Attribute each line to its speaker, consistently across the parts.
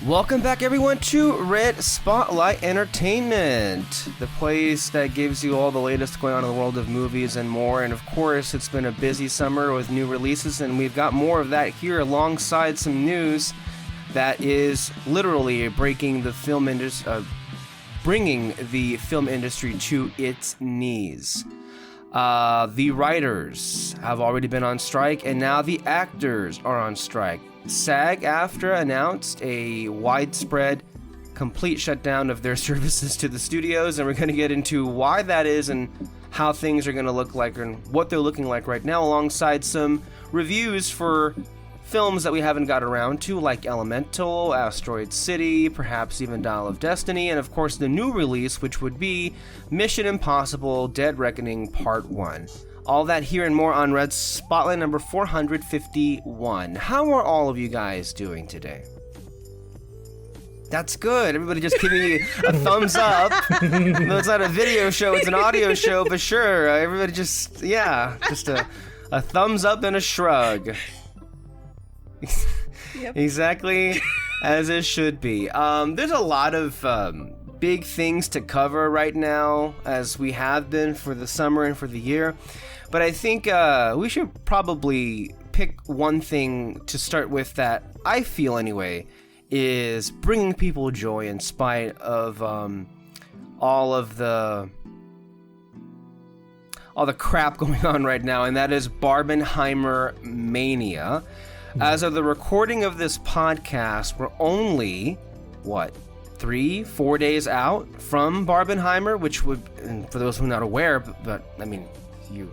Speaker 1: Welcome back, everyone, to Red Spotlight Entertainment, the place that gives you all the latest going on in the world of movies and more. And of course, it's been a busy summer with new releases, and we've got more of that here alongside some news that is literally bringing the film industry to its knees. The writers have already been on strike, and now the actors are on strike. SAG-AFTRA announced a widespread, complete shutdown of their services to the studios, and we're going to get into why that is and how things are going to look like and what they're looking like right now, alongside some reviews for films that we haven't got around to, like Elemental, Asteroid City, perhaps even Dial of Destiny, and of course the new release, which would be Mission Impossible: Dead Reckoning Part 1. All that here and more on Red Spotlight number 451. How are all of you guys doing today? That's good. Everybody just giving you a thumbs up. No, it's not a video show, it's an audio show, but sure. Everybody just a thumbs up and a shrug. Yep. Exactly as it should be. There's a lot of big things to cover right now, as we have been for the summer and for the year. But I think we should probably pick one thing to start with that I feel anyway is bringing people joy in spite of all the crap going on right now, and that is Barbenheimer Mania. As of the recording of this podcast, we're only, 3-4 days out from Barbenheimer, which would, and for those who are not aware, but I mean, you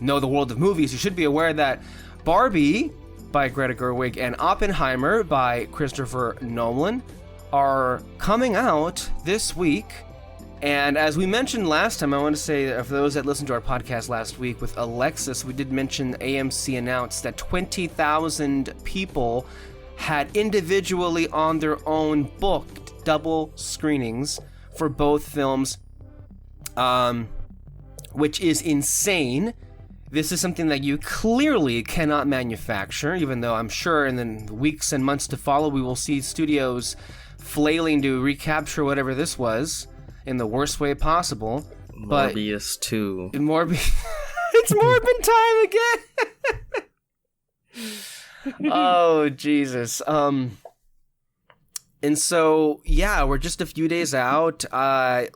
Speaker 1: know the world of movies, you should be aware that Barbie by Greta Gerwig and Oppenheimer by Christopher Nolan are coming out this week. And as we mentioned last time, I want to say, for those that listened to our podcast last week with Alexis, we did mention AMC announced that 20,000 people had individually on their own booked double screenings for both films, which is insane. This is something that you clearly cannot manufacture, even though I'm sure in the weeks and months to follow, we will see studios flailing to recapture whatever this was in the worst way possible.
Speaker 2: Morbius 2.
Speaker 1: It's Morbin time again! Oh, Jesus. And so, yeah, we're just a few days out. I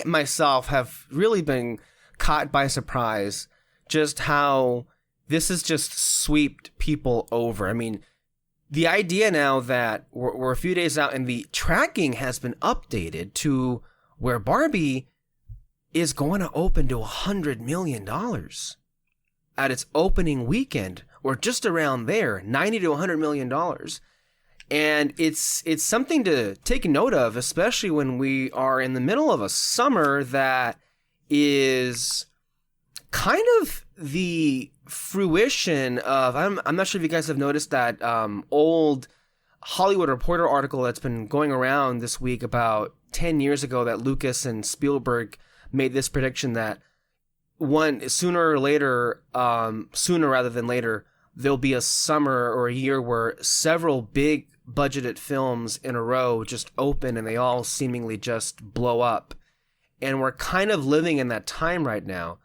Speaker 1: myself have really been caught by surprise just how this has just swept people over. I mean, the idea now that we're a few days out and the tracking has been updated to where Barbie is going to open to $100 million at its opening weekend, or just around there, $90 to $100 million. And it's something to take note of, especially when we are in the middle of a summer that is kind of the fruition of, I'm not sure if you guys have noticed that old Hollywood Reporter article that's been going around this week about 10 years ago that Lucas and Spielberg made this prediction that sooner rather than later, there'll be a summer or a year where several big budgeted films in a row just open and they all seemingly just blow up. And we're kind of living in that time right now.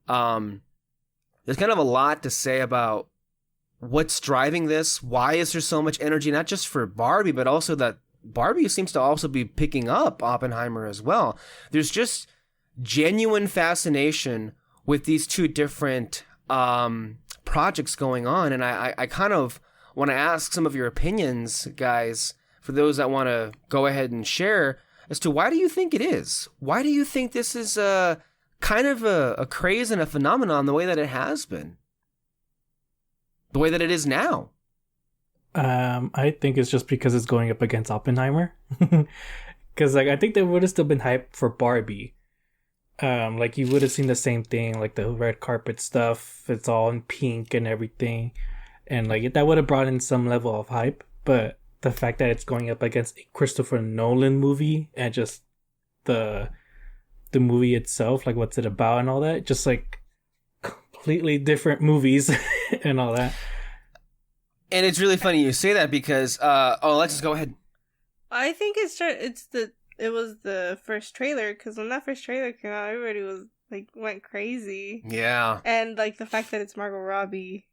Speaker 1: There's kind of a lot to say about what's driving this. Why is there so much energy, not just for Barbie, but also that Barbie seems to also be picking up Oppenheimer as well. There's just genuine fascination with these two different projects going on. And I kind of want to ask some of your opinions, guys, for those that want to go ahead and share, as to why do you think it is? Why do you think this is kind of a craze and a phenomenon the way that it has been? The way that it is now?
Speaker 3: I think it's just because it's going up against Oppenheimer. Because I think there would have still been hype for Barbie. You would have seen the same thing, like the red carpet stuff. It's all in pink and everything. And that would have brought in some level of hype. But the fact that it's going up against a Christopher Nolan movie and just the movie itself, what's it about and all that, just completely different movies and all that.
Speaker 1: And it's really funny you say that because Alexis, go ahead.
Speaker 4: I think it was the first trailer, because when that first trailer came out, everybody was like went crazy.
Speaker 1: Yeah.
Speaker 4: And like the fact that it's Margot Robbie.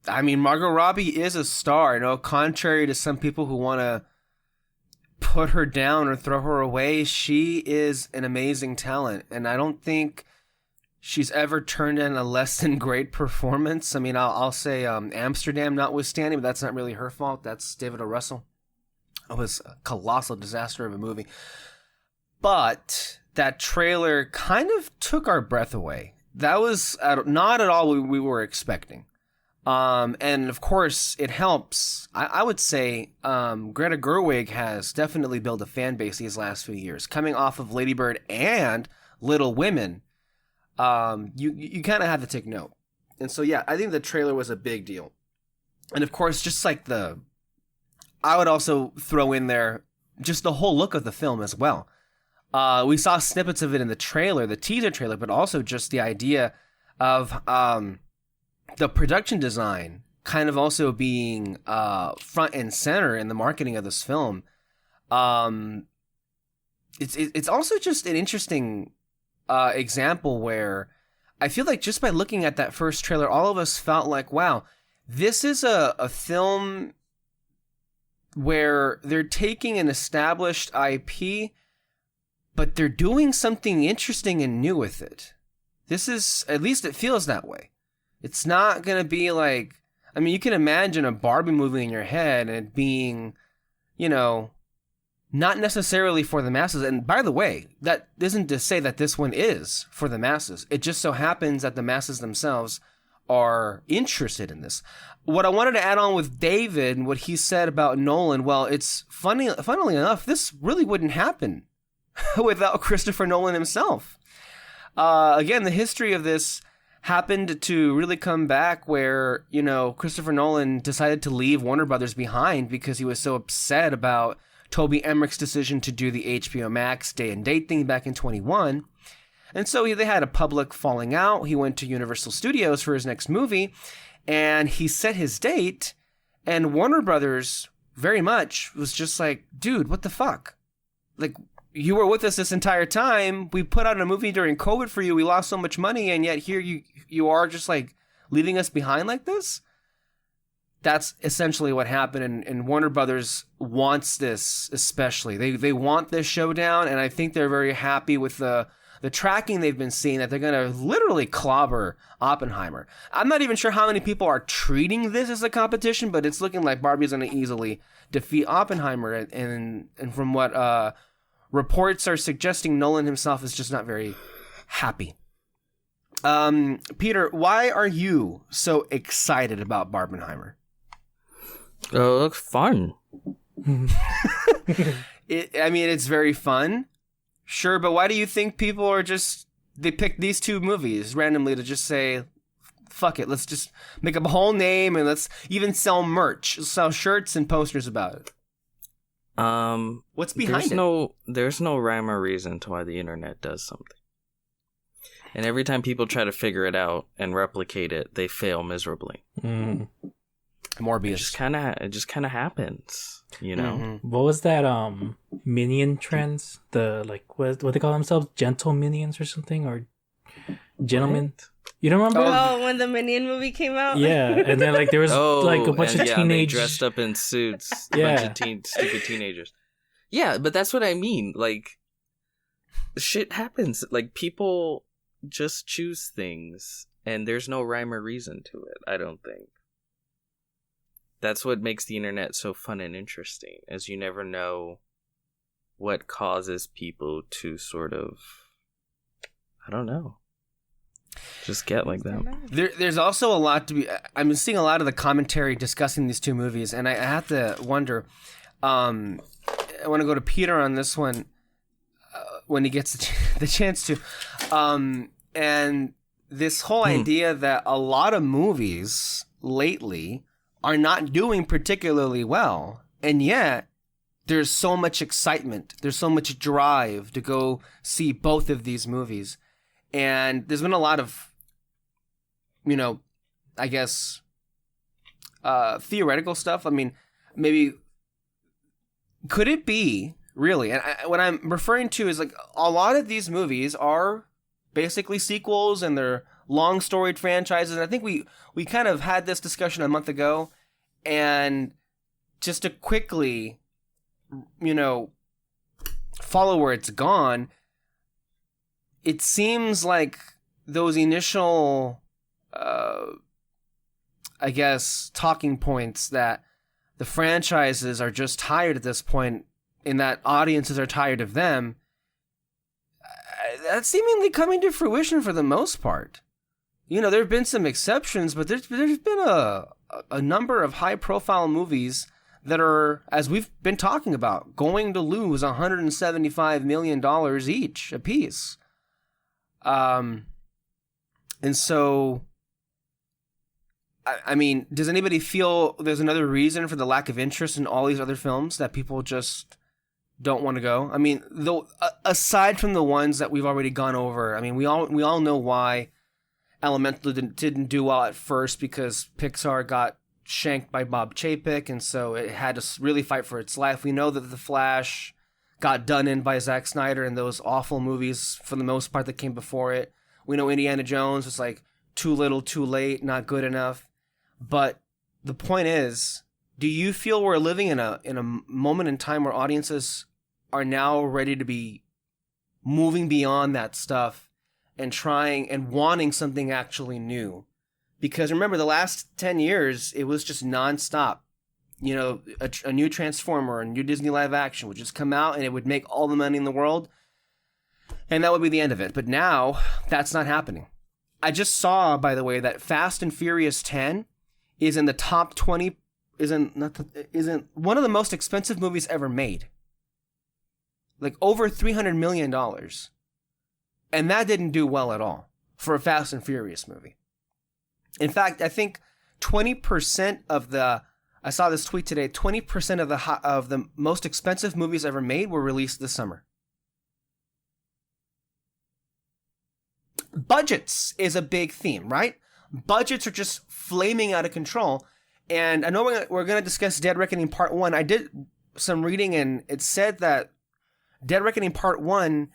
Speaker 1: I mean, Margot Robbie is a star, contrary to some people who want to put her down or throw her away. She is an amazing talent, and I don't think she's ever turned in a less than great performance. I mean, I'll say Amsterdam notwithstanding, but that's not really her fault. That's David O. Russell. It was a colossal disaster of a movie. But that trailer kind of took our breath away. That was not at all what we were expecting. And of course, it helps. I would say Greta Gerwig has definitely built a fan base these last few years. Coming off of Lady Bird and Little Women, you kind of have to take note. And so, yeah, I think the trailer was a big deal. And of course, just like I would also throw in there just the whole look of the film as well. We saw snippets of it in the trailer, the teaser trailer, but also just the idea of the production design kind of also being front and center in the marketing of this film. It's also just an interesting example where I feel like just by looking at that first trailer, all of us felt like, wow, this is a film where they're taking an established IP, but they're doing something interesting and new with it. This is, at least it feels that way. It's not going to be like, I mean, you can imagine a Barbie movie in your head and it being, not necessarily for the masses. And by the way, that isn't to say that this one is for the masses. It just so happens that the masses themselves are interested in this. What I wanted to add on with David and what he said about Nolan, well, it's funnily enough, this really wouldn't happen without Christopher Nolan himself. Again, the history of this happened to really come back where, Christopher Nolan decided to leave Warner Brothers behind because he was so upset about Toby Emmerich's decision to do the HBO Max day and date thing back in 2021. And so they had a public falling out. He went to Universal Studios for his next movie, and he set his date, and Warner Brothers very much was just like, dude, what the fuck? Like, you were with us this entire time. We put out a movie during COVID for you. We lost so much money, and yet here you are just like leaving us behind like this? That's essentially what happened, and Warner Brothers wants this especially. They want this showdown, and I think they're very happy with the tracking they've been seeing, that they're going to literally clobber Oppenheimer. I'm not even sure how many people are treating this as a competition, but it's looking like Barbie's going to easily defeat Oppenheimer, and from what reports are suggesting, Nolan himself is just not very happy. Peter, why are you so excited about Barbenheimer?
Speaker 2: Oh, it looks fun.
Speaker 1: It's very fun. Sure, but why do you think people are they picked these two movies randomly to just say, fuck it, let's just make up a whole name and let's even sell merch, sell shirts and posters about it? What's behind it?
Speaker 2: There's no rhyme or reason to why the internet does something. And every time people try to figure it out and replicate it, they fail miserably.
Speaker 1: Morbius.
Speaker 2: It just kind of happens,
Speaker 3: Mm-hmm. What was that minion trends? The what they call themselves? Gentle minions or something, or gentlemen? What? You don't remember?
Speaker 4: Oh, when the Minion movie came out?
Speaker 3: Yeah, and then there was a bunch of teenage
Speaker 2: dressed up in suits. Bunch of stupid teenagers. Yeah, but that's what I mean. Shit happens. People just choose things, and there's no rhyme or reason to it, I don't think. That's what makes the internet so fun and interesting, is you never know what causes people to sort of, I don't know, just get like that.
Speaker 1: There's also a lot to be. I'm seeing a lot of the commentary discussing these two movies, and I have to wonder. I want to go to Peter on this one when he gets the chance to. And this whole idea that a lot of movies lately are not doing particularly well, and yet there's so much excitement, there's so much drive to go see both of these movies. And there's been a lot of, I guess, theoretical stuff. I mean, maybe could it be really? And what I'm referring to is like a lot of these movies are basically sequels and they're long storied franchises. And I think we kind of had this discussion a month ago, and just to quickly, follow where it's gone, it seems like those initial, I guess, talking points that the franchises are just tired at this point and that audiences are tired of them, that's seemingly coming to fruition for the most part. There have been some exceptions, but there's been a number of high-profile movies that are, as we've been talking about, going to lose $175 million each apiece. And so, I mean, does anybody feel there's another reason for the lack of interest in all these other films that people just don't want to go? I mean, though, aside from the ones that we've already gone over, I mean, we all know why Elemental didn't do well at first, because Pixar got shanked by Bob Chapek, and so it had to really fight for its life. We know that The Flash got done in by Zack Snyder and those awful movies for the most part that came before it. We know Indiana Jones was like too little, too late, not good enough. But the point is, do you feel we're living in a moment in time where audiences are now ready to be moving beyond that stuff and trying and wanting something actually new? Because remember, the last 10 years, it was just nonstop. A new Transformer, a new Disney live action would just come out and it would make all the money in the world. And that would be the end of it. But now, that's not happening. I just saw, by the way, that Fast and Furious 10 is in the top 20, isn't one of the most expensive movies ever made. Like over $300 million. And that didn't do well at all for a Fast and Furious movie. In fact, I think 20% of I saw this tweet today, 20% of the most expensive movies ever made were released this summer. Budgets is a big theme, right? Budgets are just flaming out of control. And I know we're going to discuss Dead Reckoning Part 1. I did some reading, and it said that Dead Reckoning Part 1,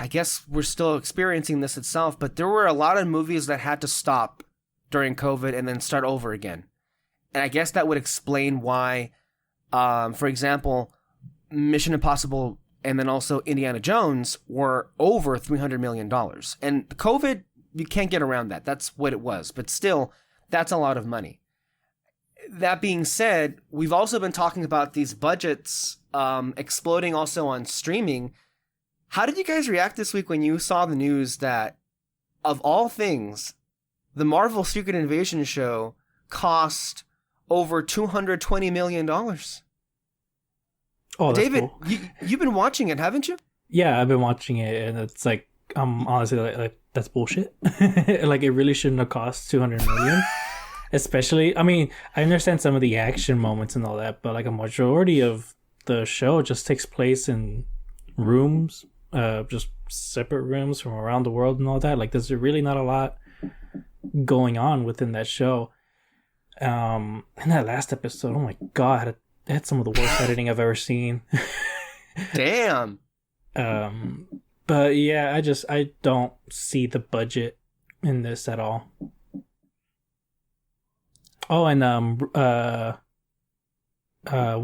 Speaker 1: I guess we're still experiencing this itself, but there were a lot of movies that had to stop during COVID and then start over again. And I guess that would explain why, for example, Mission Impossible and then also Indiana Jones were over $300 million. And COVID, you can't get around that. That's what it was. But still, that's a lot of money. That being said, we've also been talking about these budgets exploding also on streaming. How did you guys react this week when you saw the news that, of all things, the Marvel Secret Invasion show cost over $220 million?
Speaker 3: Oh, that's
Speaker 1: David,
Speaker 3: cool.
Speaker 1: You've been watching it, haven't you?
Speaker 3: Yeah, I've been watching it, and it's like, honestly, like that's bullshit. Like, it really shouldn't have cost $200 million. Especially, I mean, I understand some of the action moments and all that, but like a majority of the show just takes place in rooms, just separate rooms from around the world and all that. Like, there's really not a lot going on within that show. And that last episode, oh my god, it had some of the worst editing I've ever seen.
Speaker 1: Damn.
Speaker 3: But yeah, I don't see the budget in this at all. Oh, and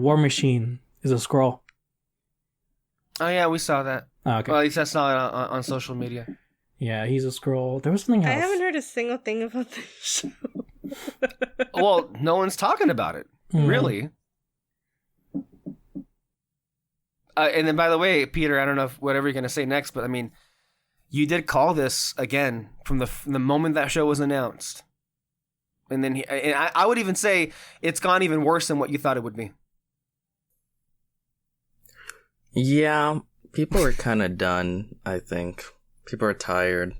Speaker 3: War Machine is a Skrull.
Speaker 1: Oh yeah, we saw that.
Speaker 3: Oh, okay.
Speaker 1: Well, at least I saw it on social media.
Speaker 3: Yeah, he's a Skrull. There was something else.
Speaker 4: I haven't heard a single thing about this show.
Speaker 1: Well, no one's talking about it, really. And then, by the way, Peter, I don't know if whatever you're going to say next, but I mean, you did call this again from the moment that show was announced. And then I would even say it's gone even worse than what you thought it would be.
Speaker 2: Yeah, people are kind of done, I think. People are tired.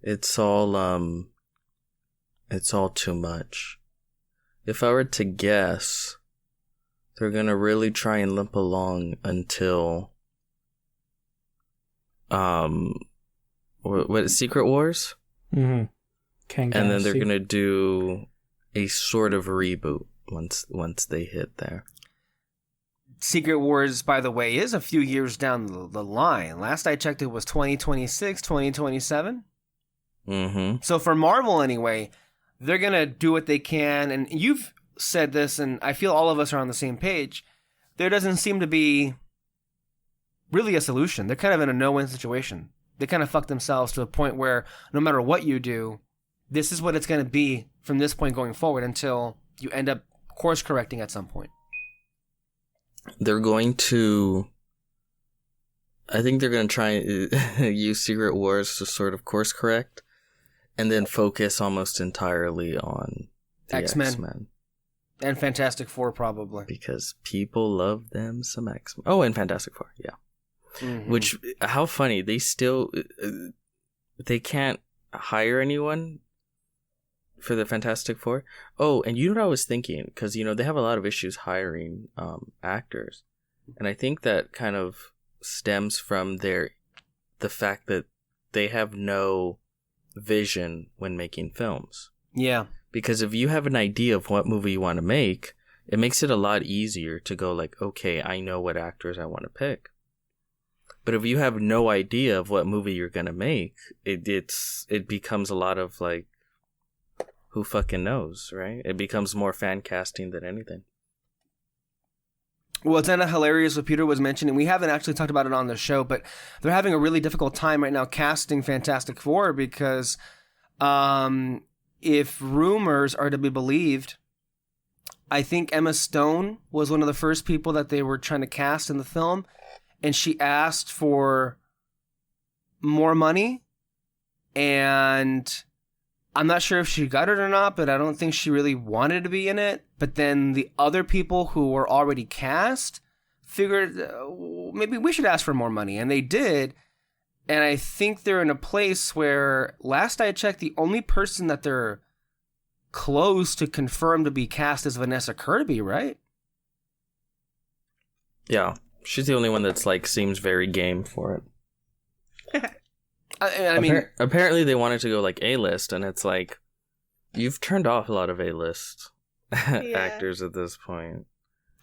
Speaker 2: It's all too much. If I were to guess, they're gonna really try and limp along until what is Secret Wars?
Speaker 3: Mm-hmm.
Speaker 2: and then they're gonna do a sort of reboot once they hit there.
Speaker 1: Secret Wars, by the way, is a few years down the line. Last I checked, it was 2026, 2027.
Speaker 2: Mm-hmm.
Speaker 1: So for Marvel, anyway, they're going to do what they can. And you've said this, and I feel all of us are on the same page. There doesn't seem to be really a solution. They're kind of in a no-win situation. They kind of fuck themselves to a point where no matter what you do, this is what it's going to be from this point going forward until you end up course correcting at some point.
Speaker 2: They're going to... I think they're going to try and use Secret Wars to sort of course correct and then focus almost entirely on the X-Men.
Speaker 1: And Fantastic Four, probably.
Speaker 2: Because people love them some X-Men. Oh, and Fantastic Four, yeah. Mm-hmm. Which, how funny, they still... they can't hire anyone for the Fantastic Four. Oh, and you know what I was thinking? Because, they have a lot of issues hiring actors. And I think that kind of stems from the fact that they have no vision when making films.
Speaker 1: Yeah.
Speaker 2: Because if you have an idea of what movie you want to make, it makes it a lot easier to go like, okay, I know what actors I want to pick. But if you have no idea of what movie you're going to make, it becomes a lot of like, who fucking knows, right? It becomes more fan casting than anything.
Speaker 1: Well, it's kind of hilarious what Peter was mentioning. We haven't actually talked about it on the show, but they're having a really difficult time right now casting Fantastic Four because if rumors are to be believed, I think Emma Stone was one of the first people that they were trying to cast in the film, and she asked for more money, and I'm not sure if she got it or not, but I don't think she really wanted to be in it. But then the other people who were already cast figured maybe we should ask for more money. And they did. And I think they're in a place where, last I checked, the only person that they're close to confirm to be cast is Vanessa Kirby, right?
Speaker 2: Yeah. She's the only one that's like seems very game for it.
Speaker 1: I mean,
Speaker 2: apparently they wanted to go like A-list, and it's like you've turned off a lot of A-list actors at this point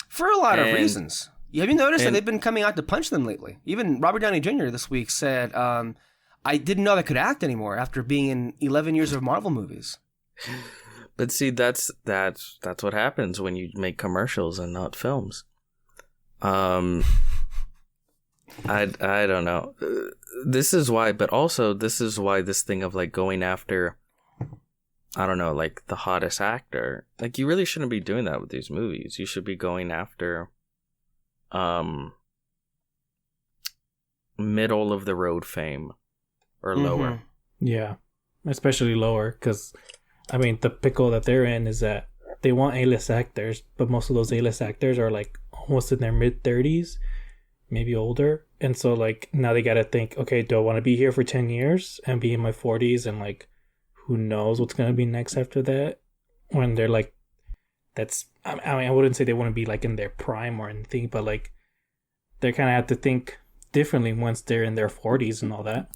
Speaker 1: for a lot of reasons. Have you noticed that they've been coming out to punch them lately? Even Robert Downey Jr. this week said, "I didn't know I could act anymore after being in 11 years of Marvel movies."
Speaker 2: But see, that's what happens when you make commercials and not films. I don't know. This is why, but also this is why this thing of like going after, I don't know, like the hottest actor, like you really shouldn't be doing that with these movies. You should be going after, middle of the road fame or lower.
Speaker 3: Yeah, especially lower, because I mean the pickle that they're in is that they want A-list actors, but most of those A-list actors are like almost in their mid-30s. Maybe older, and so like now they gotta think, okay, do I want to be here for 10 years and be in my 40s, and like who knows what's gonna be next after that, when they're like, that's, I mean, I wouldn't say they want to be like in their prime or anything, but like they kind of have to think differently once they're in their 40s and all that.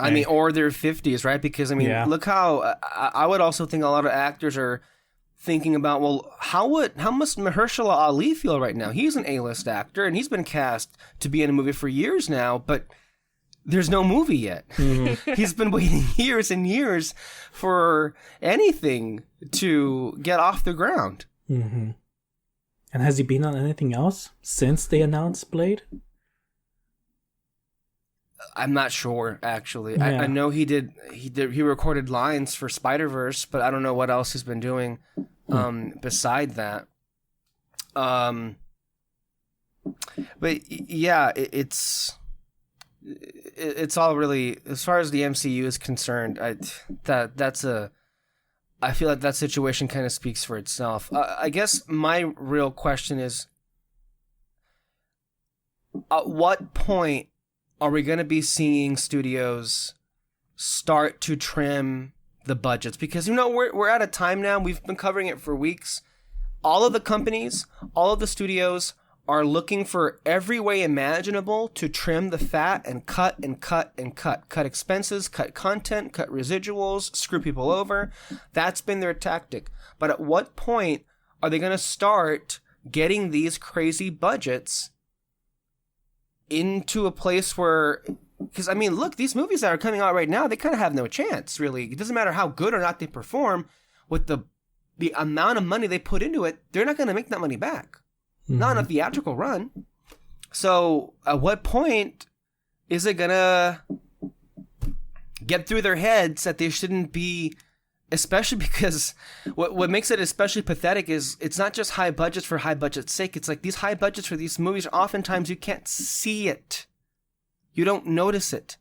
Speaker 1: I mean, or their 50s, right? Because I mean, look how I would also think a lot of actors are thinking about, well, how must Mahershala Ali feel right now? He's an A-list actor, and he's been cast to be in a movie for years now, but there's no movie yet. Mm-hmm. He's been waiting years and years for anything to get off the ground.
Speaker 3: Mm-hmm. And has he been on anything else since they announced Blade?
Speaker 1: I'm not sure, actually. Yeah. I know he recorded lines for Spider-Verse, but I don't know what else he's been doing beside that. But yeah, it's all really, as far as the MCU is concerned, I feel like that situation kind of speaks for itself. I guess my real question is, at what point are we going to be seeing studios start to trim the budgets? Because, we're at a time now, we've been covering it for weeks. All of the companies, all of the studios are looking for every way imaginable to trim the fat and cut and cut and cut. Cut expenses, cut content, cut residuals, screw people over. That's been their tactic. But at what point are they going to start getting these crazy budgets into a place where... Because, I mean, look, these movies that are coming out right now, they kind of have no chance, really. It doesn't matter how good or not they perform. With the amount of money they put into it, they're not going to make that money back. Not in a theatrical run. So, at what point is it going to get through their heads that they shouldn't be... Especially because what makes it especially pathetic is it's not just high budgets for high budget's sake. It's like these high budgets for these movies, oftentimes you can't see it. You don't notice it.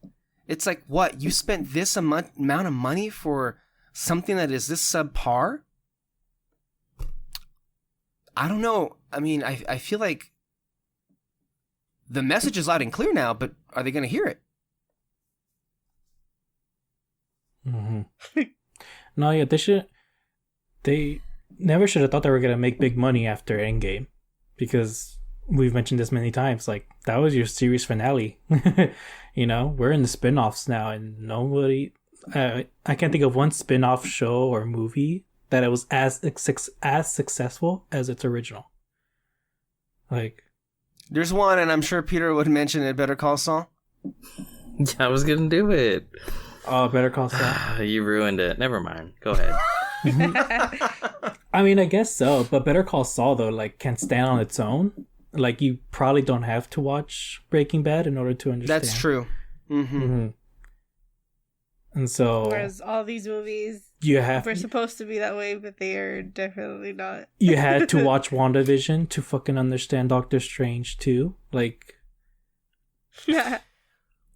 Speaker 1: It's like, what? You spent this amount of money for something that is this subpar? I don't know. I mean, I feel like the message is loud and clear now, but are they going to hear it?
Speaker 3: Mm-hmm. No, yeah, they never should have thought they were going to make big money after Endgame, because we've mentioned this many times, like, that was your series finale. You know, we're in the spin-offs now, and nobody, I can't think of one spin-off show or movie that it was as successful as its original. Like,
Speaker 1: there's one, and I'm sure Peter would mention it, Better Call Saul.
Speaker 2: Yeah, I was going to do it.
Speaker 3: Oh, Better Call Saul.
Speaker 2: You ruined it. Never mind. Go ahead.
Speaker 3: I mean, I guess so, but Better Call Saul, though, like, can stand on its own. Like, you probably don't have to watch Breaking Bad in order to understand.
Speaker 1: That's true.
Speaker 3: And so...
Speaker 4: Whereas all these movies were supposed to be that way, but they are definitely not.
Speaker 3: You had to watch WandaVision to fucking understand Doctor Strange, too. Like...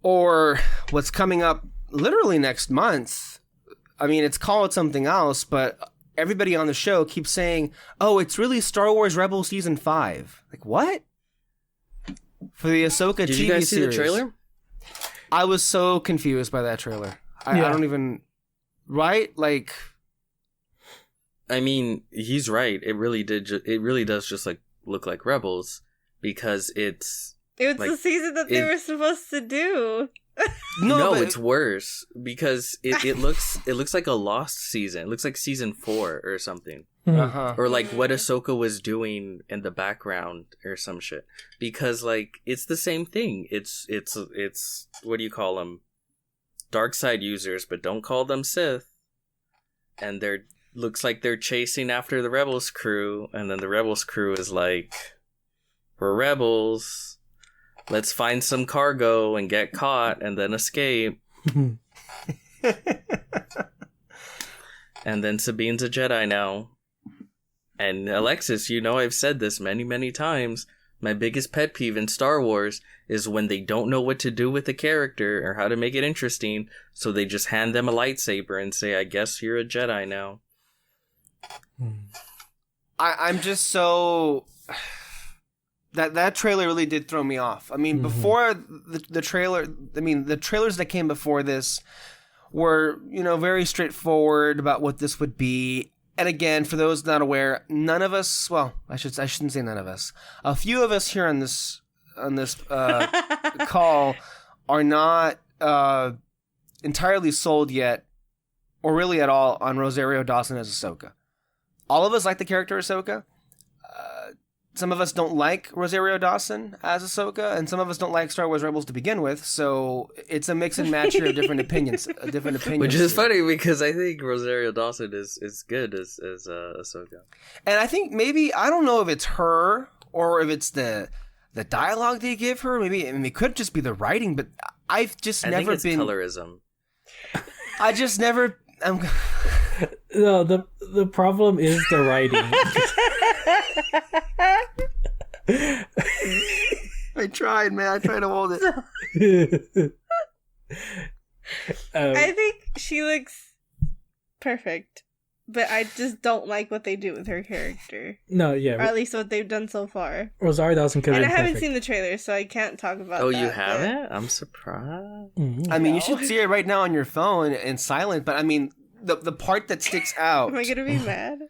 Speaker 1: Or what's coming up literally next month. I mean, it's called something else, but everybody on the show keeps saying, oh, it's really Star Wars Rebels Season 5. Like, what? For the Ahsoka TV series. Did you guys see the trailer? I was so confused by that trailer. I don't even... Right? Like...
Speaker 2: I mean, he's right. It really does just, like, look like Rebels, because it's...
Speaker 4: It was like, the season that they were supposed to do.
Speaker 2: No, it's worse, because it looks like a lost season. It looks like season 4 or something. Or like what Ahsoka was doing in the background or some shit. Because like it's the same thing. It's what do you call them? Dark side users, but don't call them Sith. And looks like they're chasing after the Rebels crew, and then the Rebels crew is like, we're rebels. Let's find some cargo and get caught and then escape. And then Sabine's a Jedi now. And Alexis, you know I've said this many, many times. My biggest pet peeve in Star Wars is when they don't know what to do with a character or how to make it interesting, so they just hand them a lightsaber and say, I guess you're a Jedi now.
Speaker 1: I'm just so... That trailer really did throw me off. I mean, before the trailer... I mean, the trailers that came before this were, you know, very straightforward about what this would be. And again, for those not aware, none of us... Well, I shouldn't say none of us. A few of us here on this call are not entirely sold yet, or really at all, on Rosario Dawson as Ahsoka. All of us like the character Ahsoka. Some of us don't like Rosario Dawson as Ahsoka, and some of us don't like Star Wars Rebels to begin with, so it's a mix and match here of different opinions.
Speaker 2: Which is funny, because I think Rosario Dawson is good as Ahsoka.
Speaker 1: And I think maybe, I don't know if it's her, or if it's the dialogue they give her. Maybe, I mean, it could just be the writing, but I've just never been...
Speaker 2: colorism.
Speaker 1: I just never...
Speaker 3: No, the problem is the writing.
Speaker 1: I tried, man. I tried to hold it.
Speaker 4: I think she looks perfect, but I just don't like what they do with her character.
Speaker 3: No, yeah.
Speaker 4: Or at least what they've done so far.
Speaker 3: Rosario Dawson could have been perfect.
Speaker 4: And I haven't seen the trailer, so I can't talk about
Speaker 2: that.
Speaker 4: You
Speaker 2: haven't? I'm surprised.
Speaker 1: I mean, you should see it right now on your phone in silent, but I mean, the part that sticks out.
Speaker 4: Am I gonna be mad?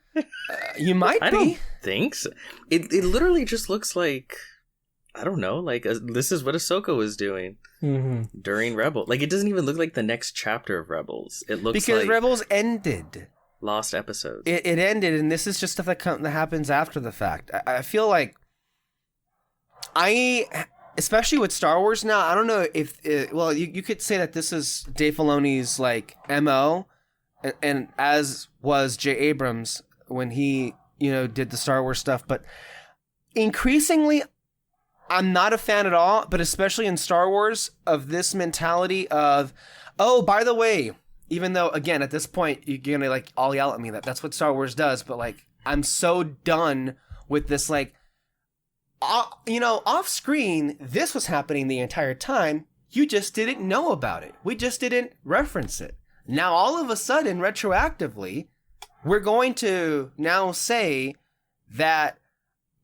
Speaker 1: You might be.
Speaker 2: I don't think so. It literally just looks like, I don't know, like this is what Ahsoka was doing during Rebels. Like, it doesn't even look like the next chapter of Rebels. It looks
Speaker 1: because
Speaker 2: like
Speaker 1: Rebels ended.
Speaker 2: Lost episodes.
Speaker 1: It ended, and this is just stuff that happens after the fact. I feel like especially with Star Wars now, I don't know if you could say that this is Dave Filoni's like MO, and as was J. Abrams when he did the Star Wars stuff, but increasingly I'm not a fan at all, but especially in Star Wars, of this mentality of, oh, by the way, even though, again, at this point, you're going to, like, all yell at me that's what Star Wars does, but, like, I'm so done with this, like, off screen, this was happening the entire time. You just didn't know about it. We just didn't reference it. Now, all of a sudden, retroactively, we're going to now say that,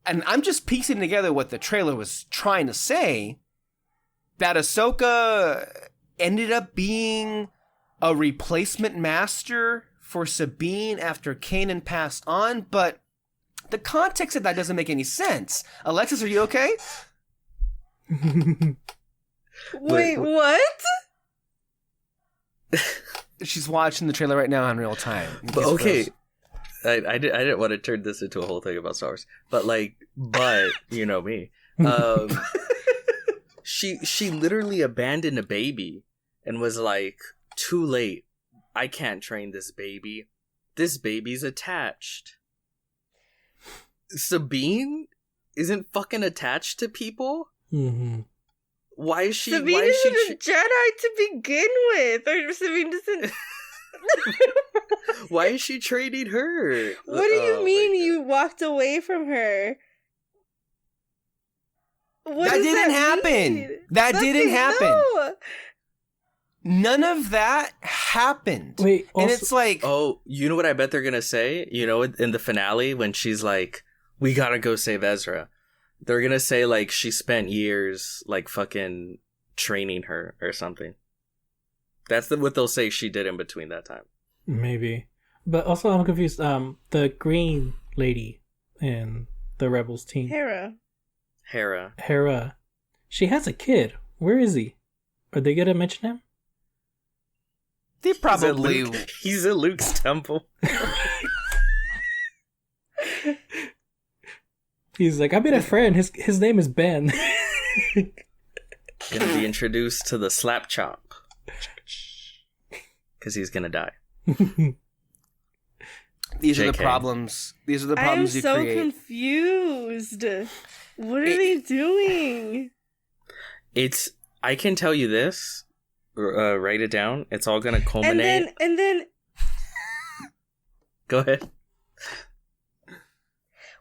Speaker 1: and I'm just piecing together what the trailer was trying to say, that Ahsoka ended up being a replacement master for Sabine after Kanan passed on, but the context of that doesn't make any sense. Alexis, are you okay?
Speaker 4: Wait, what?
Speaker 1: She's watching the trailer right now in real time.
Speaker 2: Okay. I didn't want to turn this into a whole thing about Star Wars, but you know me. She literally abandoned a baby and was like, too late. I can't train this baby. This baby's attached. Sabine isn't fucking attached to people?
Speaker 3: Mm-hmm.
Speaker 2: Why is she...
Speaker 4: Sabine isn't a Jedi to begin with. Or Sabine doesn't...
Speaker 2: Why is she training her?
Speaker 4: What do you mean you walked away from her?
Speaker 1: That didn't happen. That didn't happen.
Speaker 4: No.
Speaker 1: None of that happened.
Speaker 3: Wait,
Speaker 1: and
Speaker 3: also,
Speaker 1: it's like...
Speaker 2: Oh, you know what I bet they're gonna say? You know, in the finale, when she's like, we gotta go save Ezra. They're gonna say, like, she spent years, like, fucking training her or something. That's what they'll say she did in between that time.
Speaker 3: Maybe. But also, I'm confused. The green lady in the Rebels team.
Speaker 2: Hera.
Speaker 3: She has a kid. Where is he? Are they gonna mention him?
Speaker 1: They probably...
Speaker 2: He's at Luke's temple.
Speaker 3: He's like, I made a friend. His name is Ben.
Speaker 2: Gonna be introduced to the slap chop. Because he's gonna die.
Speaker 1: These are the problems. These are the problems you create.
Speaker 4: I'm so confused. What are they doing?
Speaker 2: I can tell you this. Write it down. It's all gonna culminate.
Speaker 4: And then
Speaker 2: Go ahead.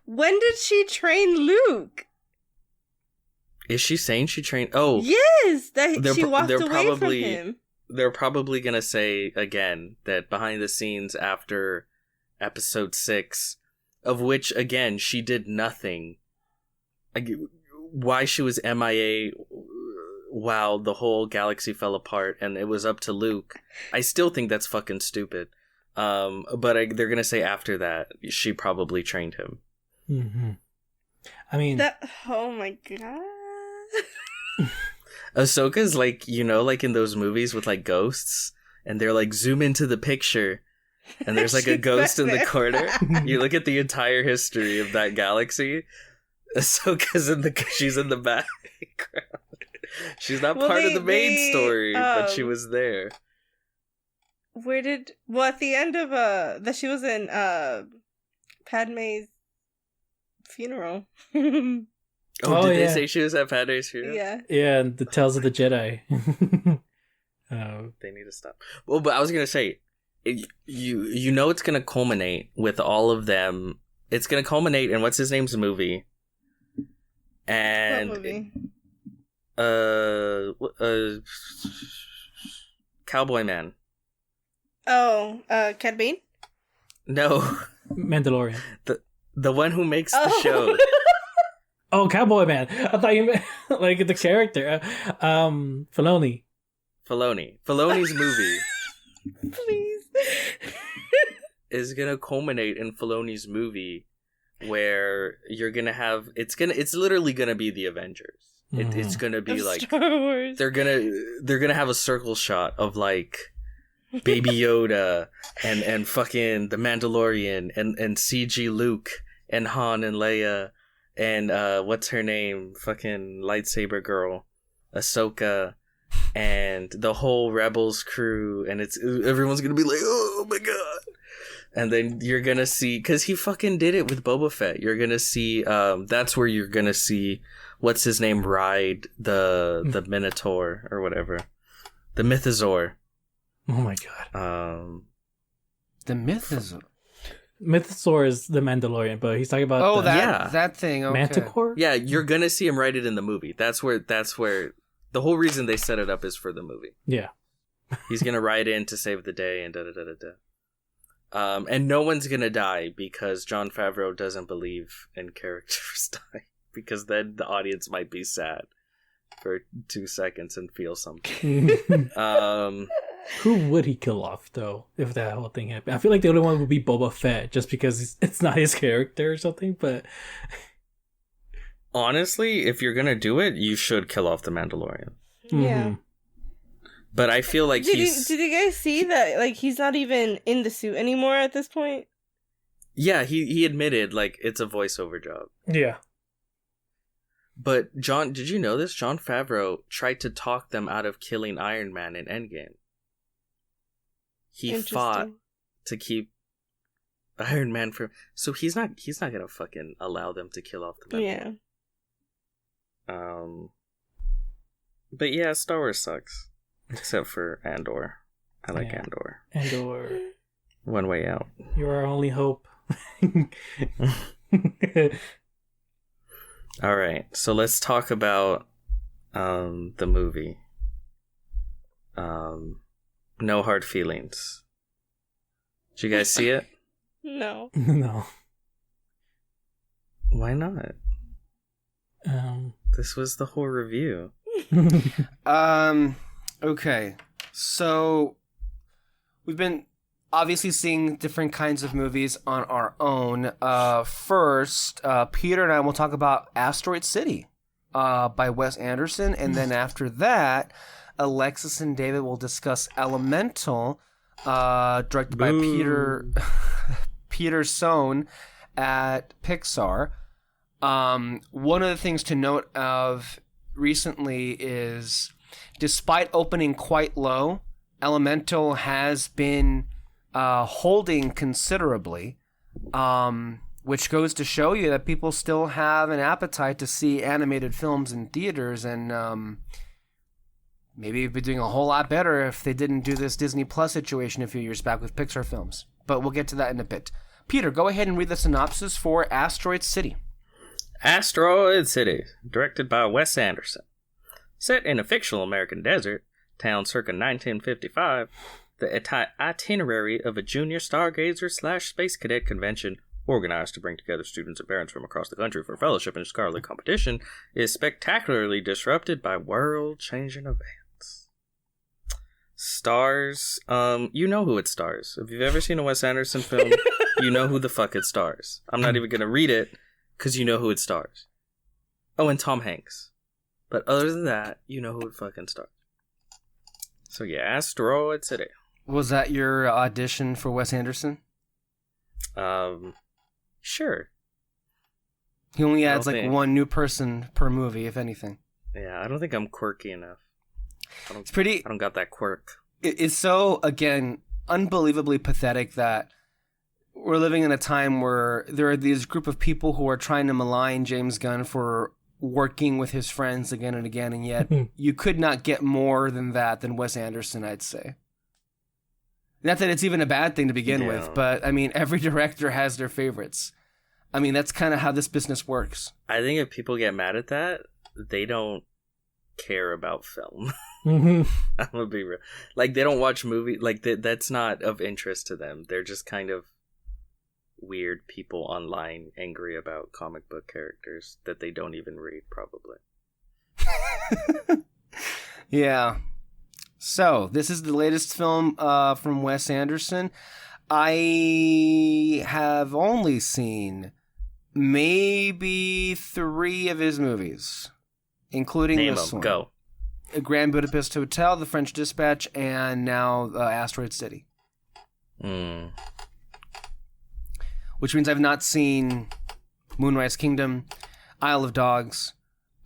Speaker 4: When did she train Luke?
Speaker 2: Is she saying she trained? Oh,
Speaker 4: yes, she walked away from him.
Speaker 2: They're probably gonna say again that behind the scenes after episode 6, of which again she did nothing. Why she was MIA while the whole galaxy fell apart and it was up to Luke. I still think that's fucking stupid. But they're gonna say after that she probably trained him.
Speaker 3: Mm-hmm. I mean,
Speaker 4: oh my god.
Speaker 2: Ahsoka's like, like in those movies with like ghosts, and they're like zoom into the picture, and there's like a ghost in the corner. You look at the entire history of that galaxy. Ahsoka's she's in the background. She's not part of the main story, but she was there.
Speaker 4: At the end of that she was in Padme's funeral.
Speaker 2: Did they say she was at Padme's funeral?
Speaker 3: Yeah, and the Tales of the Jedi.
Speaker 2: They need to stop. Well, but I was gonna say, it's gonna culminate with all of them. It's gonna culminate in what's his name's movie, and
Speaker 4: what movie?
Speaker 2: Cowboy Man.
Speaker 4: Oh, Cad Bane?
Speaker 2: No,
Speaker 3: Mandalorian.
Speaker 2: The one who makes the show.
Speaker 3: Oh, Cowboy Man. I thought you meant like the character. Filoni.
Speaker 2: Filoni's movie.
Speaker 4: Please.
Speaker 2: is gonna culminate in Filoni's movie, where you're gonna have it's literally gonna be the Avengers. It's gonna be like
Speaker 4: Star Wars.
Speaker 2: They're gonna have a circle shot of like Baby Yoda and fucking the Mandalorian and CG Luke and Han and Leia and what's her name, fucking lightsaber girl, Ahsoka, and the whole Rebels crew, and everyone's gonna be like, oh my god. And then you're gonna see, because he fucking did it with Boba Fett, you're gonna see that's where you're gonna see what's his name ride the Minotaur or whatever, the Mythosaur.
Speaker 3: Oh my god.
Speaker 1: The Mythosaur.
Speaker 3: Mythosaur is the Mandalorian, but he's talking about
Speaker 1: that thing. Okay.
Speaker 3: Manticore.
Speaker 2: Yeah, you're gonna see him ride it in the movie. That's where the whole reason they set it up is for the movie.
Speaker 3: Yeah.
Speaker 2: He's gonna ride in to save the day and da da da da da. And no one's gonna die because Jon Favreau doesn't believe in characters dying, because then the audience might be sad for 2 seconds and feel something.
Speaker 3: Who would he kill off though if that whole thing happened? I feel like the only one would be Boba Fett, just because it's not his character or something. But
Speaker 2: honestly, if you're gonna do it, you should kill off the Mandalorian.
Speaker 4: Yeah.
Speaker 3: Mm-hmm.
Speaker 2: But I feel like
Speaker 4: did you guys see that? Like, he's not even in the suit anymore at this point.
Speaker 2: Yeah, he admitted like it's a voiceover job.
Speaker 3: Yeah.
Speaker 2: But did you know this? Jon Favreau tried to talk them out of killing Iron Man in Endgame. He fought to keep Iron Man from. So he's not gonna fucking allow them to kill off the Mandalorian.
Speaker 4: Yeah.
Speaker 2: But yeah, Star Wars sucks. Except for Andor. I like Andor.
Speaker 3: Andor.
Speaker 2: One Way Out.
Speaker 3: You're our only hope.
Speaker 2: All right, so let's talk about the movie. No Hard Feelings. Did you guys see it?
Speaker 4: No.
Speaker 3: No.
Speaker 2: Why not? This was the whole review.
Speaker 1: Okay, so we've been obviously seeing different kinds of movies on our own. First, Peter and I will talk about Asteroid City by Wes Anderson, and then after that, Alexis and David will discuss Elemental, directed by Peter Sohn at Pixar. One of the things to note of recently is, despite opening quite low, Elemental has been holding considerably, which goes to show you that people still have an appetite to see animated films in theaters, and maybe it'd be doing a whole lot better if they didn't do this Disney Plus situation a few years back with Pixar films. But we'll get to that in a bit. Peter, go ahead and read the synopsis for Asteroid City. Asteroid
Speaker 2: City, directed by Wes Anderson. Set in a fictional American desert town circa 1955, the itinerary of a junior stargazer/space cadet convention organized to bring together students and parents from across the country for fellowship and scholarly competition is spectacularly disrupted by world-changing events. Stars, you know who it stars. If you've ever seen a Wes Anderson film, you know who the fuck it stars. I'm not even gonna read it, because you know who it stars. Oh, and Tom Hanks. But other than that, you know who it fucking stars. So yeah, Asteroid City.
Speaker 1: Was that your audition for Wes Anderson?
Speaker 2: Sure.
Speaker 1: He only adds like one new person per movie, if anything.
Speaker 2: Yeah, I don't think I'm quirky enough. I don't got that quirk.
Speaker 1: It's so, again, unbelievably pathetic that we're living in a time where there are these group of people who are trying to malign James Gunn for working with his friends again and again, and yet you could not get more than Wes Anderson, I'd say. Not that it's even a bad thing to begin with, but I mean, every director has their favorites. I mean, that's kind of how this business works.
Speaker 2: I think if people get mad at that, they don't care about film.
Speaker 3: Mm-hmm.
Speaker 2: I'm gonna be real. Like, they don't watch movies. Like, that's not of interest to them. They're just kind of weird people online angry about comic book characters that they don't even read, probably.
Speaker 1: Yeah. So, this is the latest film from Wes Anderson. I have only seen maybe 3 of his movies, including
Speaker 2: Name
Speaker 1: this
Speaker 2: them.
Speaker 1: one.
Speaker 2: Go.
Speaker 1: Grand Budapest Hotel, The French Dispatch, and now Asteroid City. Which means I've not seen Moonrise Kingdom, Isle of Dogs.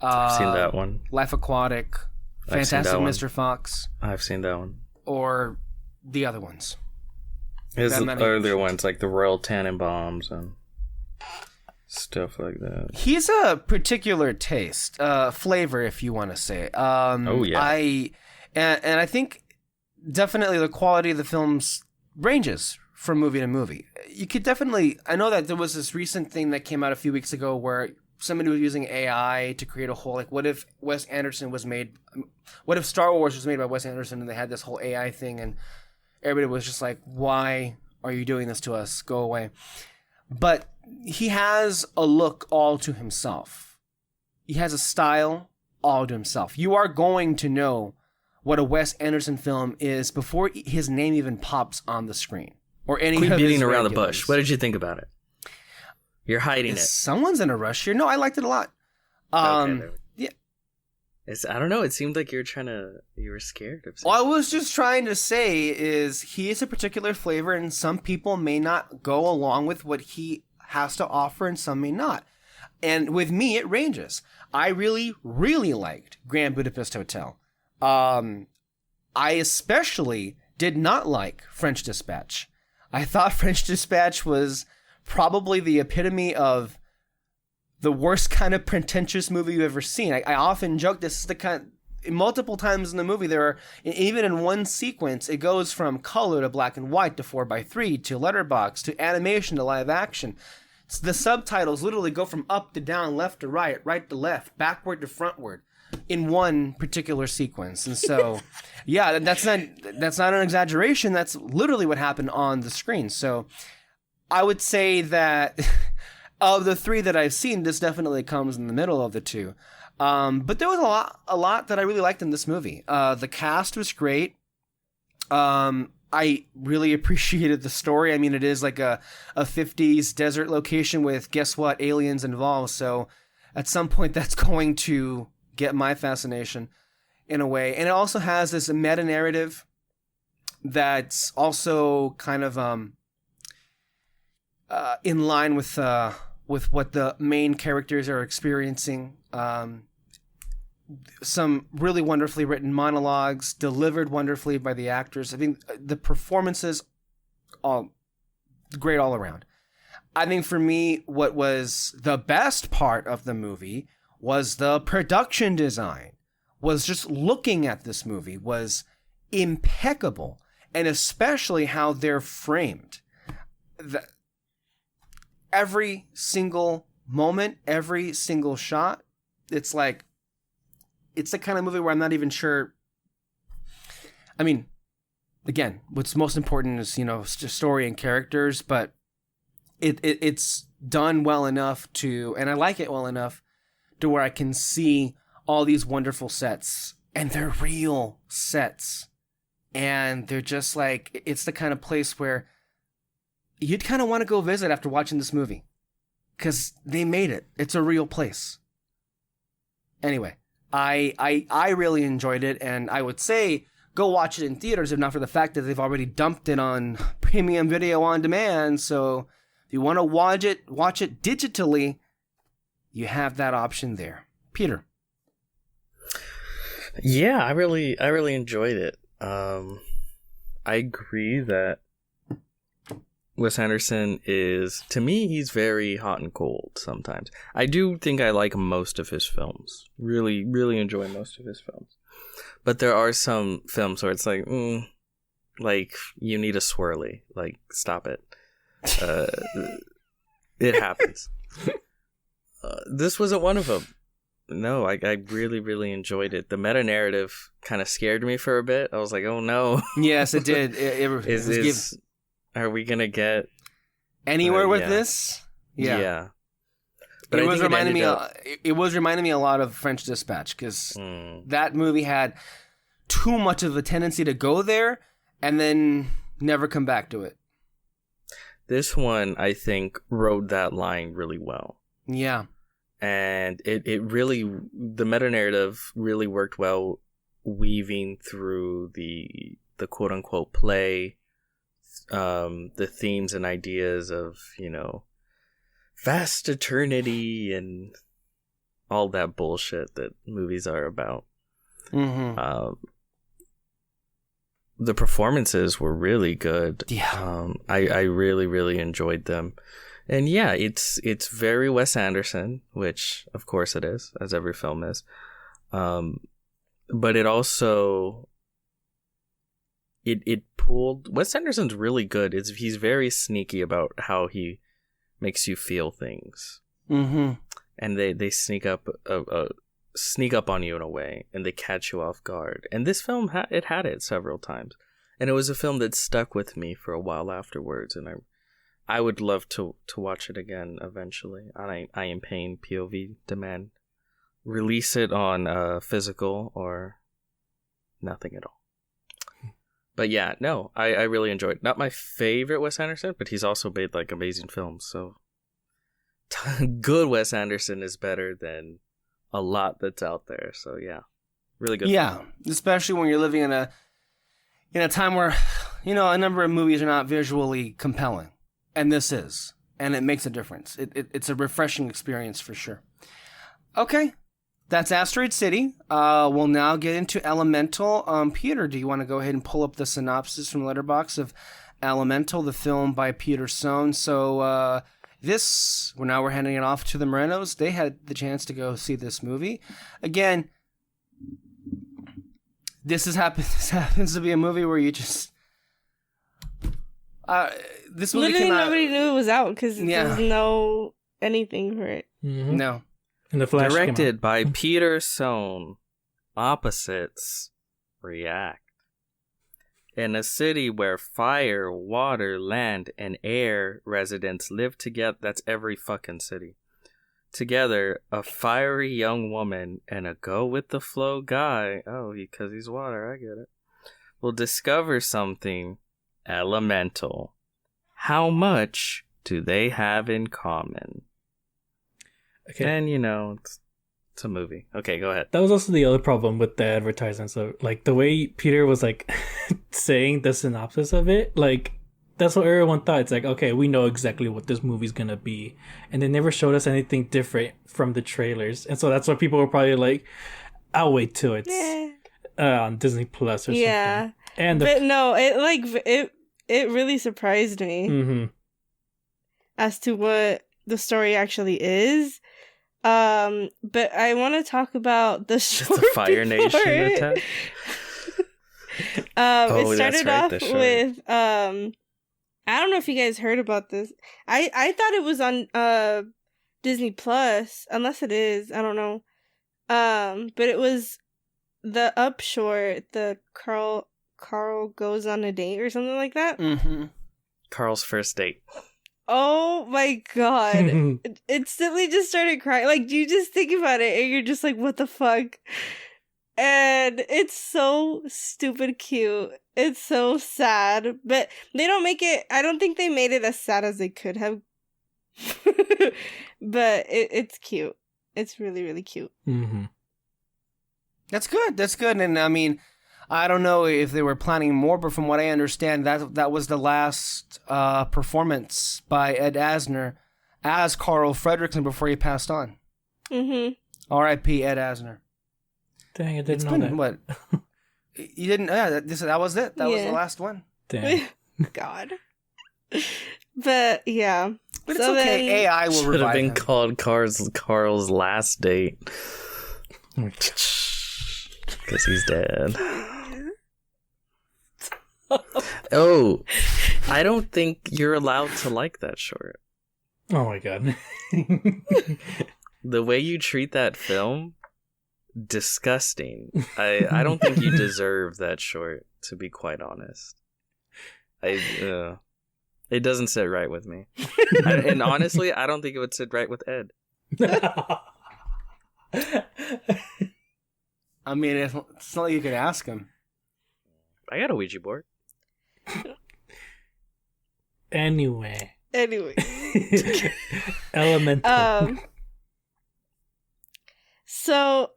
Speaker 2: I've seen that one.
Speaker 1: Life Aquatic, Fantastic Mr. Fox.
Speaker 2: I've seen that one.
Speaker 1: Or the other ones.
Speaker 2: There's other ones like the Royal Tannenbaums and stuff like that.
Speaker 1: He's a particular taste, flavor, if you want to say.
Speaker 2: Oh yeah.
Speaker 1: And I think definitely the quality of the films ranges from movie to movie. You could definitely. I know that there was this recent thing that came out a few weeks ago where somebody was using AI to create a whole, like, what if Wes Anderson was made? What if Star Wars was made by Wes Anderson and they had this whole AI thing and everybody was just like, why are you doing this to us? Go away. But he has a look all to himself. He has a style all to himself. You are going to know what a Wes Anderson film is before his name even pops on the screen. Or any
Speaker 2: Quit
Speaker 1: of
Speaker 2: beating
Speaker 1: his
Speaker 2: around the
Speaker 1: regulars.
Speaker 2: bush. What did you think about it? You're hiding it.
Speaker 1: Someone's in a rush here. No, I liked it a lot. Yeah.
Speaker 2: I don't know. It seemed like you were scared of something.
Speaker 1: All I was just trying to say is he is a particular flavor, and some people may not go along with what he has to offer, and some may not. And with me, it ranges. I really, really liked Grand Budapest Hotel. I especially did not like French Dispatch. I thought French Dispatch was probably the epitome of the worst kind of pretentious movie you've ever seen. I often joke this is the kind. Multiple times in the movie, there are, even in one sequence, it goes from color to black and white to 4:3 to letterbox to animation to live action. So the subtitles literally go from up to down, left to right to left, backward to frontward, in one particular sequence. And so, yeah, that's not an exaggeration. That's literally what happened on the screen. So I would say that of the 3 that I've seen, this definitely comes in the middle of the 2. But there was a lot that I really liked in this movie. The cast was great. I really appreciated the story. I mean, it is like a 50s desert location with, guess what, aliens involved. So at some point that's going to get my fascination in a way. And it also has this meta narrative that's also kind of in line with what the main characters are experiencing. Some really wonderfully written monologues delivered wonderfully by the actors. I think the performances all great all around. I think for me, what was the best part of the movie was the production design. Was just looking at this movie was impeccable, and especially how they're framed. Every single moment, every single shot, it's like, it's the kind of movie where I'm not even sure. I mean, again, what's most important is, just story and characters, but it's done well enough to, and I like it well enough to where I can see all these wonderful sets, and they're real sets, and they're just like, it's the kind of place where you'd kind of want to go visit after watching this movie, because they made it. It's a real place. Anyway, I really enjoyed it, and I would say go watch it in theaters, if not for the fact that they've already dumped it on premium video on demand. So if you want to watch it digitally, you have that option there. Peter.
Speaker 2: Yeah, I really enjoyed it. I agree that Wes Anderson is, to me, he's very hot and cold sometimes. I do think I like most of his films. Really, really enjoy most of his films. But there are some films where it's like, you need a swirly. Like, stop it. It happens. This wasn't one of them. No, I really, really enjoyed it. The meta-narrative kind of scared me for a bit. I was like, oh no.
Speaker 1: Yes, it did.
Speaker 2: Are we going to get
Speaker 1: anywhere with this? Yeah.
Speaker 2: But
Speaker 1: it was reminding me a lot of French Dispatch, because that movie had too much of a tendency to go there and then never come back to it.
Speaker 2: This one, I think, rode that line really well.
Speaker 1: Yeah.
Speaker 2: And it really, the meta-narrative really worked well, weaving through the quote-unquote play, the themes and ideas of, vast eternity and all that bullshit that movies are about.
Speaker 1: Mm-hmm.
Speaker 2: The performances were really good.
Speaker 1: Yeah.
Speaker 2: I really, really enjoyed them. And yeah, it's very Wes Anderson, which of course it is, as every film is. But it also it pulled. Wes Anderson's really good. He's very sneaky about how he makes you feel things.
Speaker 1: Mm-hmm.
Speaker 2: And they sneak up on you in a way, and they catch you off guard. And this film had it several times, and it was a film that stuck with me for a while afterwards. And I would love to watch it again eventually. I Am Pain POV demand. Release it on physical or nothing at all. But yeah, no, I really enjoyed it. Not my favorite Wes Anderson, but he's also made like amazing films. So good Wes Anderson is better than a lot that's out there. So yeah, really good.
Speaker 1: Yeah, especially when you're living in a time where a number of movies are not visually compelling, and this is, and it makes a difference. It's a refreshing experience for sure. Okay, that's Asteroid City. We'll now get into Elemental. Peter, do you want to go ahead and pull up the synopsis from Letterboxd of Elemental, the film by Peter Sohn? So we're handing it off to the Morenos. They had the chance to go see this movie. Again, this happens to be a movie where you just this movie
Speaker 4: literally
Speaker 1: came out,
Speaker 4: nobody knew it was out because there's no anything for it.
Speaker 3: Mm-hmm.
Speaker 1: No.
Speaker 3: And the Flash
Speaker 2: Directed by Peter Sohn. Opposites react. In a city where fire, water, land, and air residents live together, that's every fucking city. Together, a fiery young woman and a go-with-the-flow guy, because he's water, I get it, will discover something elemental. How much do they have in common?
Speaker 3: Okay.
Speaker 2: And, it's a movie. Okay, go ahead.
Speaker 3: That was also the other problem with the advertisement. So, like, the way Peter was, like, saying the synopsis of it, like, that's what everyone thought. It's like, okay, we know exactly what this movie's gonna be. And they never showed us anything different from the trailers. And so that's why people were probably like, I'll wait till it's on Disney Plus or something.
Speaker 4: But no, it really surprised me as to what the story actually is. But I want to talk about the short.
Speaker 2: Just a Fire Nation attack.
Speaker 4: It started off with I don't know if you guys heard about this. I thought it was on Disney Plus, unless it is. I don't know. But it was the Upshort, the Carl goes on a date or something like that.
Speaker 1: Mm-hmm.
Speaker 2: Carl's first date.
Speaker 4: Oh my god. Instantly just started crying. Like, you just think about it and you're just like, what the fuck? And it's so stupid cute. It's so sad. But they don't make it... I don't think they made it as sad as they could have. But it's cute. It's really, really cute.
Speaker 3: Mm-hmm.
Speaker 1: That's good. That's good. And I mean, I don't know if they were planning more, but from what I understand, that was the last performance by Ed Asner as Carl Fredricksen before he passed on.
Speaker 4: Mm-hmm.
Speaker 1: R.I.P. Ed Asner.
Speaker 3: Dang, I didn't know that.
Speaker 1: What? You didn't? Yeah, that was it. That was the last one.
Speaker 3: Dang.
Speaker 4: God. But yeah.
Speaker 1: But it's okay. AI will
Speaker 2: Should
Speaker 1: revive
Speaker 2: have been
Speaker 1: him.
Speaker 2: called Carl's last date. Because he's dead. Oh, I don't think you're allowed to like that short.
Speaker 3: Oh my god.
Speaker 2: The way you treat that film, disgusting. I don't think you deserve that short, to be quite honest. It doesn't sit right with me. And honestly, I don't think it would sit right with Ed.
Speaker 1: I mean, it's not like you could ask him.
Speaker 2: I got a Ouija board.
Speaker 3: Anyway,
Speaker 4: Anyway.
Speaker 3: Elemental.
Speaker 4: So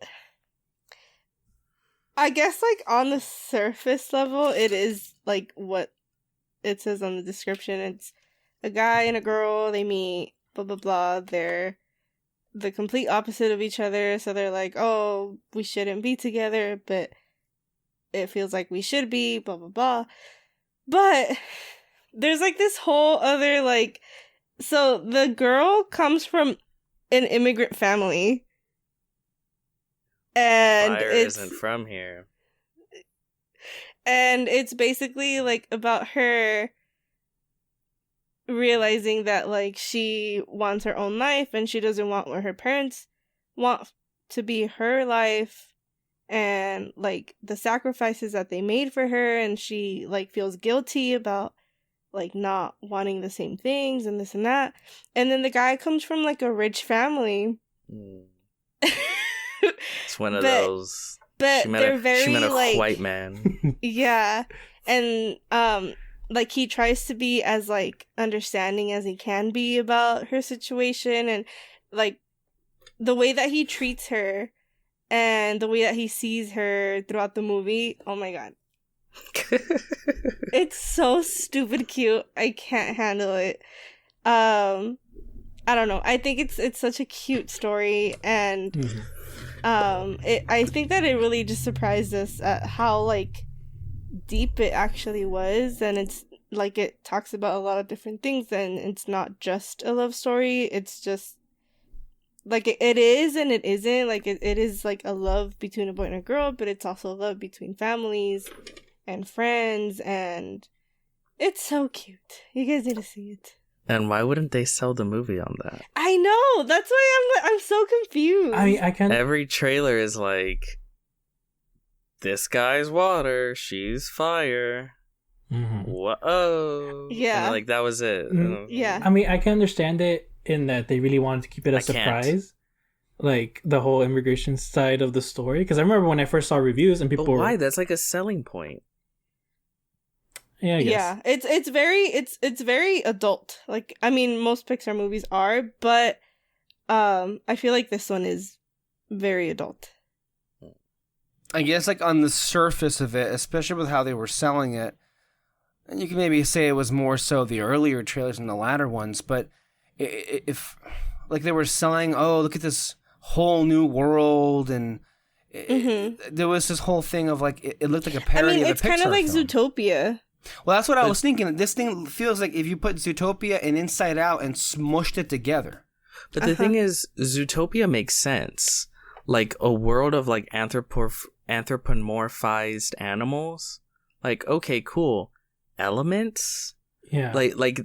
Speaker 4: I guess like on the surface level, it is like what it says on the description. It's a guy and a girl, they meet, blah blah blah. They're the complete opposite of each other, so they're like, oh, we shouldn't be together, but it feels like we should be, blah blah blah. But there's like this whole other like, so the girl comes from an immigrant family, and
Speaker 2: Fire isn't from here.
Speaker 4: And it's basically like about her realizing that like she wants her own life and she doesn't want what her parents want to be her life, and like the sacrifices that they made for her, and she like feels guilty about like not wanting the same things and this and that. And then the guy comes from like a rich family.
Speaker 2: It's one of those.
Speaker 4: But they're very
Speaker 2: she met a
Speaker 4: like
Speaker 2: white man.
Speaker 4: Yeah. And like he tries to be as like understanding as he can be about her situation, and like the way that he treats her and the way that he sees her throughout the movie. Oh my god. It's so stupid cute. I can't handle it. I don't know. I think it's such a cute story, and I think that it really just surprised us at how like deep it actually was, and it's like it talks about a lot of different things, and it's not just a love story. It's just like it is and it isn't. Like it is like a love between a boy and a girl, but it's also a love between families and friends, and it's so cute. You guys need to see it.
Speaker 2: And why wouldn't they sell the movie on that?
Speaker 4: I know. That's why I'm so confused.
Speaker 3: I can't.
Speaker 2: Every trailer is like, this guy's water, she's fire. Whoa.
Speaker 4: Yeah.
Speaker 2: And like that was it.
Speaker 4: Yeah.
Speaker 3: I mean, I can understand it in that they really wanted to keep it a surprise. Like the whole immigration side of the story. Because I remember when I first saw reviews and people
Speaker 2: But why? That's like a selling point.
Speaker 3: Yeah, I guess.
Speaker 4: Yeah, it's very adult. Like, I mean, most Pixar movies are, but I feel like this one is very adult.
Speaker 1: I guess like on the surface of it, especially with how they were selling it, and you can maybe say it was more so the earlier trailers than the latter ones, but if like they were selling, oh, look at this whole new world, and there was this whole thing of like it looked like a parody of a Pixar film.
Speaker 4: It's kind of like Zootopia.
Speaker 1: Well, that's what I was thinking. This thing feels like if you put Zootopia and Inside Out and smushed it together.
Speaker 2: But the thing is, Zootopia makes sense. Like a world of like anthropomorphized animals. Like, okay, cool. Elements?
Speaker 3: Yeah.
Speaker 2: Like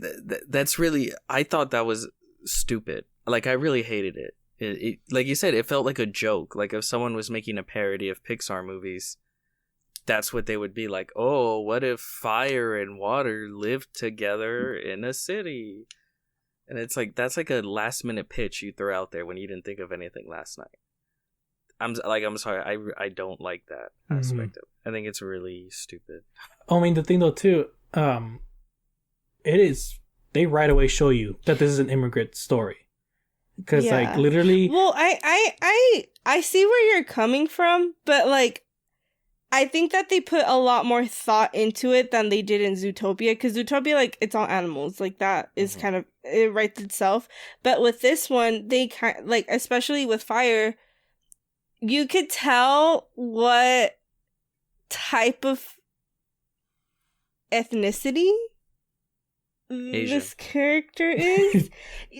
Speaker 2: that's really, I thought that was stupid. Like I really hated it. It like you said, it felt like a joke. Like if someone was making a parody of Pixar movies, that's what they would be like. Oh, what if fire and water lived together in a city? And it's like, that's like a last minute pitch you throw out there when you didn't think of anything last night. I'm sorry, I don't like that aspect of it. I think it's really stupid.
Speaker 3: I mean, the thing though too, it is, they right away show you that this is an immigrant story. Because like literally,
Speaker 4: well, I see where you're coming from, but like I think that they put a lot more thought into it than they did in Zootopia, because Zootopia, like, it's all animals, like that is kind of, it writes itself. But with this one, they kind of, like, especially with Fire, you could tell what type of ethnicity
Speaker 2: Asian.
Speaker 4: this character is.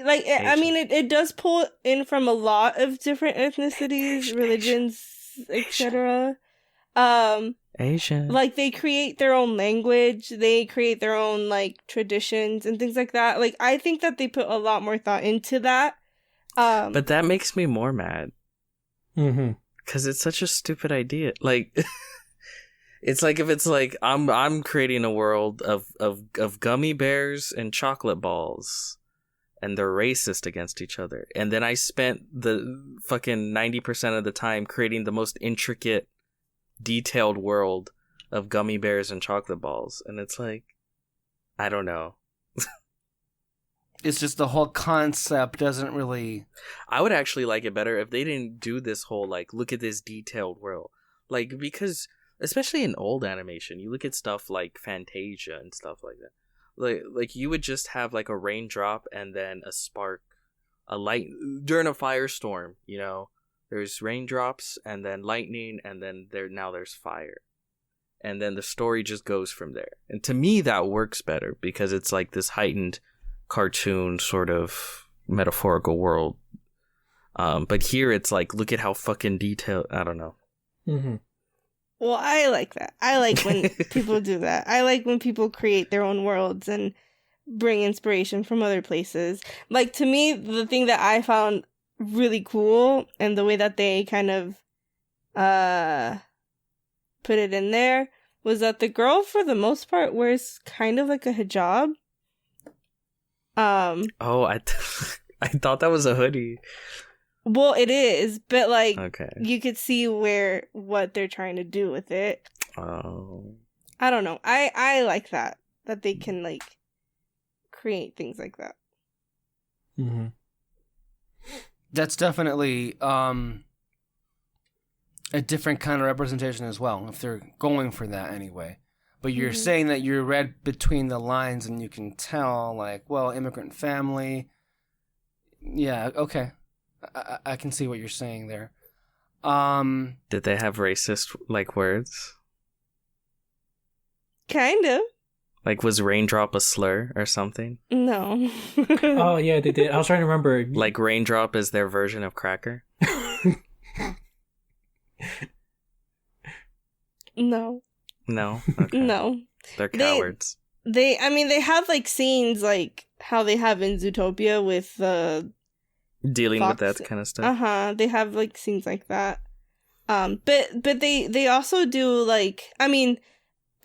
Speaker 4: Like, I mean, it does pull in from a lot of different ethnicities, religions, etc.
Speaker 2: Asian.
Speaker 4: Like they create their own language, they create their own like traditions and things like that. Like I think that they put a lot more thought into that.
Speaker 2: But that makes me more mad. Because it's such a stupid idea. Like it's like if it's like I'm creating a world of gummy bears and chocolate balls, and they're racist against each other. And then I spent the fucking 90% of the time creating the most intricate, detailed world of gummy bears and chocolate balls, and it's like, I don't know.
Speaker 1: It's just the whole concept doesn't really...
Speaker 2: I would actually like it better if they didn't do this whole, like, look at this detailed world. Like, because, especially in old animation, you look at stuff like Fantasia and stuff like that. Like you would just have, like, a raindrop and then a spark, a light, during a firestorm, you know? There's raindrops and then lightning and then there's fire. And then the story just goes from there. And to me, that works better because it's like this heightened cartoon sort of metaphorical world. But here it's like, look at how fucking detailed. I don't know.
Speaker 3: Mm-hmm.
Speaker 4: Well, I like that. I like when people do that. I like when people create their own worlds and bring inspiration from other places. Like, to me, the thing that I found really cool and the way that they kind of put it in there was that the girl, for the most part, wears kind of like a hijab.
Speaker 2: I thought that was a hoodie.
Speaker 4: Well, it is, but like,
Speaker 2: okay,
Speaker 4: you could see what they're trying to do with it.
Speaker 2: Oh,
Speaker 4: I don't know. I like that they can like create things like that.
Speaker 3: Mm-hmm.
Speaker 1: That's definitely a different kind of representation as well, if they're going for that anyway. But you're saying that you read between the lines and you can tell, like, well, immigrant family. Yeah, okay. I can see what you're saying there.
Speaker 2: Did they have racist, like, words?
Speaker 4: Kind of.
Speaker 2: Like, was raindrop a slur or something?
Speaker 4: No.
Speaker 3: Oh, yeah, they did. I was trying to remember.
Speaker 2: Like, raindrop is their version of cracker?
Speaker 4: No.
Speaker 2: No? Okay.
Speaker 4: No.
Speaker 2: They're cowards.
Speaker 4: They have, like, scenes, like, how they have in Zootopia with the...
Speaker 2: Dealing
Speaker 4: Fox.
Speaker 2: with that kind of stuff?
Speaker 4: They have, like, scenes like that. But they also do, like... I mean,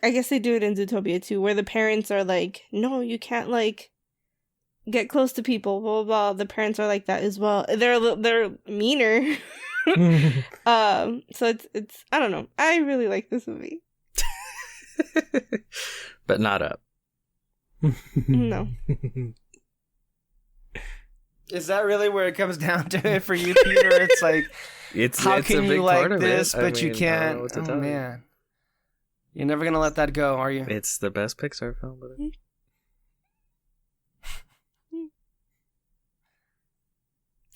Speaker 4: I guess they do it in Zootopia, too, where the parents are like, no, you can't, like, get close to people, blah, blah, blah. The parents are like that as well. They're meaner. So it's I don't know. I really like this movie.
Speaker 2: But not Up.
Speaker 4: No.
Speaker 1: Is that really where it comes down to it for you, Peter? It's like, how can you like this, but you can't? Oh, man. You're never going to let that go, are you?
Speaker 2: It's the best Pixar film. But...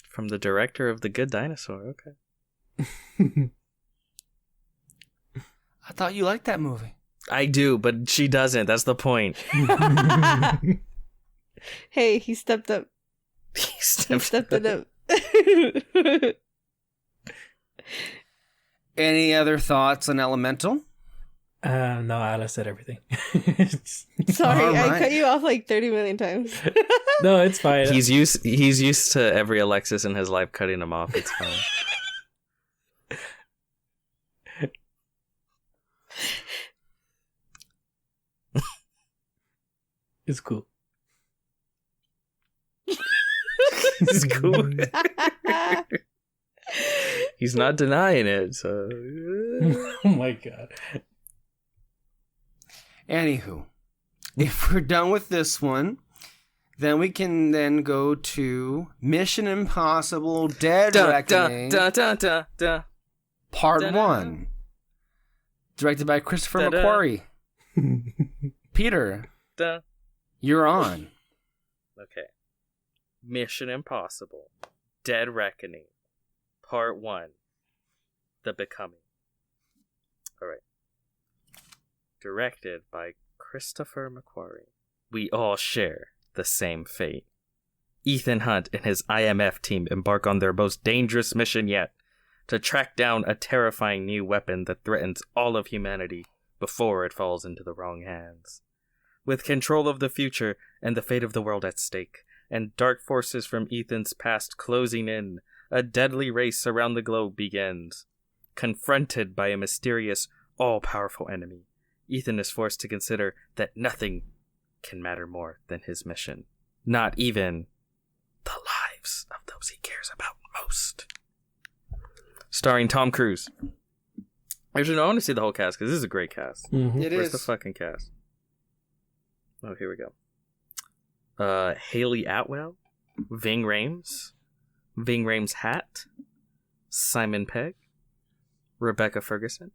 Speaker 2: From the director of The Good Dinosaur, okay.
Speaker 1: I thought you liked that movie.
Speaker 2: I do, but she doesn't. That's the point.
Speaker 4: Hey, he stepped up.
Speaker 2: He
Speaker 4: stepped it up.
Speaker 1: Any other thoughts on Elemental?
Speaker 3: No, Alice said everything.
Speaker 4: Sorry,
Speaker 1: right.
Speaker 4: I cut you off like 30 million times.
Speaker 3: No, it's fine.
Speaker 2: He's used to every Alexis in his life cutting him off. It's fine.
Speaker 3: It's cool.
Speaker 2: It's cool. He's not denying it, so...
Speaker 3: Oh my god.
Speaker 1: Anywho, if we're done with this one, then we can then go to Mission Impossible Dead Reckoning Part 1. Directed by Christopher McQuarrie. Peter, you're on.
Speaker 2: Okay. Mission Impossible Dead Reckoning Part 1. The Becoming. Alright. Directed by Christopher McQuarrie. We all share the same fate. Ethan Hunt and his IMF team embark on their most dangerous mission yet, to track down a terrifying new weapon that threatens all of humanity before it falls into the wrong hands. With control of the future and the fate of the world at stake, and dark forces from Ethan's past closing in, a deadly race around the globe begins. Confronted by a mysterious, all-powerful enemy, Ethan is forced to consider that nothing can matter more than his mission. Not even the lives of those he cares about most. Starring Tom Cruise. Actually, no, I want to see the whole cast, because this is a great cast.
Speaker 3: Mm-hmm.
Speaker 1: It
Speaker 2: Where's
Speaker 1: is.
Speaker 2: the fucking cast? Oh, here we go. Haley Atwell, Ving Rhames Hat, Simon Pegg, Rebecca Ferguson,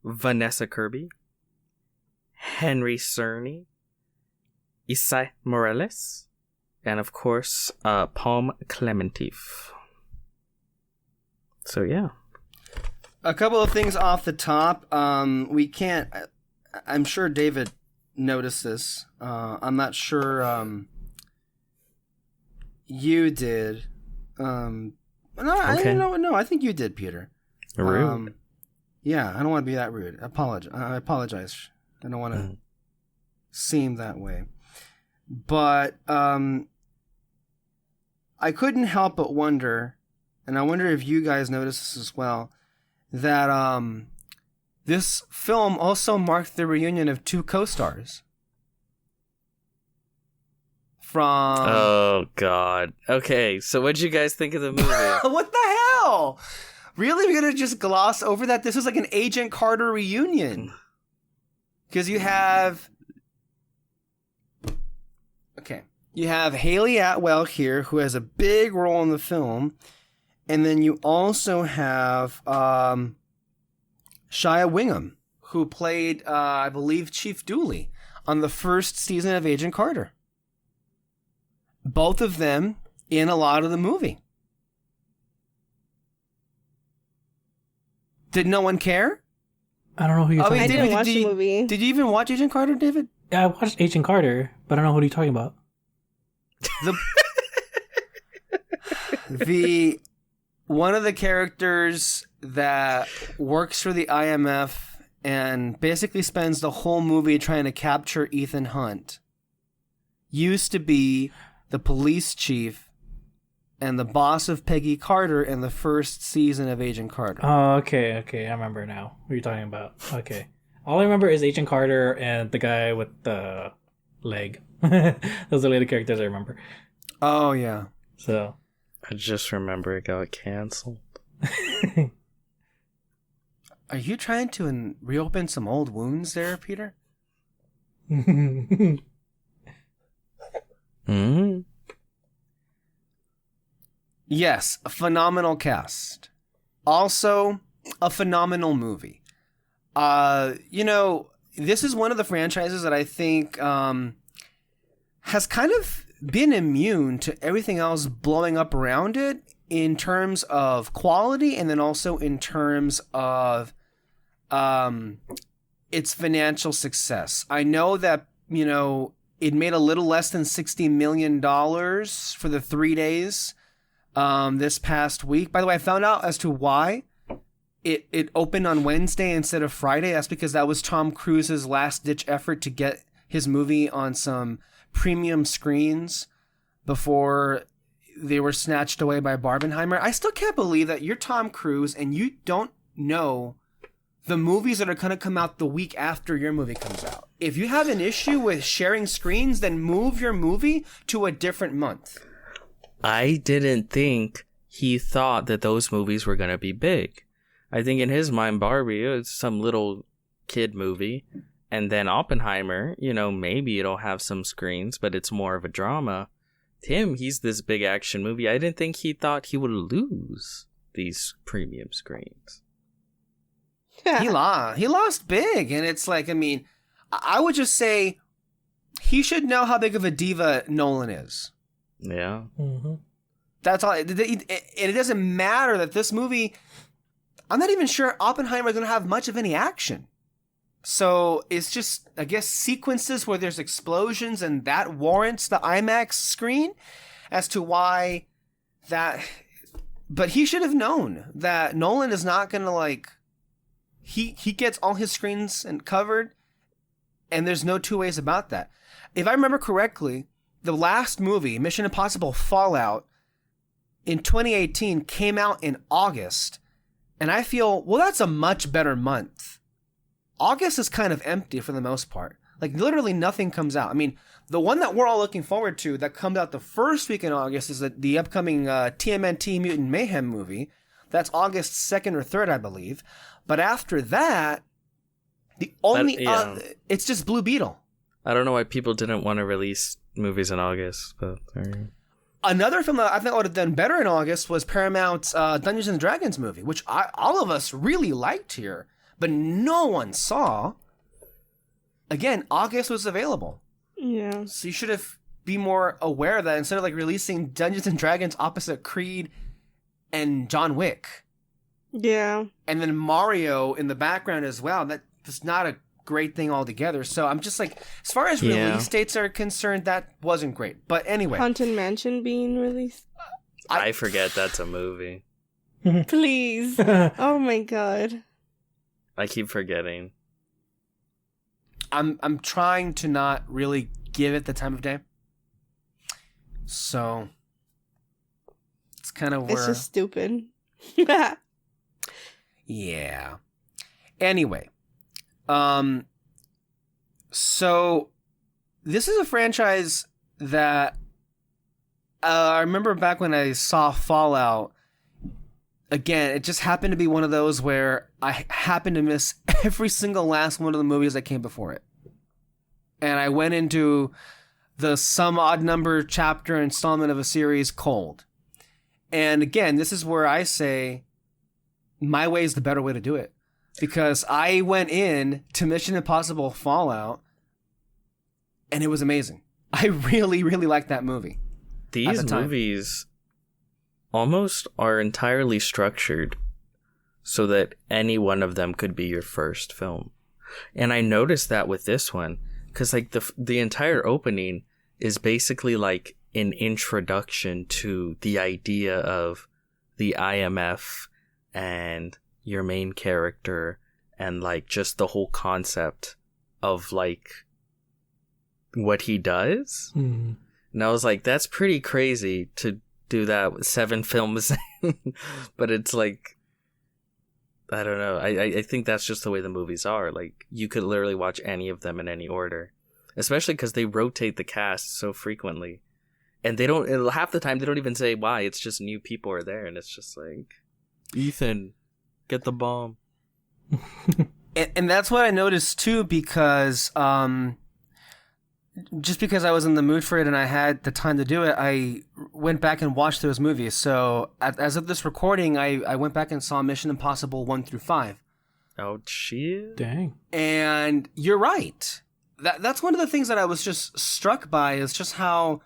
Speaker 2: Vanessa Kirby, Henry Cerny, Isai Morales, and of course, Palm Clementif. So yeah.
Speaker 1: A couple of things off the top. We can't. I'm sure David noticed this. I'm not sure you did. No,
Speaker 2: Okay.
Speaker 1: No. I think you did, Peter.
Speaker 2: Rude.
Speaker 1: Yeah, I don't want to be that rude. I apologize. I don't want to seem that way. But I couldn't help but wonder, and I wonder if you guys noticed this as well, that this film also marked the reunion of two co-stars. From...
Speaker 2: Oh, God. Okay, so what'd you guys think of the movie?
Speaker 1: What the hell? Really? We're going to just gloss over that? This was like an Agent Carter reunion. Because you have... Okay. You have Haley Atwell here, who has a big role in the film. And then you also have Shia Wingham, who played, I believe, Chief Dooley on the first season of Agent Carter. Both of them in a lot of the movie. Did no one care?
Speaker 3: I don't know who you're talking about.
Speaker 4: I didn't watch the movie.
Speaker 1: Did you even watch Agent Carter, David?
Speaker 3: Yeah, I watched Agent Carter, but I don't know who you're talking about.
Speaker 1: One of the characters that works for the IMF and basically spends the whole movie trying to capture Ethan Hunt used to be the police chief and the boss of Peggy Carter in the first season of Agent Carter.
Speaker 3: Oh, okay. I remember now what you're talking about. Okay. All I remember is Agent Carter and the guy with the leg. Those are the only characters I remember.
Speaker 1: Oh, yeah.
Speaker 3: So.
Speaker 2: I just remember it got canceled.
Speaker 1: Are you trying to reopen some old wounds there, Peter?
Speaker 2: Mm-hmm.
Speaker 1: Yes, a phenomenal cast. Also, a phenomenal movie. This is one of the franchises that I think has kind of been immune to everything else blowing up around it in terms of quality and then also in terms of its financial success. I know that, it made a little less than $60 million for the 3 days this past week. By the way, I found out as to why it opened on Wednesday instead of Friday. That's because that was Tom Cruise's last-ditch effort to get his movie on some premium screens before they were snatched away by Barbenheimer. I still can't believe that you're Tom Cruise and you don't know the movies that are going to come out the week after your movie comes out. If you have an issue with sharing screens, then move your movie to a different month.
Speaker 2: I didn't think he thought that those movies were going to be big. I think in his mind, Barbie is some little kid movie. And then Oppenheimer, maybe it'll have some screens, but it's more of a drama. Tim, he's this big action movie. I didn't think he thought he would lose these premium screens.
Speaker 1: He lost big. And it's like, I would just say he should know how big of a diva Nolan is.
Speaker 2: Yeah.
Speaker 3: Mm-hmm.
Speaker 1: That's all. It doesn't matter that this movie, I'm not even sure Oppenheimer is going to have much of any action. So it's just, I guess, sequences where there's explosions and that warrants the IMAX screen as to why that. But he should have known that Nolan is not going to he gets all his screens and covered and there's no two ways about that. If I remember correctly, the last movie, Mission Impossible Fallout, in 2018 came out in August. And I feel, that's a much better month. August is kind of empty for the most part. Literally nothing comes out. The one that we're all looking forward to that comes out the first week in August is the upcoming TMNT Mutant Mayhem movie. That's August 2nd or 3rd, I believe. But after that, the only... it's just Blue Beetle.
Speaker 2: I don't know why people didn't want to release movies in August, but
Speaker 1: another film that I think would have done better in August was Paramount's Dungeons and Dragons movie, which all of us really liked here, but no one saw. Again, August was available.
Speaker 4: Yeah.
Speaker 1: So you should have be more aware of that instead of like releasing Dungeons and Dragons opposite Creed and John Wick.
Speaker 4: Yeah.
Speaker 1: And then Mario in the background as well. That's not a great thing altogether. So I'm just like, as far as release dates are concerned, that wasn't great. But anyway.
Speaker 4: Haunted Mansion being released.
Speaker 2: I forget that's a movie.
Speaker 4: Please. Oh my god.
Speaker 2: I keep forgetting.
Speaker 1: I'm trying to not really give it the time of day. So it's kind of where
Speaker 4: it's just stupid.
Speaker 1: Yeah. Anyway, so this is a franchise that I remember back when I saw Fallout. Again, it just happened to be one of those where I happened to miss every single last one of the movies that came before it. And I went into the some odd number chapter installment of a series cold. And again, this is where I say my way is the better way to do it. Because I went in to Mission Impossible Fallout and it was amazing. I really, really liked that movie.
Speaker 2: These movies almost are entirely structured so that any one of them could be your first film. And I noticed that with this one, because like the entire opening is basically like an introduction to the idea of the IMF and your main character and like just the whole concept of like what he does.
Speaker 3: Mm.
Speaker 2: And I was like, that's pretty crazy to do that with 7 films. But it's like, I don't know. I think that's just the way the movies are. Like, you could literally watch any of them in any order. Especially because they rotate the cast so frequently. And they don't, half the time, they don't even say why. It's just new people are there. And it's just like, Ethan, get the bomb.
Speaker 1: And that's what I noticed too, because just because I was in the mood for it and I had the time to do it, I went back and watched those movies. So as of this recording, I went back and saw Mission Impossible 1 through 5.
Speaker 2: Oh, shit.
Speaker 3: Dang.
Speaker 1: And you're right. That's one of the things that I was just struck by is just how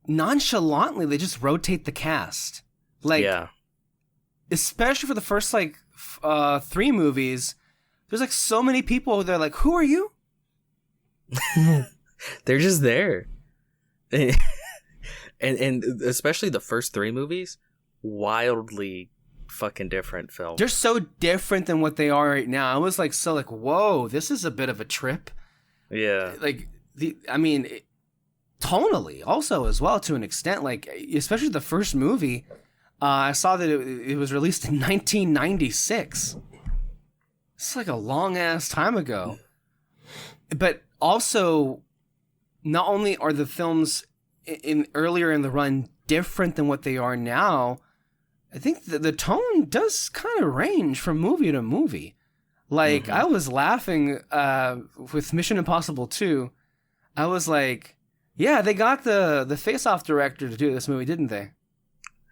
Speaker 1: nonchalantly they just rotate the cast. Like,
Speaker 2: yeah.
Speaker 1: Especially for the first, like, 3 movies, there's, like, so many people they're like, who are you?
Speaker 2: They're just there. and especially the first 3 movies, wildly fucking different films.
Speaker 1: They're so different than what they are right now. I was like, so like, whoa, this is a bit of a trip.
Speaker 2: Yeah.
Speaker 1: Like, tonally also as well to an extent, like, especially the first movie, I saw that it was released in 1996. It's like a long ass time ago. But also, not only are the films earlier in the run different than what they are now, I think the tone does kind of range from movie to movie. Like, I was laughing with Mission Impossible 2. I was like, yeah, they got the Face-Off director to do this movie, didn't they?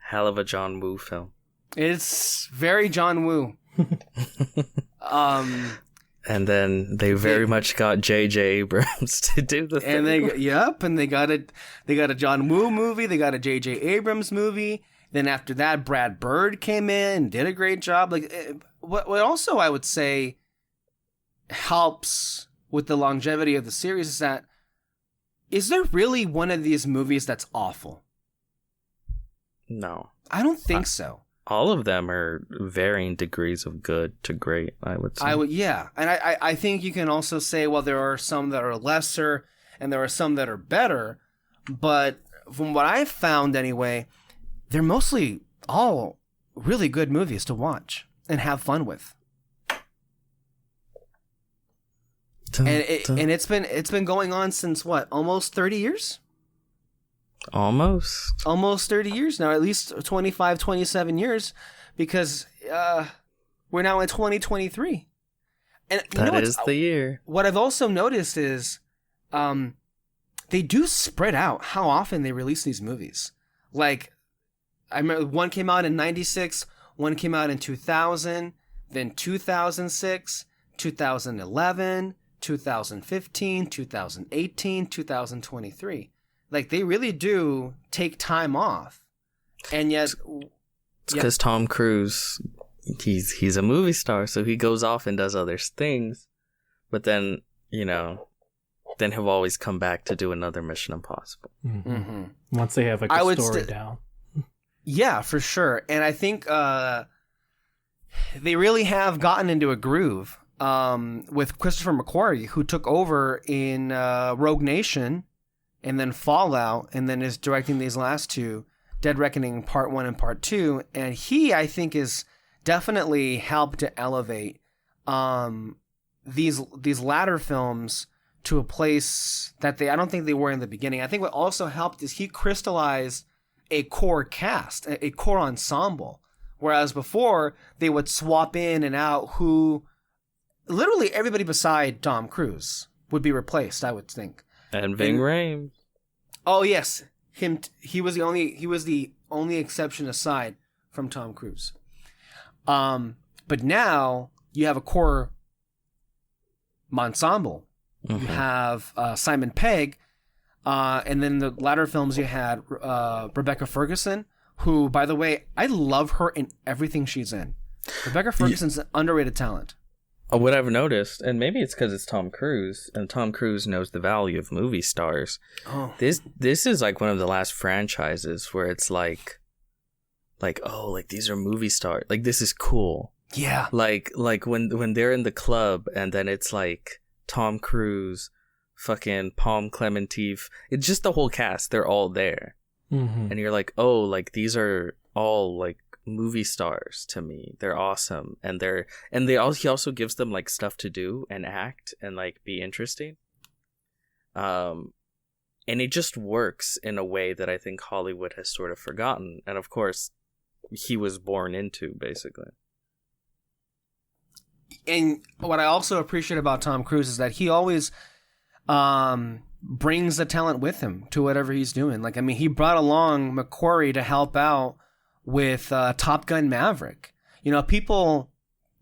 Speaker 2: Hell of a John Woo film.
Speaker 1: It's very John Woo.
Speaker 2: And then they very much got J.J. Abrams to do the thing.
Speaker 1: And they got a John Woo movie, they got a J.J. Abrams movie. Then after that, Brad Bird came in and did a great job. Like, what also I would say helps with the longevity of the series is that, is there really one of these movies that's awful?
Speaker 2: No.
Speaker 1: I don't think so.
Speaker 2: All of them are varying degrees of good to great, I would say.
Speaker 1: Yeah. And I think you can also say, well, there are some that are lesser and there are some that are better. But from what I've found anyway, they're mostly all really good movies to watch and have fun with. And it's been going on since what? Almost 30 years?
Speaker 2: Almost
Speaker 1: 30 years now, at least 25, 27 years, because we're now in 2023. And
Speaker 2: that is the year.
Speaker 1: What I've also noticed is they do spread out how often they release these movies. Like, I remember one came out in 96, one came out in 2000, then 2006, 2011, 2015, 2018, 2023. Like, they really do take time off. And yet...
Speaker 2: It's because Tom Cruise, he's a movie star, so he goes off and does other things. But then, then he'll always come back to do another Mission Impossible.
Speaker 3: Mm-hmm. Mm-hmm. Once they have a story down.
Speaker 1: Yeah, for sure. And I think they really have gotten into a groove with Christopher McQuarrie, who took over in Rogue Nation and then Fallout, and then is directing these last two, Dead Reckoning Part 1 and Part 2. And he, I think, is definitely helped to elevate these latter films to a place that I don't think they were in the beginning. I think what also helped is he crystallized a core cast, a core ensemble. Whereas before, they would swap in and out who... Literally everybody beside Tom Cruise would be replaced, I would think.
Speaker 2: And Ving Rhames.
Speaker 1: Oh yes, him. He was the only exception aside from Tom Cruise. But now you have a core ensemble. Mm-hmm. You have Simon Pegg, and then the latter films you had Rebecca Ferguson, who, by the way, I love her in everything she's in. Rebecca Ferguson's an underrated talent.
Speaker 2: What I've noticed, and maybe it's because it's Tom Cruise, and Tom Cruise knows the value of movie stars. Oh. This is like one of the last franchises where it's like these are movie stars. Like, this is cool.
Speaker 1: Yeah.
Speaker 2: Like when they're in the club, and then it's like Tom Cruise, fucking Palm Clementif. It's just the whole cast. They're all there, and you're like, oh, like these are all like movie stars to me. They're awesome, and he also gives them like stuff to do and act and like be interesting, and it just works in a way that I think Hollywood has sort of forgotten, and of course he was born into, basically.
Speaker 1: And what I also appreciate about Tom Cruise is that he always brings the talent with him to whatever he's doing. Like, I mean, he brought along McQuarrie to help out with Top Gun Maverick. People,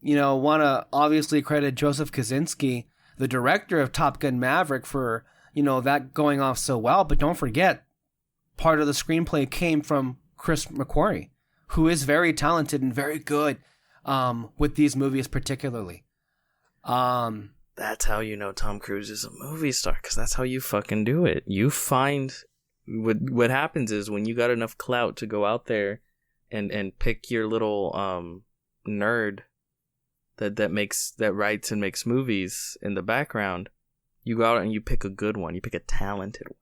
Speaker 1: want to obviously credit Joseph Kosinski, the director of Top Gun Maverick, for, that going off so well. But don't forget, part of the screenplay came from Chris McQuarrie, who is very talented and very good with these movies particularly.
Speaker 2: That's how you know Tom Cruise is a movie star, because that's how you fucking do it. You find... What happens is, when you got enough clout to go out there and pick your little nerd that writes and makes movies in the background, you go out and you pick a good one. You pick a talented one.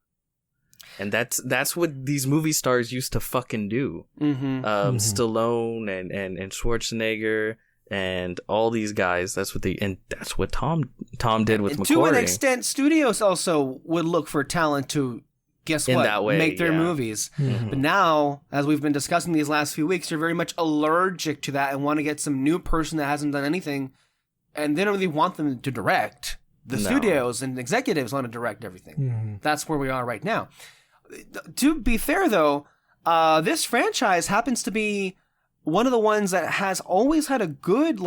Speaker 2: And that's what these movie stars used to fucking do. Stallone and Schwarzenegger and all these guys. That's what Tom did with McQuarrie.
Speaker 1: To an extent, studios also would look for talent to, guess
Speaker 2: in
Speaker 1: what,
Speaker 2: that way,
Speaker 1: make their movies. But now, as we've been discussing these last few weeks, you're very much allergic to that and want to get some new person that hasn't done anything, and they don't really want them to direct. The studios and executives want to direct everything. That's where we are right now. To be fair, though, this franchise happens to be one of the ones that has always had a good,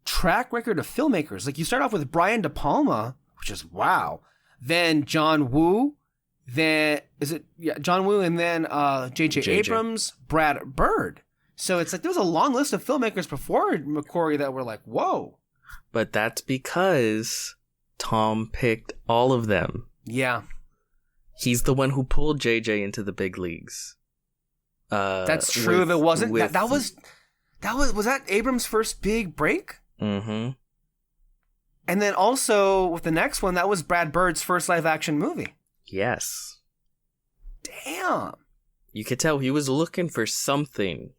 Speaker 1: track record of filmmakers. Like, you start off with Brian De Palma, which is wow. Then John Woo. Then, John Woo, and then J.J. Abrams, Brad Bird. So it's like there was a long list of filmmakers before McQuarrie that were like, whoa.
Speaker 2: But that's because Tom picked all of them.
Speaker 1: Yeah.
Speaker 2: He's the one who pulled JJ into the big leagues.
Speaker 1: That's true. If it wasn't, was that Abrams' first big break?
Speaker 2: Mm-hmm.
Speaker 1: And then also with the next one, that was Brad Bird's first live action movie.
Speaker 2: Yes.
Speaker 1: Damn.
Speaker 2: You could tell he was looking for something,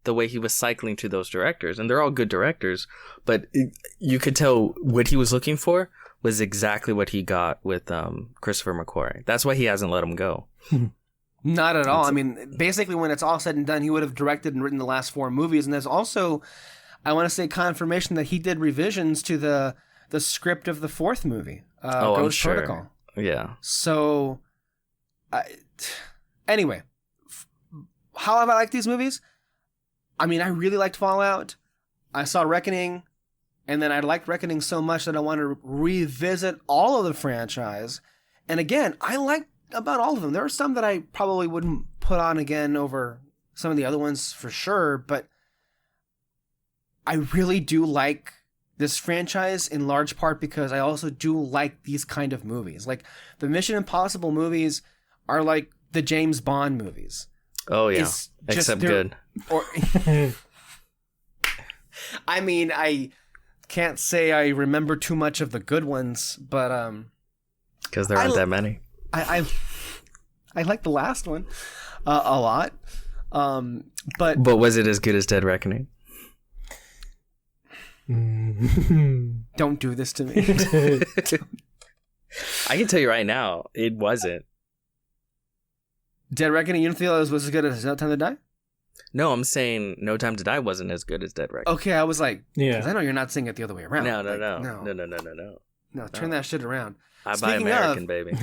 Speaker 2: the way he was cycling to those directors. And they're all good directors, but you could tell what he was looking for was exactly what he got with Christopher McQuarrie. That's why he hasn't let him go.
Speaker 1: Not at all. I mean, basically, when it's all said and done, he would have directed and written the last 4 movies. And there's also, I want to say, confirmation that he did revisions to the script of the 4th movie, Ghost Protocol.
Speaker 2: Yeah.
Speaker 1: So, anyway, how have I liked these movies? I mean, I really liked Fallout. I saw Reckoning, and then I liked Reckoning so much that I want to revisit all of the franchise. And again, I liked about all of them. There are some that I probably wouldn't put on again over some of the other ones for sure, but I really do like this franchise in large part because I also do like these kind of movies. Like the Mission Impossible movies are like the James Bond movies.
Speaker 2: Oh yeah, except good.
Speaker 1: Or I mean, I can't say I remember too much of the good ones, but
Speaker 2: because there aren't that many.
Speaker 1: I like the last one a lot, but
Speaker 2: was it as good as Dead Reckoning?
Speaker 1: Don't do this to me.
Speaker 2: I can tell you right now, it wasn't.
Speaker 1: Dead Reckoning, you don't feel it was as good as No Time to Die?
Speaker 2: No, I'm saying No Time to Die wasn't as good as Dead Reckoning.
Speaker 1: Okay, I was like,
Speaker 3: yeah.
Speaker 1: because I know you're not saying it the other way around.
Speaker 2: No,
Speaker 1: turn that shit around.
Speaker 2: I buy American, baby.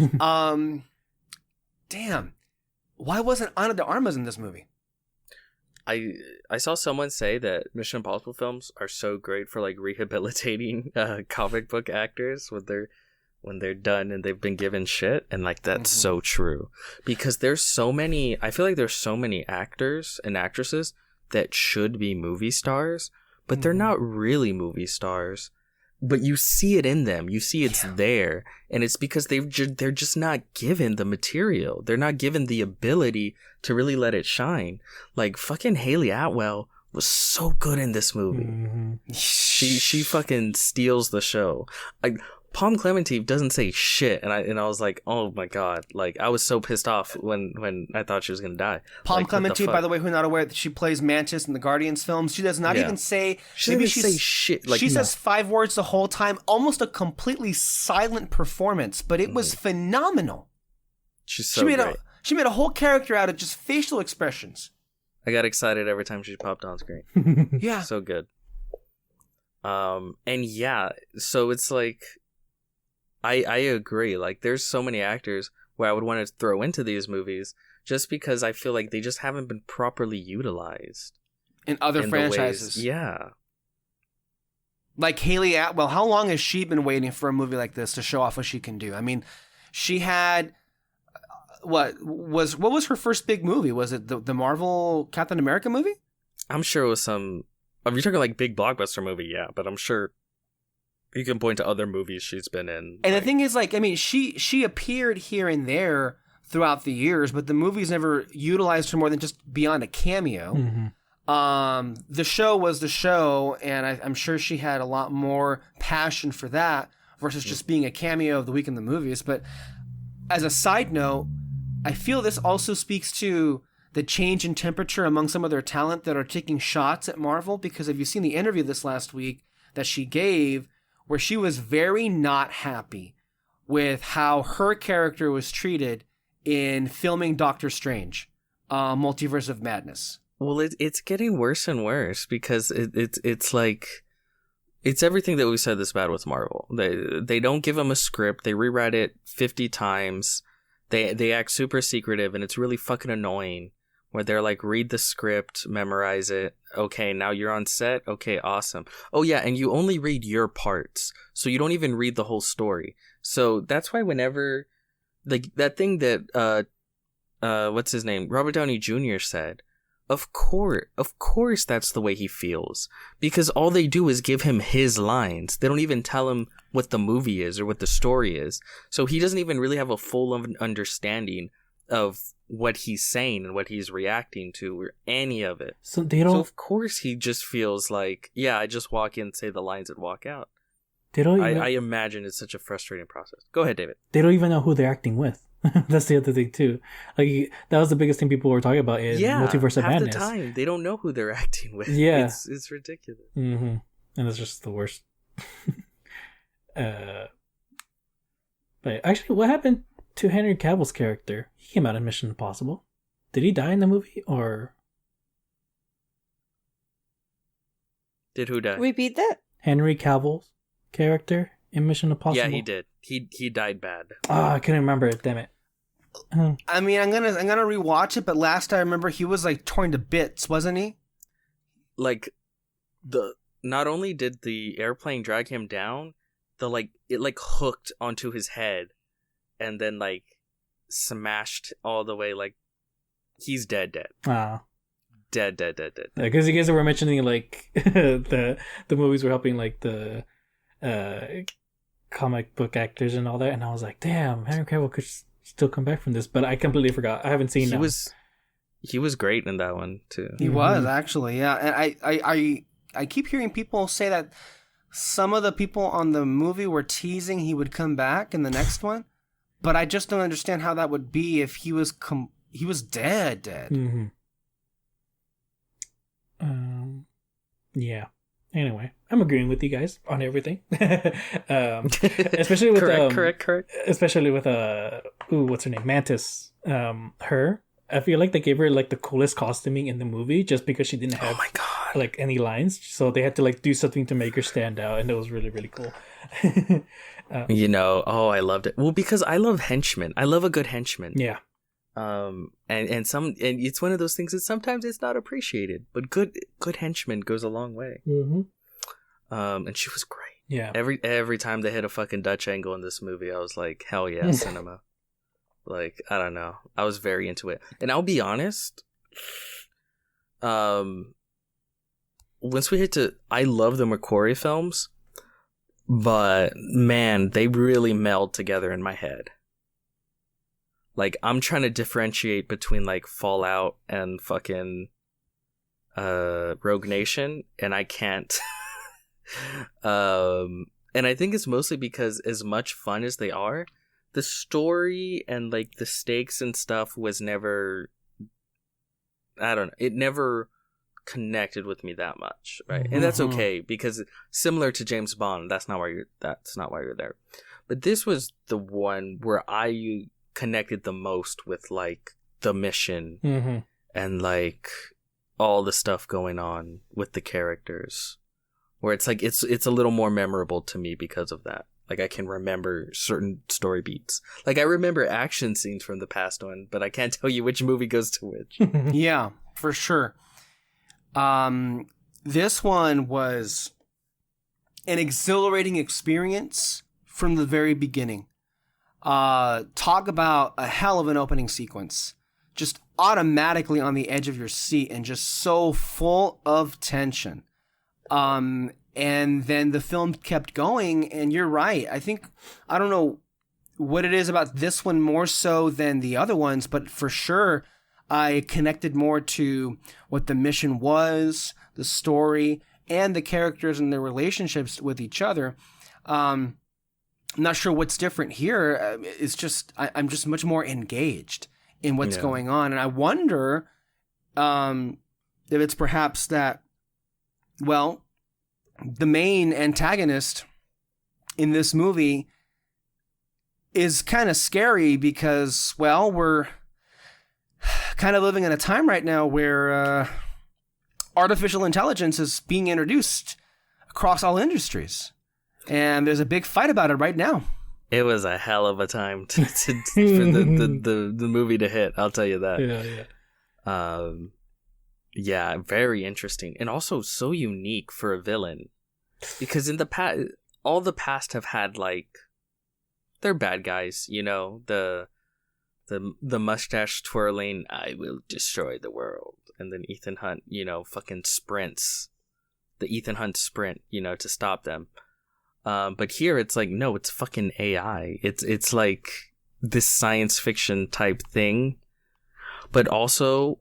Speaker 1: Damn. Why wasn't Ana de Armas in this movie?
Speaker 2: I saw someone say that Mission Impossible films are so great for like rehabilitating comic book actors when they're done and they've been given shit, and like that's so true because there's so many. I feel like there's so many actors and actresses that should be movie stars, but they're not really movie stars. But you see it in them. You see it's there, and it's because they're just not given the material. They're not given the ability to really let it shine. Like fucking Haley Atwell was so good in this movie. She fucking steals the show. Palm Clemente doesn't say shit, and I was like, oh my god, like I was so pissed off when I thought she was gonna die.
Speaker 1: Palm Clemente, by the way, who's not aware that she plays Mantis in the Guardians films, she does not even say.
Speaker 2: She doesn't say shit. Like,
Speaker 1: she says 5 words the whole time, almost a completely silent performance, but it was phenomenal.
Speaker 2: She's so great.
Speaker 1: She made a whole character out of just facial expressions.
Speaker 2: I got excited every time she popped on screen.
Speaker 1: Yeah,
Speaker 2: so good. And yeah, so it's like. I agree. Like, there's so many actors where I would want to throw into these movies just because I feel like they just haven't been properly utilized
Speaker 1: in other franchises.
Speaker 2: Yeah.
Speaker 1: Like Haley Atwell, how long has she been waiting for a movie like this to show off what she can do? I mean, she had what was her first big movie? Was it the Marvel Captain America movie?
Speaker 2: I'm sure it was some. Are you talking like big blockbuster movie? Yeah, but I'm sure. You can point to other movies she's been in.
Speaker 1: And the thing is, like, I mean, she appeared here and there throughout the years, but the movies never utilized her more than just beyond a cameo. The show was the show, and I'm sure she had a lot more passion for that versus just being a cameo of the week in the movies. But as a side note, I feel this also speaks to the change in temperature among some of their talent that are taking shots at Marvel, because if you've seen the interview this last week that she gave, where she was very not happy with how her character was treated in filming Doctor Strange, Multiverse of Madness.
Speaker 2: Well, it's getting worse and worse because it's like it's everything that we said this bad with Marvel. They don't give them a script. They rewrite it 50 times. They act super secretive, and it's really fucking annoying. Where they're like, read the script, memorize it. Okay, now you're on set. Okay, awesome. Oh yeah, and you only read your parts, so you don't even read the whole story. So that's why whenever, like that thing that what's his name, Robert Downey Jr. said, of course that's the way he feels, because all they do is give him his lines. They don't even tell him what the movie is or what the story is. So he doesn't even really have a full understanding of what he's saying and what he's reacting to or any of it.
Speaker 3: So they don't.
Speaker 2: So of course he just feels like, yeah, I just walk in, say the lines, and walk out.
Speaker 3: They don't.
Speaker 2: I imagine it's such a frustrating process. Go ahead, David.
Speaker 3: They don't even know who they're acting with. That's the other thing too. Like that was the biggest thing people were talking about in Multiverse of Madness.
Speaker 2: Half the time they don't know who they're acting with.
Speaker 3: Yeah,
Speaker 2: it's ridiculous.
Speaker 3: And it's just the worst. But actually, what happened to Henry Cavill's character? He came out in Mission Impossible. Did he die in the movie, or
Speaker 2: did who die?
Speaker 4: Repeat that.
Speaker 3: Henry Cavill's character in Mission Impossible.
Speaker 2: Yeah, he did. He died bad.
Speaker 3: Oh, I couldn't remember it. Damn it.
Speaker 1: I mean, I'm gonna rewatch it, but last I remember he was like torn to bits, wasn't he?
Speaker 2: Like not only did the airplane drag him down, it hooked onto his head and then like smashed all the way, like he's dead.
Speaker 3: Ah.
Speaker 2: Dead.
Speaker 3: Because you guys were mentioning like the movies were helping like the comic book actors and all that, and I was like, damn, Henry Cavill could still come back from this, but I completely forgot. I haven't seen
Speaker 2: he was great in that one too.
Speaker 1: He was actually, yeah. And I keep hearing people say that some of the people on the movie were teasing he would come back in the next one, but I just don't understand how that would be if he was dead.
Speaker 3: Mm-hmm. Yeah. Anyway, I'm agreeing with you guys on everything. Especially with
Speaker 2: correct.
Speaker 3: Especially with what's her name? Mantis. Her. I feel like they gave her like the coolest costuming in the movie just because she didn't have like any lines, so they had to like do something to make her stand out, and it was really, really cool.
Speaker 2: I loved it. Well, because I love henchmen. I love a good henchman.
Speaker 3: Yeah.
Speaker 2: And it's one of those things that sometimes it's not appreciated, but good henchman goes a long way.
Speaker 3: Mm-hmm.
Speaker 2: And she was great.
Speaker 3: Yeah.
Speaker 2: Every time they hit a fucking Dutch angle in this movie, I was like, hell yeah, cinema. Like, I don't know. I was very into it. And I'll be honest, once we hit to, I love the McQuarrie films, but man, they really meld together in my head. Like, I'm trying to differentiate between like Fallout and fucking Rogue Nation, and I can't. And I think it's mostly because as much fun as they are, the story and like the stakes and stuff was never, I don't know, it never connected with me that much, right? And that's okay, because similar to James Bond, that's not why you're there. But this was the one where I connected the most with like the mission and like all the stuff going on with the characters, where it's like it's a little more memorable to me because of that. Like, I can remember certain story beats. Like, I remember action scenes from the past one, but I can't tell you which movie goes to which.
Speaker 1: Yeah, for sure. This one was an exhilarating experience from the very beginning. Talk about a hell of an opening sequence. Just automatically on the edge of your seat and just so full of tension. And then the film kept going, and you're right. I don't know what it is about this one more so than the other ones, but for sure I connected more to what the mission was, the story, and the characters and their relationships with each other. I'm not sure what's different here. It's just I'm just much more engaged in what's going on, and I wonder if it's perhaps that, well, the main antagonist in this movie is kind of scary because, well, we're kind of living in a time right now where artificial intelligence is being introduced across all industries. And there's a big fight about it right now.
Speaker 2: It was a hell of a time for the movie to hit, I'll tell you that.
Speaker 3: Yeah.
Speaker 2: Yeah, very interesting. And also so unique for a villain. Because in the past, all the past have had, like, they're bad guys, you know? The mustache twirling, I will destroy the world. And then Ethan Hunt, you know, fucking sprints. The Ethan Hunt sprint, you know, to stop them. But here it's like, no, it's fucking AI. It's like this science fiction type thing. But also,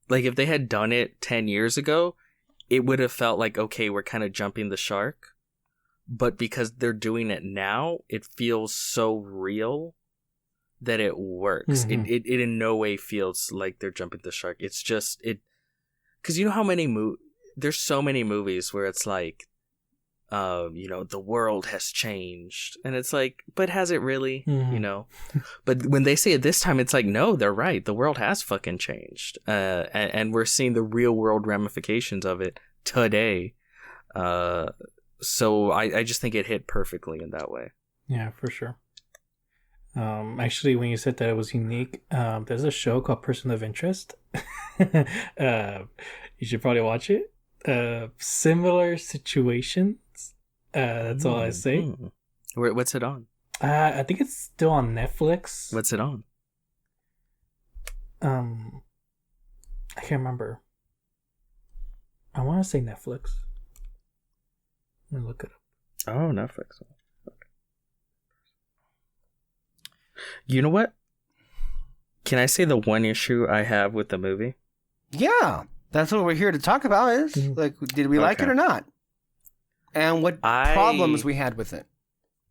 Speaker 2: like, if they had done it 10 years ago, it would have felt like, okay, we're kind of jumping the shark. But because they're doing it now, it feels so real that it works. Mm-hmm. It in no way feels like they're jumping the shark. It's just, because you know how many there's so many movies where it's like, you know, the world has changed. And it's like, but has it really? Mm-hmm. You know? But when they say it this time, it's like, no, they're right. The world has fucking changed. And we're seeing the real world ramifications of it today. So I just think it hit perfectly in that way.
Speaker 3: Yeah, for sure. Actually, when you said that it was unique, there's a show called Person of Interest. You should probably watch it. Similar situations. That's all I say.
Speaker 2: What's it on?
Speaker 3: I think it's still on Netflix.
Speaker 2: What's it on?
Speaker 3: I can't remember. I want to say Netflix. Let me look it up.
Speaker 2: Oh, Netflix. Okay. You know what? Can I say the one issue I have with the movie?
Speaker 1: Yeah, that's what we're here to talk about. Is like, did we like it or not? And what problems we had with it.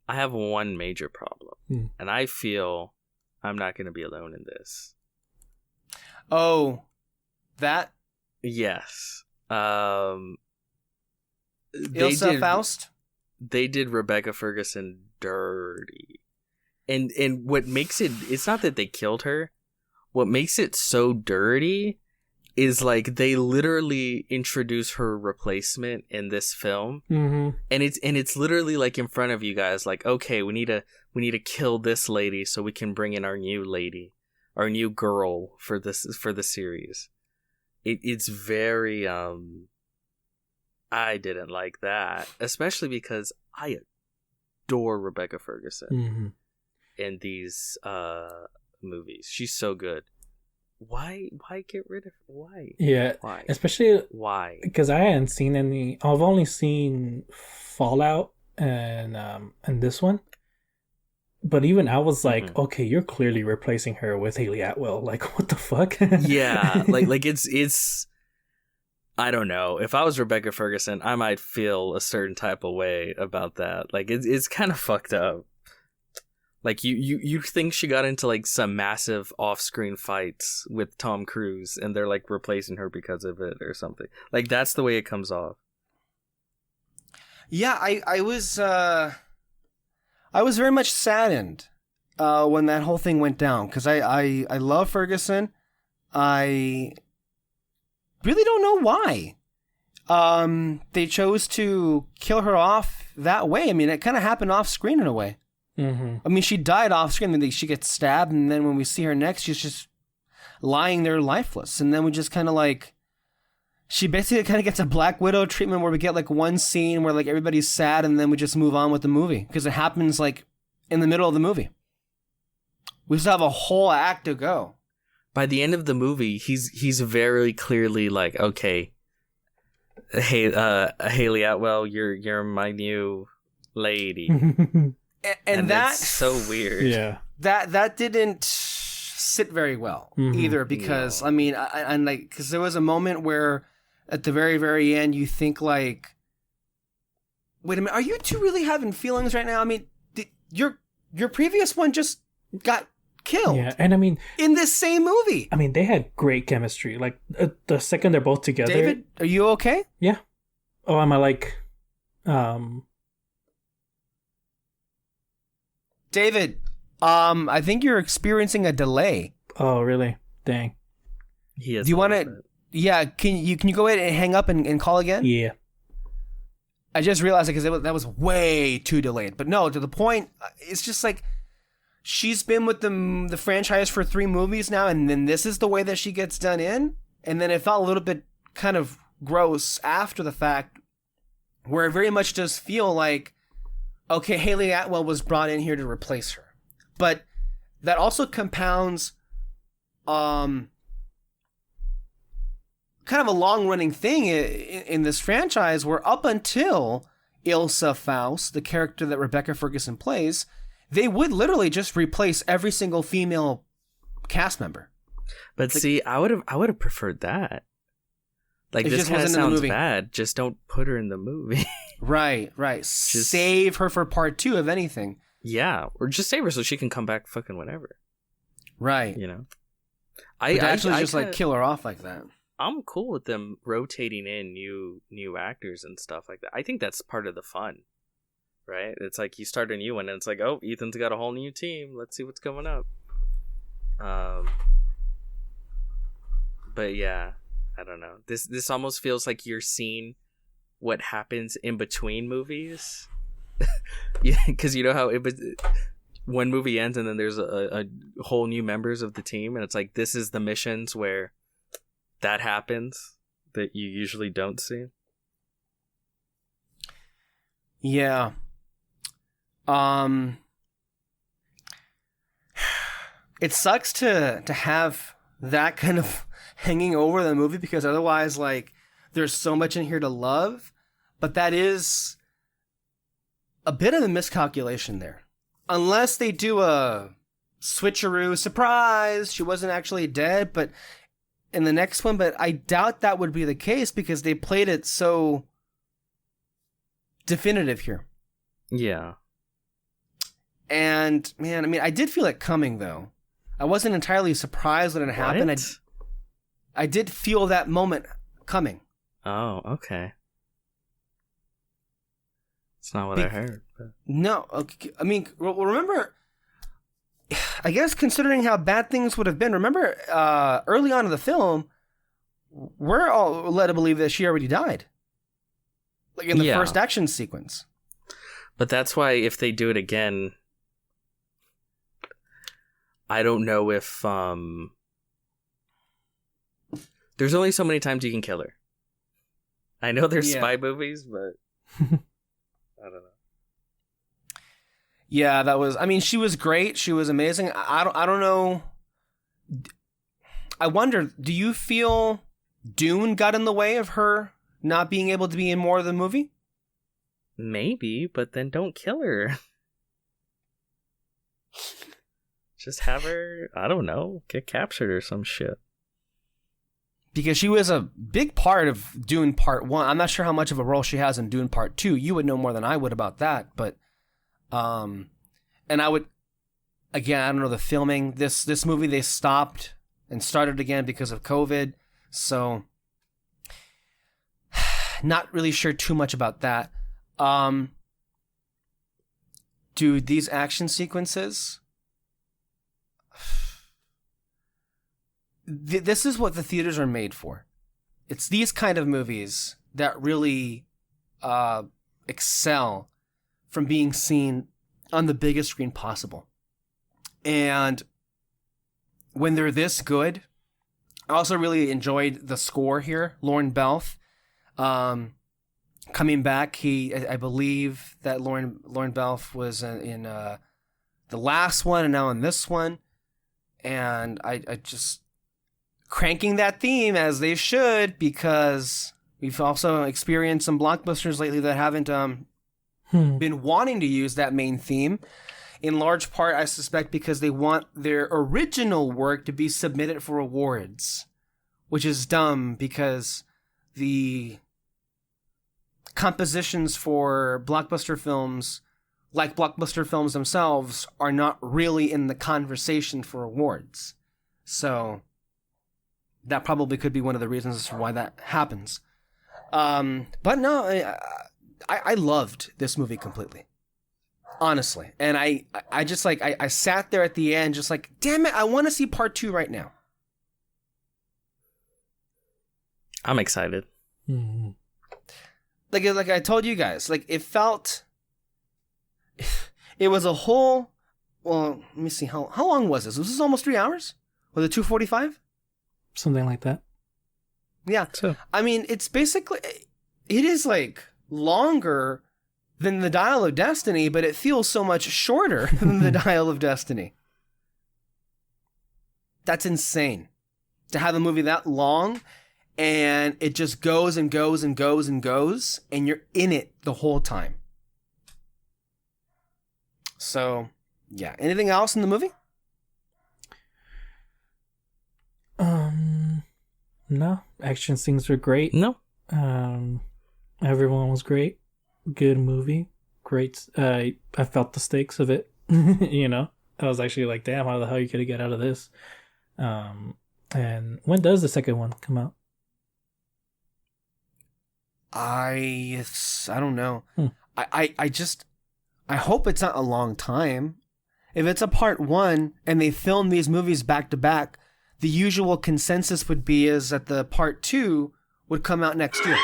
Speaker 2: I have one major problem, and I feel I'm not going to be alone in this.
Speaker 1: Oh, that?
Speaker 2: Yes.
Speaker 1: Ilsa Faust?
Speaker 2: They did Rebecca Ferguson dirty. And what makes it's not that they killed her. What makes it so dirty is like they literally introduce her replacement in this film.
Speaker 3: Mm-hmm.
Speaker 2: And it's literally like in front of you guys, like, okay, we need to kill this lady so we can bring in our new lady, our new girl for the series. It's very I didn't like that, especially because I adore Rebecca Ferguson in these movies. She's so good. Why get rid of why?
Speaker 3: Yeah,
Speaker 2: why?
Speaker 3: Especially
Speaker 2: why?
Speaker 3: Because I hadn't seen any. I've only seen Fallout and this one. But even I was like, okay, you're clearly replacing her with Haley Atwell. Like, what the fuck?
Speaker 2: Yeah, like it's. I don't know. If I was Rebecca Ferguson, I might feel a certain type of way about that. Like it's kind of fucked up. Like you think she got into like some massive off-screen fights with Tom Cruise and they're like replacing her because of it or something. Like that's the way it comes off.
Speaker 1: Yeah, I was very much saddened when that whole thing went down because I love Ferguson. I really don't know why they chose to kill her off that way. I mean, it kind of happened off screen in a way.
Speaker 3: Mm-hmm.
Speaker 1: I mean, she died off screen, and then she gets stabbed, and then when we see her next, she's just lying there lifeless. And then we just kind of like, she basically kind of gets a Black Widow treatment where we get like one scene where like everybody's sad, and then we just move on with the movie because it happens like in the middle of the movie. We still have a whole act to go.
Speaker 2: By the end of the movie, he's very clearly like, okay, hey, Haley Atwell, you're my new lady.
Speaker 1: And that's
Speaker 2: so weird.
Speaker 3: Yeah,
Speaker 1: that didn't sit very well either because I mean, and like because there was a moment where at the very very end you think like, wait a minute, are you two really having feelings right now? I mean, your previous one just got killed.
Speaker 3: Yeah, and I mean
Speaker 1: in this same movie.
Speaker 3: I mean they had great chemistry. Like the second they're both together.
Speaker 1: David, are you okay?
Speaker 3: Yeah. Oh, am I like,
Speaker 1: David, I think you're experiencing a delay.
Speaker 3: Oh, really? Dang.
Speaker 2: He is.
Speaker 1: Do you want to? Yeah. Can you go ahead and hang up and call again?
Speaker 3: Yeah.
Speaker 1: I just realized it because that was way too delayed. But no, to the point, it's just like she's been with the franchise for 3 movies now, and then this is the way that she gets done in. And then it felt a little bit kind of gross after the fact, where it very much does feel like, okay, Haley Atwell was brought in here to replace her. But that also compounds kind of a long-running thing in this franchise where up until Ilsa Faust, the character that Rebecca Ferguson plays, they would literally just replace every single female cast member.
Speaker 2: But like, see, I would have preferred that. Like, this kind of sounds bad. Just don't put her in the movie.
Speaker 1: Right. Just save her for part 2 of anything.
Speaker 2: Yeah, or just save her so she can come back fucking whenever.
Speaker 1: Right.
Speaker 2: You know?
Speaker 1: I actually just like kill her off like that.
Speaker 2: I'm cool with them rotating in new actors and stuff like that. I think that's part of the fun. Right? It's like you start a new one and it's like, oh, Ethan's got a whole new team. Let's see what's coming up. But yeah, I don't know. This almost feels like you're seeing what happens in between movies Yeah, because you know how it was. One movie ends and then there's a whole new members of the team, and it's like this is the missions where that happens that you usually don't see.
Speaker 1: Yeah. It sucks to have that kind of hanging over the movie, because otherwise, like, there's so much in here to love, but that is a bit of a miscalculation there. Unless they do a switcheroo, surprise, she wasn't actually dead, but in the next one, but I doubt that would be the case because they played it so definitive here.
Speaker 2: Yeah.
Speaker 1: And, man, I mean, I did feel it coming, though. I wasn't entirely surprised when it happened. I did feel that moment coming.
Speaker 2: Oh, okay. It's not what I heard. But...
Speaker 1: No, okay, I mean, remember, I guess considering how bad things would have been, remember early on in the film, we're all led to believe that she already died. Like in the first action sequence.
Speaker 2: But that's why if they do it again, I don't know if... There's only so many times you can kill her. I know there's spy movies, but... I don't know.
Speaker 1: Yeah, that was... I mean, she was great. She was amazing. I don't know... I wonder, do you feel Dune got in the way of her not being able to be in more of the movie?
Speaker 2: Maybe, but then don't kill her. Just have her, I don't know, get captured or some shit.
Speaker 1: Because she was a big part of Dune Part 1. I'm not sure how much of a role she has in Dune Part 2. You would know more than I would about that. But, and I would, again, I don't know, the filming. This movie, they stopped and started again because of COVID. So, not really sure too much about that. Dude, these action sequences... This is what the theaters are made for. It's these kind of movies that really excel from being seen on the biggest screen possible. And when they're this good, I also really enjoyed the score here. Lorne Belf coming back. I believe that Lorne Belf was in the last one and now in this one. And I just... cranking that theme as they should, because we've also experienced some blockbusters lately that haven't been wanting to use that main theme. In large part, I suspect because they want their original work to be submitted for awards, which is dumb because the compositions for blockbuster films, like blockbuster films themselves, are not really in the conversation for awards. So... that probably could be one of the reasons as to why that happens. But no, I loved this movie completely. Honestly. And I just like, I sat there at the end just like, damn it, I want to see part 2 right now.
Speaker 2: I'm excited.
Speaker 3: Mm-hmm.
Speaker 1: Like I told you guys, like it felt, it was a whole, well, let me see, how long was this? Was this almost 3 hours? Was it 2:45?
Speaker 3: Something like that.
Speaker 1: Yeah.
Speaker 2: So.
Speaker 1: I mean, it's basically... it is, like, longer than the Dial of Destiny, but it feels so much shorter than the Dial of Destiny. That's insane. To have a movie that long, and it just goes and goes and goes and goes, and you're in it the whole time. So, yeah. Anything else in the movie?
Speaker 3: No, action scenes were great.
Speaker 2: No.
Speaker 3: Everyone was great. Good movie. Great. I felt the stakes of it. You know, I was actually like, damn, how the hell are you gonna get out of this? And when does the second one come out?
Speaker 1: I don't know. I hope it's not a long time. If it's a part 1 and they film these movies back to back, the usual consensus would be is that the part 2 would come out next year.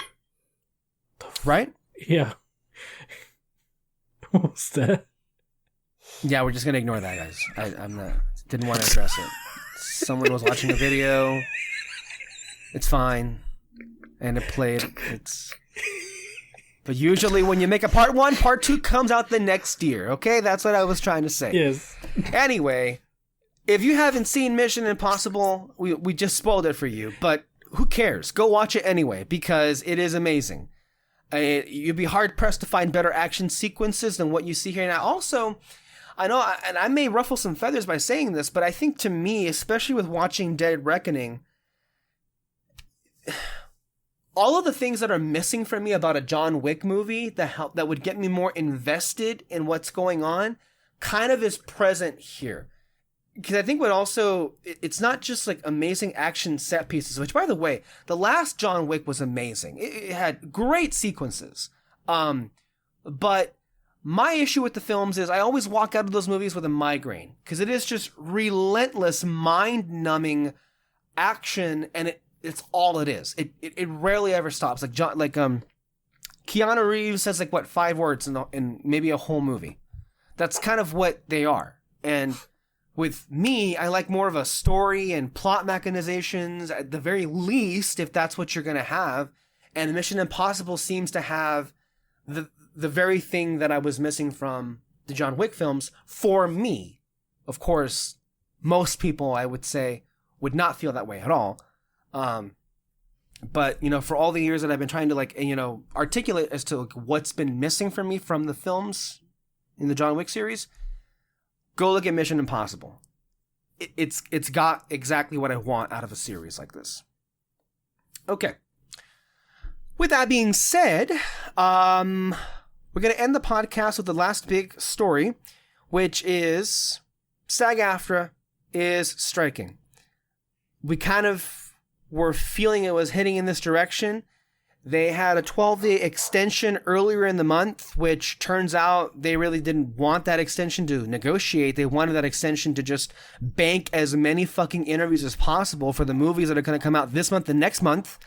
Speaker 1: Right?
Speaker 3: Yeah. What's that?
Speaker 1: Yeah, we're just gonna ignore that, guys. I'm not. Didn't want to address it. Someone was watching a video. It's fine, and it played. But usually, when you make a part 1, part 2 comes out the next year. Okay, that's what I was trying to say.
Speaker 3: Yes.
Speaker 1: Anyway, if you haven't seen Mission Impossible, we just spoiled it for you. But who cares? Go watch it anyway because it is amazing. You'd be hard pressed to find better action sequences than what you see here now. Also, I know, and I may ruffle some feathers by saying this, but I think to me, especially with watching Dead Reckoning, all of the things that are missing from me about a John Wick movie that would get me more invested in what's going on kind of is present here. Because I think what also, it's not just like amazing action set pieces, which by the way, the last John Wick was amazing. It had great sequences. But my issue with the films is I always walk out of those movies with a migraine because it is just relentless, mind-numbing action, and it's all it is. It rarely ever stops. Keanu Reeves says 5 words in maybe a whole movie. That's kind of what they are. And with me, I like more of a story and plot mechanizations at the very least, if that's what you're going to have. And Mission Impossible seems to have the very thing that I was missing from the John Wick films for me. Of course, most people, I would say, would not feel that way at all. But, for all the years that I've been trying to articulate as to what's been missing from me from the films in the John Wick series, go look at Mission Impossible. It's got exactly what I want out of a series like this. Okay. With that being said, we're going to end the podcast with the last big story, which is SAG-AFTRA is striking. We kind of were feeling it was heading in this direction. They had a 12-day extension earlier in the month, which turns out they really didn't want that extension to negotiate. They wanted that extension to just bank as many fucking interviews as possible for the movies that are going to come out this month and next month.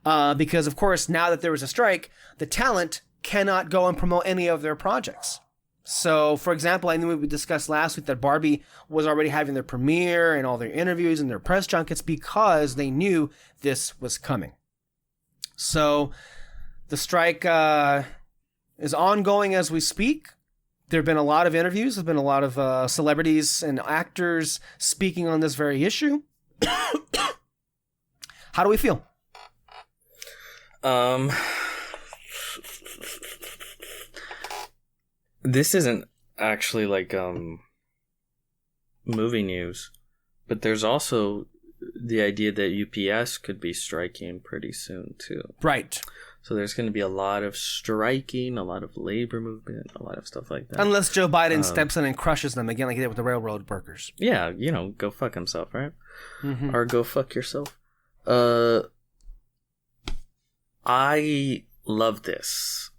Speaker 1: Because, of course, now that there was a strike, the talent cannot go and promote any of their projects. So, for example, I know we discussed last week that Barbie was already having their premiere and all their interviews and their press junkets because they knew this was coming. So, the strike is ongoing as we speak. There have been a lot of interviews. There's been a lot of celebrities and actors speaking on this very issue. How do we feel?
Speaker 2: This isn't actually movie news, but there's also the idea that UPS could be striking pretty soon too.
Speaker 1: Right.
Speaker 2: So there's going to be a lot of striking, a lot of labor movement, a lot of stuff like that.
Speaker 1: Unless Joe Biden steps in and crushes them again like he did with the railroad workers.
Speaker 2: Yeah, go fuck himself, right? Mm-hmm. Or go fuck yourself. I love this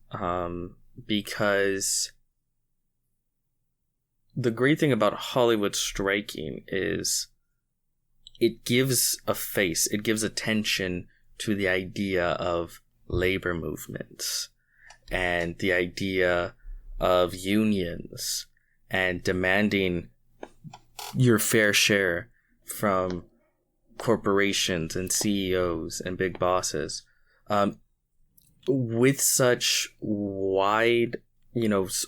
Speaker 2: because the great thing about Hollywood striking is it gives a face, it gives attention to the idea of labor movements and the idea of unions and demanding your fair share from corporations and CEOs and big bosses. With such wide,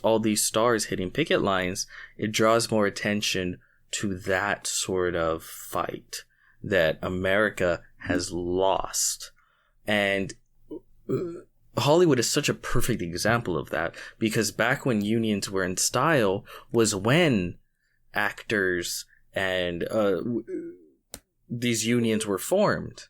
Speaker 2: all these stars hitting picket lines, it draws more attention to that sort of fight that America has lost. And Hollywood is such a perfect example of that, because back when unions were in style was when actors and these unions were formed.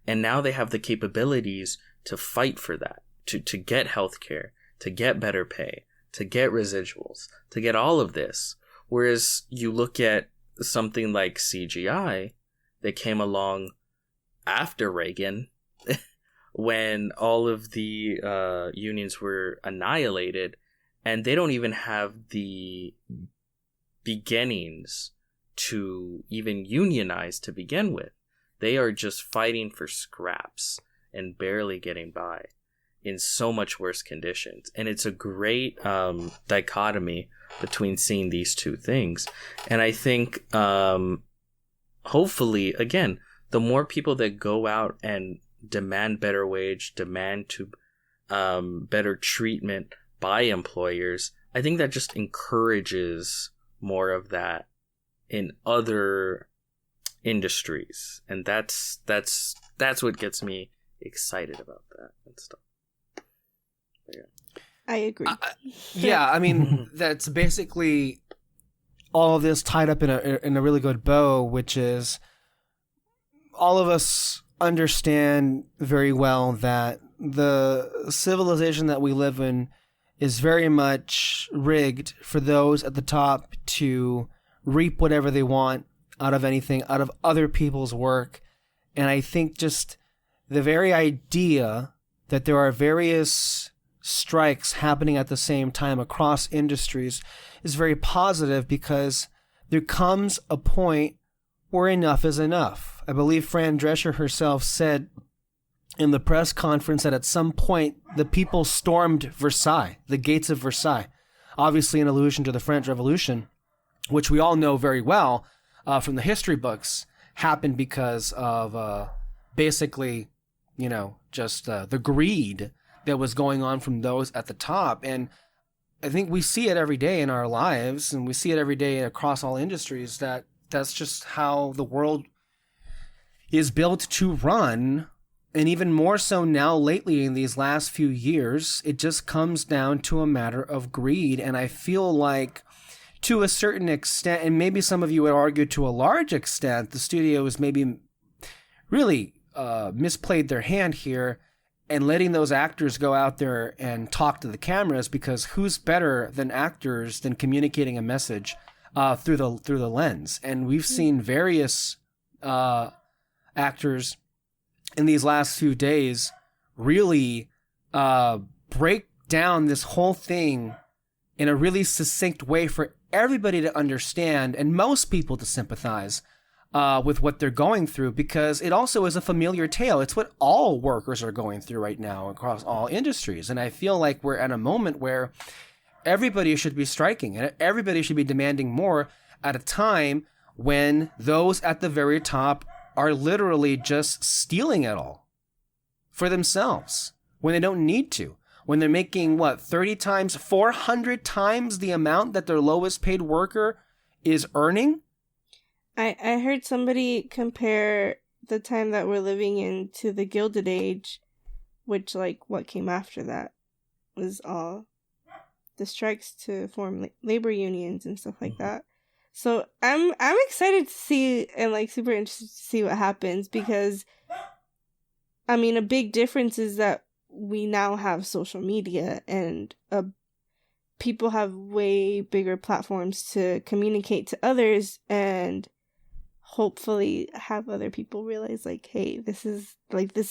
Speaker 2: And now they have the capabilities to fight for that, to get healthcare, to get better pay, to get residuals, to get all of this. Whereas you look at something like CGI that came along after Reagan, when all of the unions were annihilated, and they don't even have the beginnings to even unionize to begin with. They are just fighting for scraps and barely getting by. in so much worse conditions. And it's a great dichotomy between seeing these two things. And I think hopefully, again, the more people that go out and demand better wage, demand to better treatment by employers, I think that just encourages more of that in other industries, and that's what gets me excited about that and stuff. Yeah.
Speaker 4: I agree.
Speaker 1: Yeah, I mean, that's basically all of this tied up in a really good bow, which is all of us understand very well that the civilization that we live in is very much rigged for those at the top to reap whatever they want out of anything, out of other people's work. And I think just the very idea that there are various strikes happening at the same time across industries is very positive, because there comes a point where enough is enough. I believe Fran Drescher herself said in the press conference that at some point the people stormed Versailles, the gates of Versailles, obviously an allusion to the French Revolution, which we all know very well from the history books, happened because of basically, just the greed that was going on from those at the top. And I think we see it every day in our lives, and we see it every day across all industries, that's just how the world is built to run. And even more so now lately in these last few years, it just comes down to a matter of greed. And I feel like to a certain extent, and maybe some of you would argue to a large extent, the studios maybe really misplayed their hand here and letting those actors go out there and talk to the cameras, because who's better than actors than communicating a message through the lens? And we've seen various actors in these last few days really break down this whole thing in a really succinct way for everybody to understand and most people to sympathize with what they're going through, because it also is a familiar tale. It's what all workers are going through right now across all industries. And I feel like we're at a moment where everybody should be striking and everybody should be demanding more at a time when those at the very top are literally just stealing it all for themselves when they don't need to. When they're making, 30 times, 400 times the amount that their lowest paid worker is earning?
Speaker 4: I heard somebody compare the time that we're living in to the Gilded Age, which, what came after that was all the strikes to form labor unions and stuff like that. So I'm excited to see, and super interested to see what happens, because I mean, a big difference is that we now have social media, and people have way bigger platforms to communicate to others and hopefully have other people realize, hey, this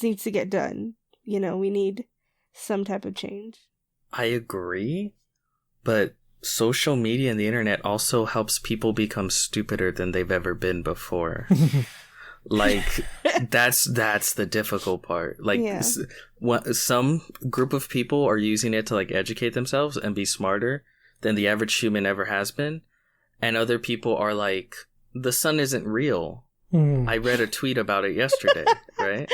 Speaker 4: needs to get done. We need some type of change.
Speaker 2: I agree, but social media and the internet also helps people become stupider than they've ever been before. That's the difficult part. Some group of people are using it to educate themselves and be smarter than the average human ever has been, and other people are the sun isn't real. I read a tweet about it yesterday, right?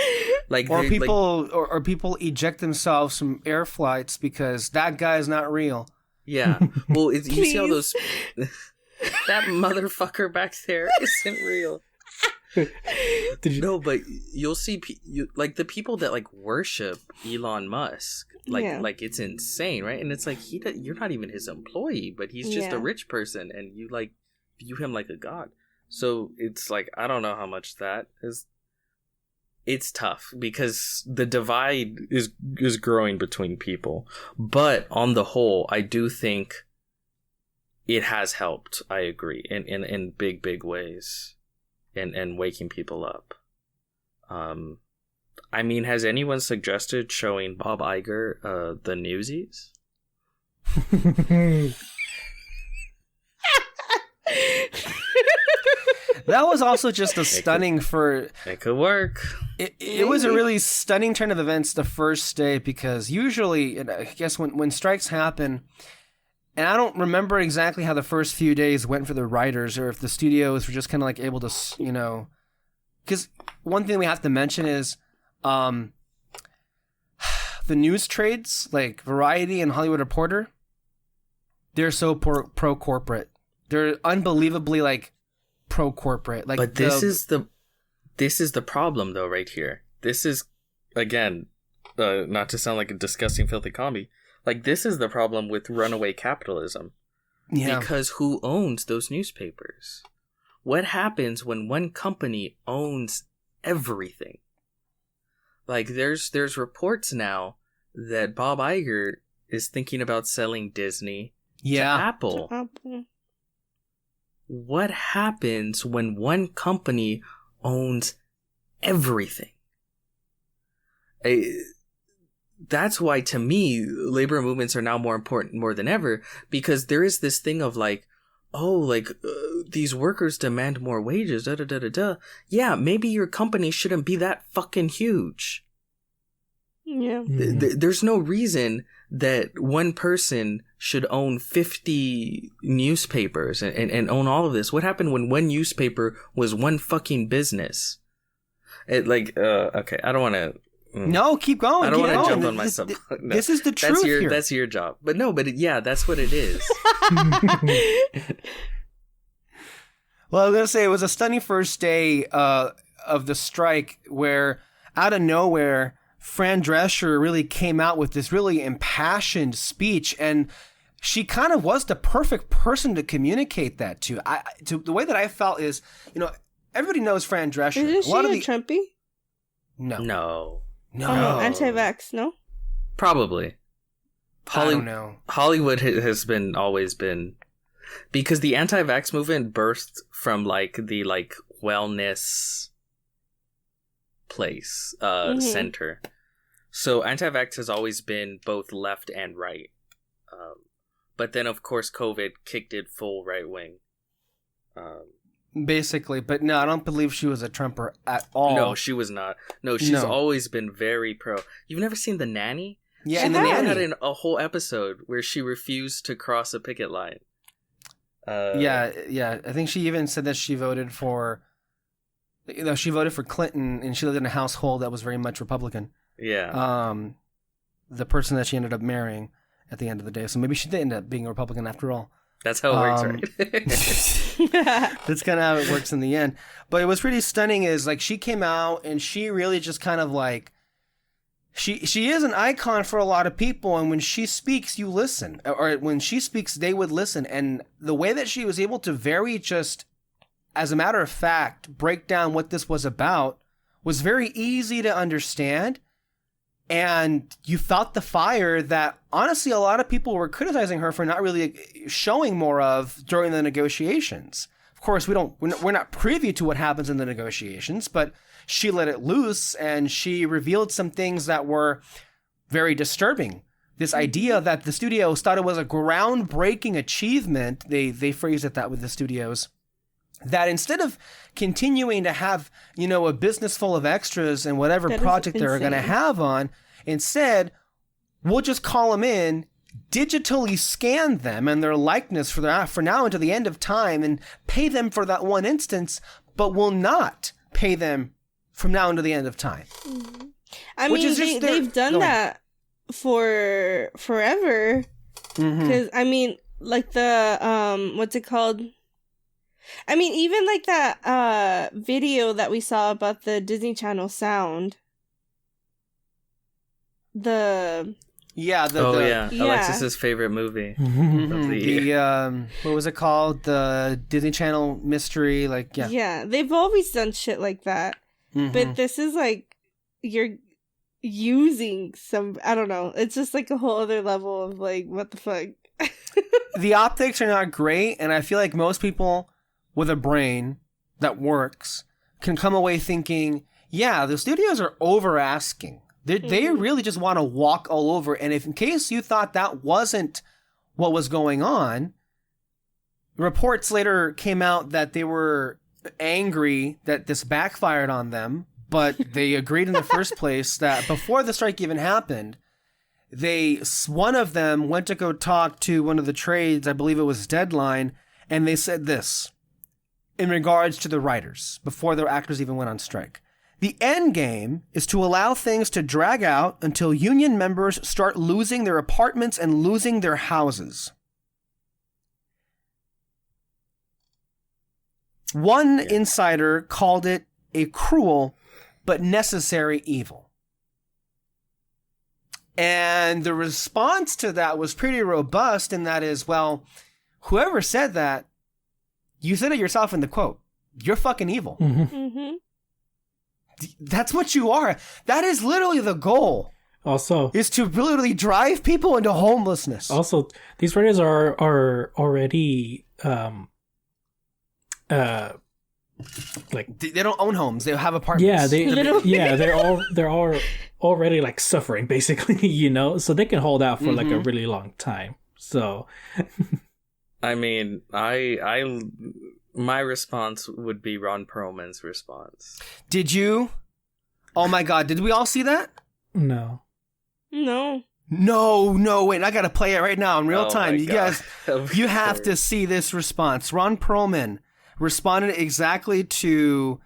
Speaker 1: Or people eject themselves from air flights because that guy's not real.
Speaker 2: Yeah. Well, you see all those that motherfucker back there isn't real. No, but you'll see the people that worship Elon Musk, it's insane, right? And it's you're not even his employee, but he's just a rich person, and you view him like a god. So it's I don't know how much that is. It's tough because the divide is growing between people, but on the whole, I do think it has helped. I agree in big ways. And waking people up. I mean, has anyone suggested showing Bob Iger the Newsies?
Speaker 1: That was also just a stunning for...
Speaker 2: It could work.
Speaker 1: It was a really stunning turn of events the first day, because usually, I guess when strikes happen, and I don't remember exactly how the first few days went for the writers, or if the studios were just kind of like able to, you know... Because one thing we have to mention is the news trades, like Variety and Hollywood Reporter, they're so pro-corporate. They're unbelievably, like, pro-corporate. Like,
Speaker 2: but this is the problem, though, right here. This is, again, not to sound like a disgusting, filthy comedy, like, this is the problem with runaway capitalism.
Speaker 1: Yeah.
Speaker 2: Because who owns those newspapers? What happens when one company owns everything? Like, there's reports now that Bob Iger is thinking about selling Disney to Apple. What happens when one company owns everything? That's why, to me, labor movements are now more important more than ever, because there is this thing of like, these workers demand more wages, da da da da da. Yeah, maybe your company shouldn't be that fucking huge.
Speaker 4: Yeah.
Speaker 2: There's no reason that one person should own 50 newspapers and own all of this. What happened when one newspaper was one fucking business? Okay, I don't want to...
Speaker 1: No, keep going.
Speaker 2: I don't want to jump
Speaker 1: on
Speaker 2: on myself. No,
Speaker 1: this is the truth here.
Speaker 2: That's your job. But no, yeah, that's what it is.
Speaker 1: Well, I was going to say, it was a stunning first day of the strike where, out of nowhere, Fran Drescher really came out with this really impassioned speech, and she kind of was the perfect person to communicate that to. The way that I felt is, you know, everybody knows Fran Drescher.
Speaker 4: Isn't she a Trumpy?
Speaker 1: No.
Speaker 4: Anti-vax, no?
Speaker 2: Probably.
Speaker 1: I don't know.
Speaker 2: Hollywood has always been, because the anti-vax movement birthed from the wellness place, center. So anti-vax has always been both left and right. But then, of course, COVID kicked it full right wing.
Speaker 1: Basically, but no, I don't believe she was a Trumper at all.
Speaker 2: No, she was not. No, she's always been very pro. You've never seen The Nanny?
Speaker 1: Yeah,
Speaker 2: and The Nanny had a whole episode where she refused to cross a picket line.
Speaker 1: Yeah. I think she even said that she voted for... You know, she voted for Clinton, and she lived in a household that was very much Republican.
Speaker 2: Yeah.
Speaker 1: The person that she ended up marrying at the end of the day. So maybe she did end up being a Republican after all.
Speaker 2: That's how it works, right?
Speaker 1: That's kind of how it works in the end. But what's pretty stunning is, like, she came out and she really just kind of like... She is an icon for a lot of people, and when she speaks, you listen. Or when she speaks, they would listen. And the way that she was able to very just, as a matter of fact, break down what this was about was very easy to understand. And you felt the fire that, honestly, a lot of people were criticizing her for not really showing more of during the negotiations. Of course, we're not privy to what happens in the negotiations, but she let it loose, and she revealed some things that were very disturbing. This idea that the studios thought it was a groundbreaking achievement, they phrased it that with the studios, that instead of continuing to have, you know, a business full of extras and whatever project they're going to have on, instead, we'll just call them in, digitally scan them and their likeness for now until the end of time, and pay them for that one instance, but will not pay them from now until the end of time.
Speaker 4: I mean, they've done that for forever. Because, I mean, like the, what's it called? I mean, even like that video that we saw about the Disney Channel sound.
Speaker 2: Alexis's favorite movie of the year.
Speaker 1: What was it called? The Disney Channel mystery,
Speaker 4: Yeah, they've always done shit like that. But this is like, you're using some, I don't know, it's just like a whole other level of like, what the fuck?
Speaker 1: The optics are not great, and I feel like most people with a brain that works can come away thinking, yeah, the studios are over asking. They really just want to walk all over. And if in case you thought that wasn't what was going on, reports later came out that they were angry that this backfired on them, but they agreed in the first place that before the strike even happened, one of them went to go talk to one of the trades, I believe it was Deadline, and they said this in regards to the writers before the actors even went on strike. The end game is to allow things to drag out until union members start losing their apartments and losing their houses. One insider called it a cruel but necessary evil. And the response to that was pretty robust, and that is, well, whoever said that, you said it yourself in the quote. You're fucking evil.
Speaker 3: Mm-hmm.
Speaker 4: Mm-hmm.
Speaker 1: That's what you are. That is literally the goal.
Speaker 3: Also,
Speaker 1: is to literally drive people into homelessness.
Speaker 3: Also, these writers are already like
Speaker 1: they don't own homes. They have apartments.
Speaker 3: Yeah, they're all already like suffering basically, you know, so they can hold out for like a really long time. So,
Speaker 2: I mean, my response would be Ron Perlman's response.
Speaker 1: Did you? Oh my God! Did we all see that?
Speaker 3: No.
Speaker 1: No, wait, I gotta play it right now in real time. You guys, you have
Speaker 2: course.
Speaker 1: to see this response. Ron Perlman responded exactly to,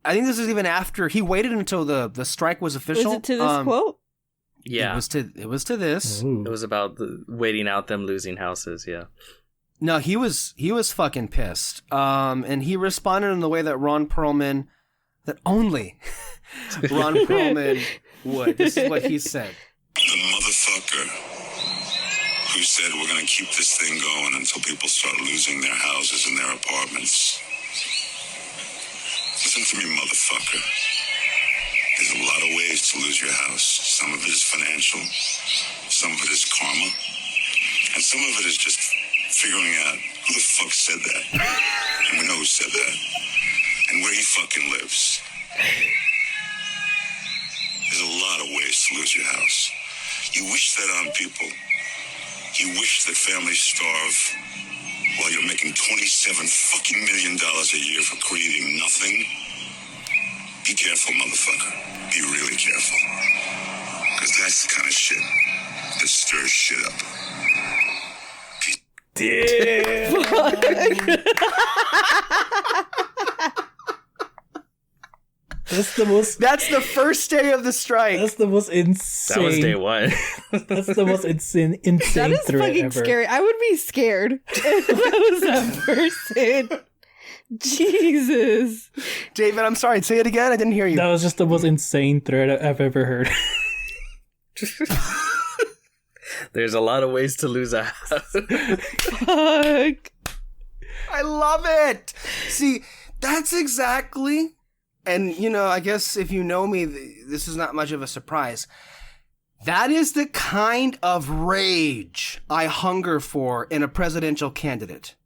Speaker 1: I think this is even after, he waited until the strike was official.
Speaker 4: Was it to this quote?
Speaker 2: Yeah.
Speaker 1: It was to this.
Speaker 3: Ooh.
Speaker 2: It was about waiting out them losing houses, yeah.
Speaker 1: No, he was fucking pissed. And he responded in the way that Ron Perlman, that only Ron Perlman would. This is what he said.
Speaker 5: The motherfucker who said we're going to keep this thing going until people start losing their houses and their apartments. Listen to me, motherfucker. There's a lot of ways to lose your house. Some of it is financial, some of it is karma, and some of it is just figuring out who the fuck said that. And we know who said that. And where he fucking lives. There's a lot of ways to lose your house. You wish that on people. You wish that families starve while you're making $27 fucking million a year for creating nothing. Be careful, motherfucker. Be really careful. Because that's the kind of shit that stirs shit up.
Speaker 1: That's the first day of the strike.
Speaker 3: That's the most insane.
Speaker 2: That was day one.
Speaker 3: That's the most insane
Speaker 4: That is
Speaker 3: threat
Speaker 4: fucking
Speaker 3: ever.
Speaker 4: scary. I would be scared if that was that person. Jesus.
Speaker 1: David, I'm sorry. Say it again. I didn't hear you.
Speaker 3: That was just the most insane threat I've ever heard.
Speaker 2: There's a lot of ways to lose a house.
Speaker 4: Fuck.
Speaker 1: I love it. See, that's exactly, and you know, I guess if you know me, this is not much of a surprise. That is the kind of rage I hunger for in a presidential candidate.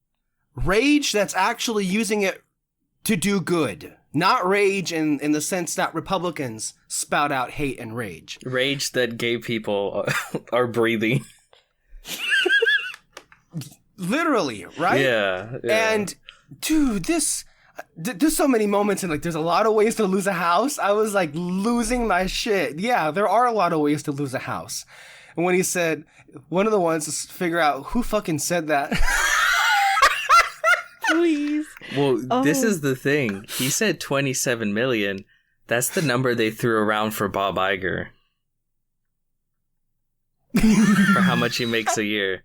Speaker 1: Rage that's actually using it to do good. Not rage in the sense that Republicans spout out hate and rage.
Speaker 2: Rage that gay people are breathing.
Speaker 1: Literally, right?
Speaker 2: Yeah.
Speaker 1: And, dude, there's so many moments, and like, there's a lot of ways to lose a house. I was like losing my shit. Yeah, there are a lot of ways to lose a house. And when he said, one of the ones is figure out who fucking said that.
Speaker 4: Please.
Speaker 2: Well, this is the thing. He said 27 million. That's the number they threw around for Bob Iger. For how much he makes a year.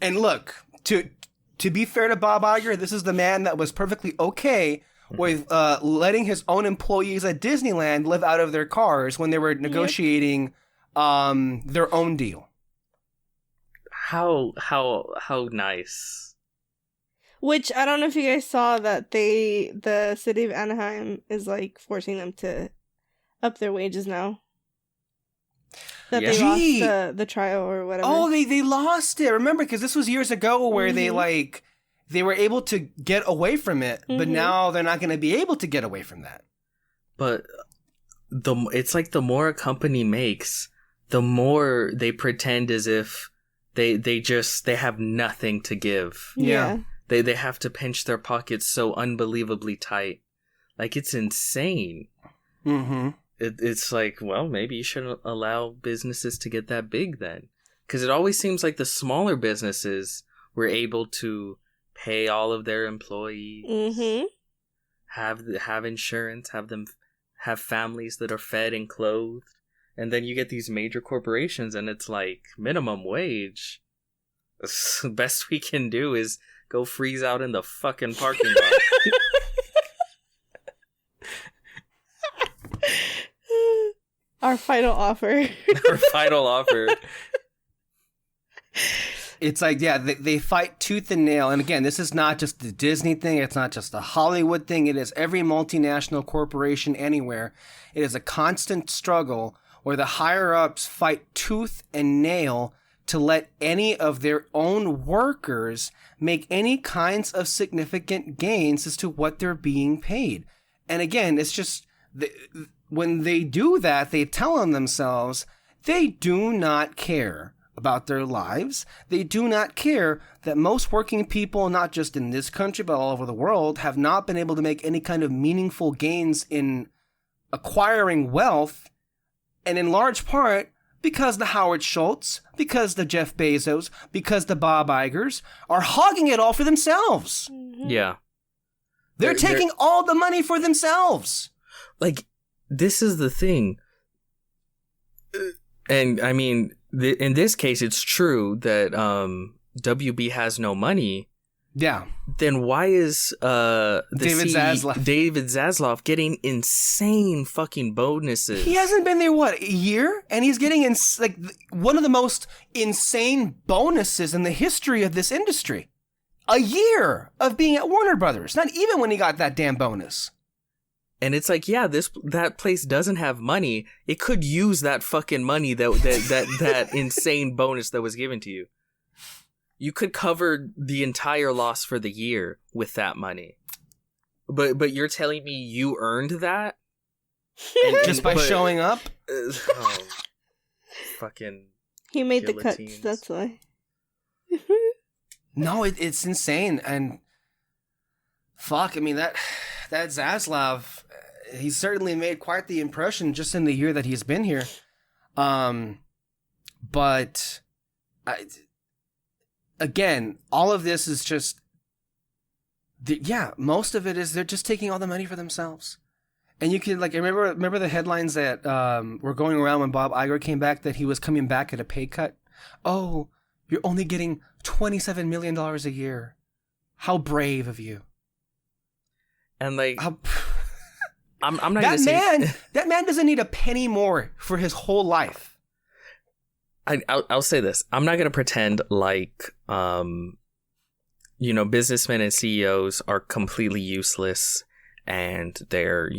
Speaker 1: And look, to be fair to Bob Iger, this is the man that was perfectly okay with letting his own employees at Disneyland live out of their cars when they were negotiating their own deal.
Speaker 2: How nice.
Speaker 4: Which I don't know if you guys saw that the city of Anaheim is like forcing them to up their wages now. That they lost the trial or whatever.
Speaker 1: Oh, they lost it. Remember, because this was years ago where they were able to get away from it, but now they're not going to be able to get away from that.
Speaker 2: But it's like the more a company makes, the more they pretend as if they have nothing to give.
Speaker 1: Yeah.
Speaker 2: They have to pinch their pockets so unbelievably tight. Like, it's insane.
Speaker 1: Mm-hmm.
Speaker 2: It's like, well, maybe you shouldn't allow businesses to get that big then. Because it always seems like the smaller businesses were able to pay all of their employees, have insurance, have families that are fed and clothed. And then you get these major corporations and it's like minimum wage. The best we can do is go freeze out in the fucking parking lot.
Speaker 4: Our final offer.
Speaker 2: Our final offer.
Speaker 1: It's like, yeah, they fight tooth and nail. And again, this is not just the Disney thing. It's not just the Hollywood thing. It is every multinational corporation anywhere. It is a constant struggle where the higher-ups fight tooth and nail to let any of their own workers make any kinds of significant gains as to what they're being paid. And again, it's just, when they do that, they tell on themselves they do not care about their lives. They do not care that most working people, not just in this country, but all over the world, have not been able to make any kind of meaningful gains in acquiring wealth, and in large part because the Howard Schultz, because the Jeff Bezos, because the Bob Igers are hogging it all for themselves.
Speaker 2: Yeah.
Speaker 1: They're taking all the money for themselves.
Speaker 2: Like, this is the thing. And I mean, in this case, it's true that WB has no money.
Speaker 1: Yeah.
Speaker 2: Then why is
Speaker 1: David
Speaker 2: Zaslav getting insane fucking bonuses?
Speaker 1: He hasn't been there, what, a year? And he's getting one of the most insane bonuses in the history of this industry. A year of being at Warner Brothers. Not even when he got that damn bonus.
Speaker 2: And it's like, yeah, that place doesn't have money. It could use that fucking money, that insane bonus that was given to you. You could cover the entire loss for the year with that money. But you're telling me you earned that?
Speaker 1: Just by showing up?
Speaker 2: Fucking
Speaker 4: He made
Speaker 2: guillotines.
Speaker 4: the cuts, that's why.
Speaker 1: No, it's insane. And fuck, I mean, that Zaslav, he's certainly made quite the impression just in the year that he's been here. But again, all of this is just, most of it is they're just taking all the money for themselves. And you can, like, remember the headlines that were going around when Bob Iger came back, that he was coming back at a pay cut? Oh, you're only getting $27 million a year. How brave of you.
Speaker 2: And like, I'm not gonna say
Speaker 1: that man doesn't need a penny more for his whole life.
Speaker 2: I'll say this. I'm not gonna pretend like businessmen and CEOs are completely useless, and there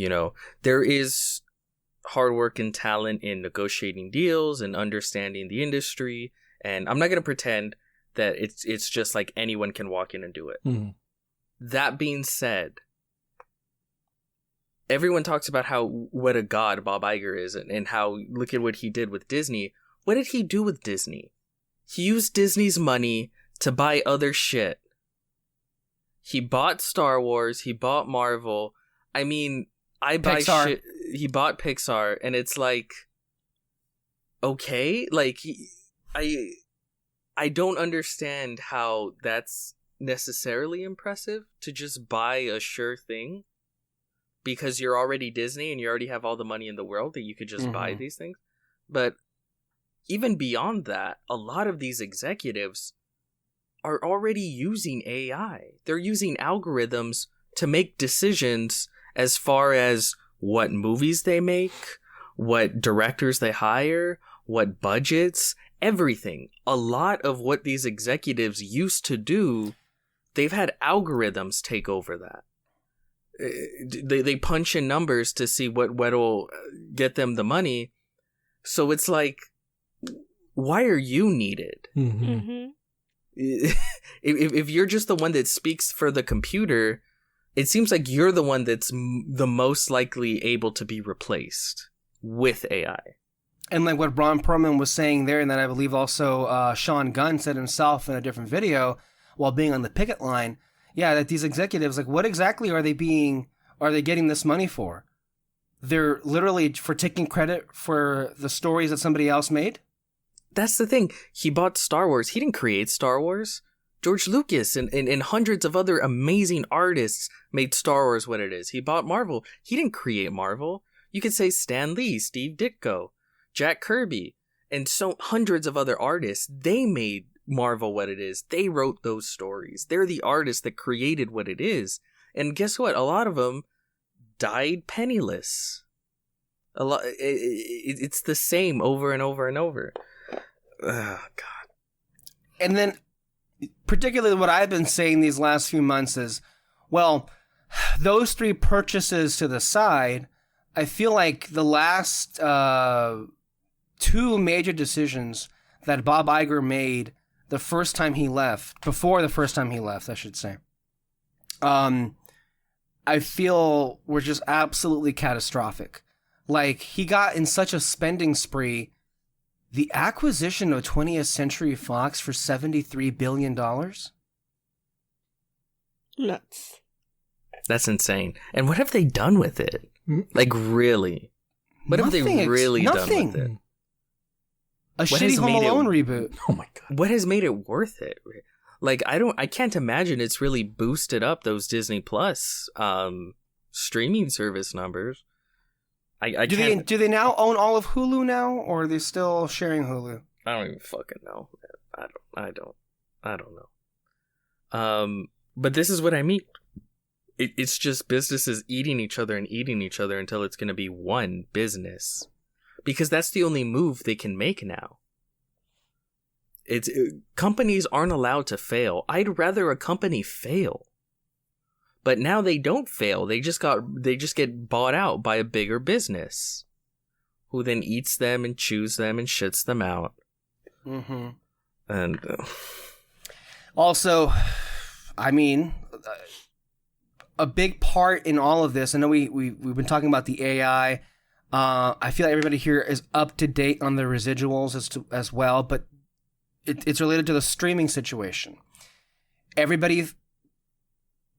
Speaker 2: is hard work and talent in negotiating deals and understanding the industry, and I'm not gonna pretend that it's just like anyone can walk in and do it.
Speaker 3: Mm-hmm.
Speaker 2: That being said, everyone talks about what a god Bob Iger is, and how, look at what he did with Disney. What did he do with Disney? He used Disney's money to buy other shit. He bought Star Wars, he bought Marvel. I mean, I buy
Speaker 1: Pixar.
Speaker 2: shit. He bought Pixar, and it's like, okay, like, I don't understand how that's necessarily impressive to just buy a sure thing. Because you're already Disney and you already have all the money in the world that you could just buy these things. But even beyond that, a lot of these executives are already using AI. They're using algorithms to make decisions as far as what movies they make, what directors they hire, what budgets, everything. A lot of what these executives used to do, they've had algorithms take over that. They punch in numbers to see what'll get them the money. So it's like, why are you needed?
Speaker 3: Mm-hmm.
Speaker 2: If you're just the one that speaks for the computer, it seems like you're the one that's the most likely able to be replaced with AI.
Speaker 1: And like what Ron Perlman was saying there, and then I believe also Sean Gunn said himself in a different video while being on the picket line, Yeah, that these executives, like, what exactly are they getting this money for? They're literally for taking credit for the stories that somebody else made?
Speaker 2: That's the thing. He bought Star Wars. He didn't create Star Wars. George Lucas and hundreds of other amazing artists made Star Wars what it is. He bought Marvel. He didn't create Marvel. You could say Stan Lee, Steve Ditko, Jack Kirby, and so hundreds of other artists. They made Marvel what it is. They wrote those stories. They're the artists that created what it is. And guess what? A lot of them died penniless. It's the same over and over and over. Oh, God.
Speaker 1: And then, particularly what I've been saying these last few months is, well, those 3 purchases to the side, I feel like the last 2 major decisions that Bob Iger made the first time he left, before the first time he left, I should say, I feel were just absolutely catastrophic. Like, he got in such a spending spree. The acquisition of 20th Century Fox for $73 billion?
Speaker 4: Nuts.
Speaker 2: That's insane. And what have they done with it? Like, really? What have they really done with it?
Speaker 1: A shitty Home Alone reboot.
Speaker 3: Oh my God.
Speaker 2: What has made it worth it? Like, I can't imagine it's really boosted up those Disney Plus streaming service numbers.
Speaker 1: Do they now own all of Hulu now, or are they still sharing Hulu?
Speaker 2: I don't even fucking know. I don't know. But this is what I mean. It's just businesses eating each other until it's going to be one business, because that's the only move they can make now. Companies aren't allowed to fail. I'd rather a company fail. But now they don't fail. They just get bought out by a bigger business, who then eats them and chews them and shits them out.
Speaker 1: Mm-hmm.
Speaker 2: And
Speaker 1: also, I mean, a big part in all of this. I know we've been talking about the AI. I feel like everybody here is up to date on the residuals as well, but it's related to the streaming situation. Everybody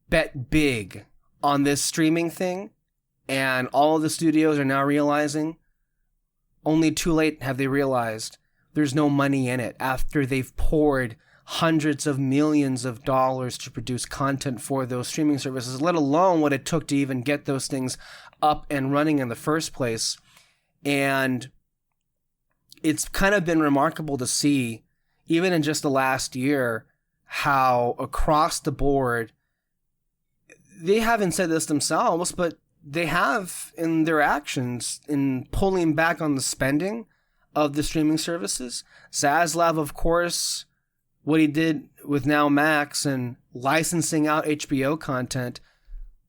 Speaker 1: bet big on this streaming thing, and all of the studios are now realizing, only too late have they realized, there's no money in it after they've poured hundreds of millions of dollars to produce content for those streaming services, let alone what it took to even get those things up and running in the first place. And it's kind of been remarkable to see, even in just the last year, how across the board, they haven't said this themselves, but they have in their actions in pulling back on the spending of the streaming services. Zaslav, of course, what he did with Now Max and licensing out HBO content,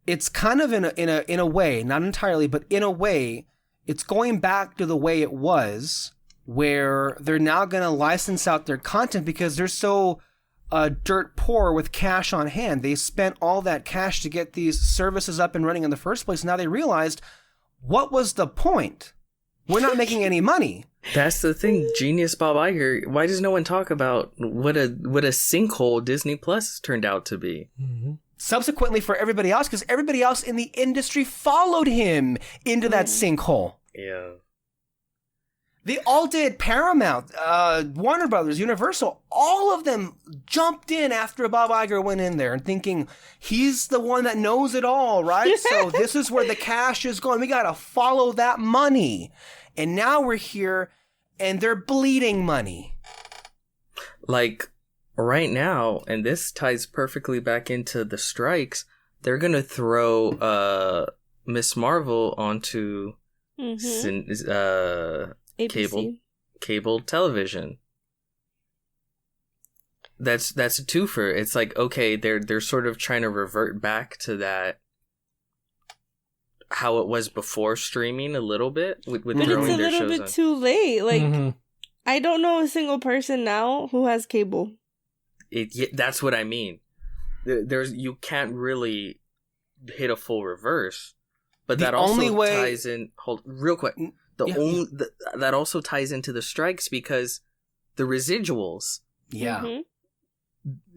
Speaker 1: it's kind of in a way, not entirely, but in a way, it's going back to the way it was, where they're now going to license out their content because they're so dirt poor with cash on hand. They spent all that cash to get these services up and running in the first place. Now they realized, what was the point? We're not making any money.
Speaker 2: That's the thing. Genius Bob Iger. Why does no one talk about what a sinkhole Disney Plus turned out to be?
Speaker 3: Mm-hmm.
Speaker 1: Subsequently for everybody else, because everybody else in the industry followed him into that sinkhole.
Speaker 2: Yeah.
Speaker 1: They all did. Paramount, Warner Brothers, Universal, all of them jumped in after Bob Iger went in there and thinking, he's the one that knows it all, right? So this is where the cash is going. We got to follow that money. And now we're here and they're bleeding money.
Speaker 2: Like right now, and this ties perfectly back into the strikes, they're going to throw Miss Marvel onto cable television. That's a twofer. It's like, okay, they're sort of trying to revert back to that, how it was before streaming a little bit with
Speaker 4: but
Speaker 2: throwing
Speaker 4: it's a
Speaker 2: their
Speaker 4: little
Speaker 2: shows
Speaker 4: bit
Speaker 2: on.
Speaker 4: too late. Like I don't know a single person now who has cable.
Speaker 2: That's what I mean. You can't really hit a full reverse, but that also ties in. Hold real quick. That also ties into the strikes because the residuals.
Speaker 1: Yeah.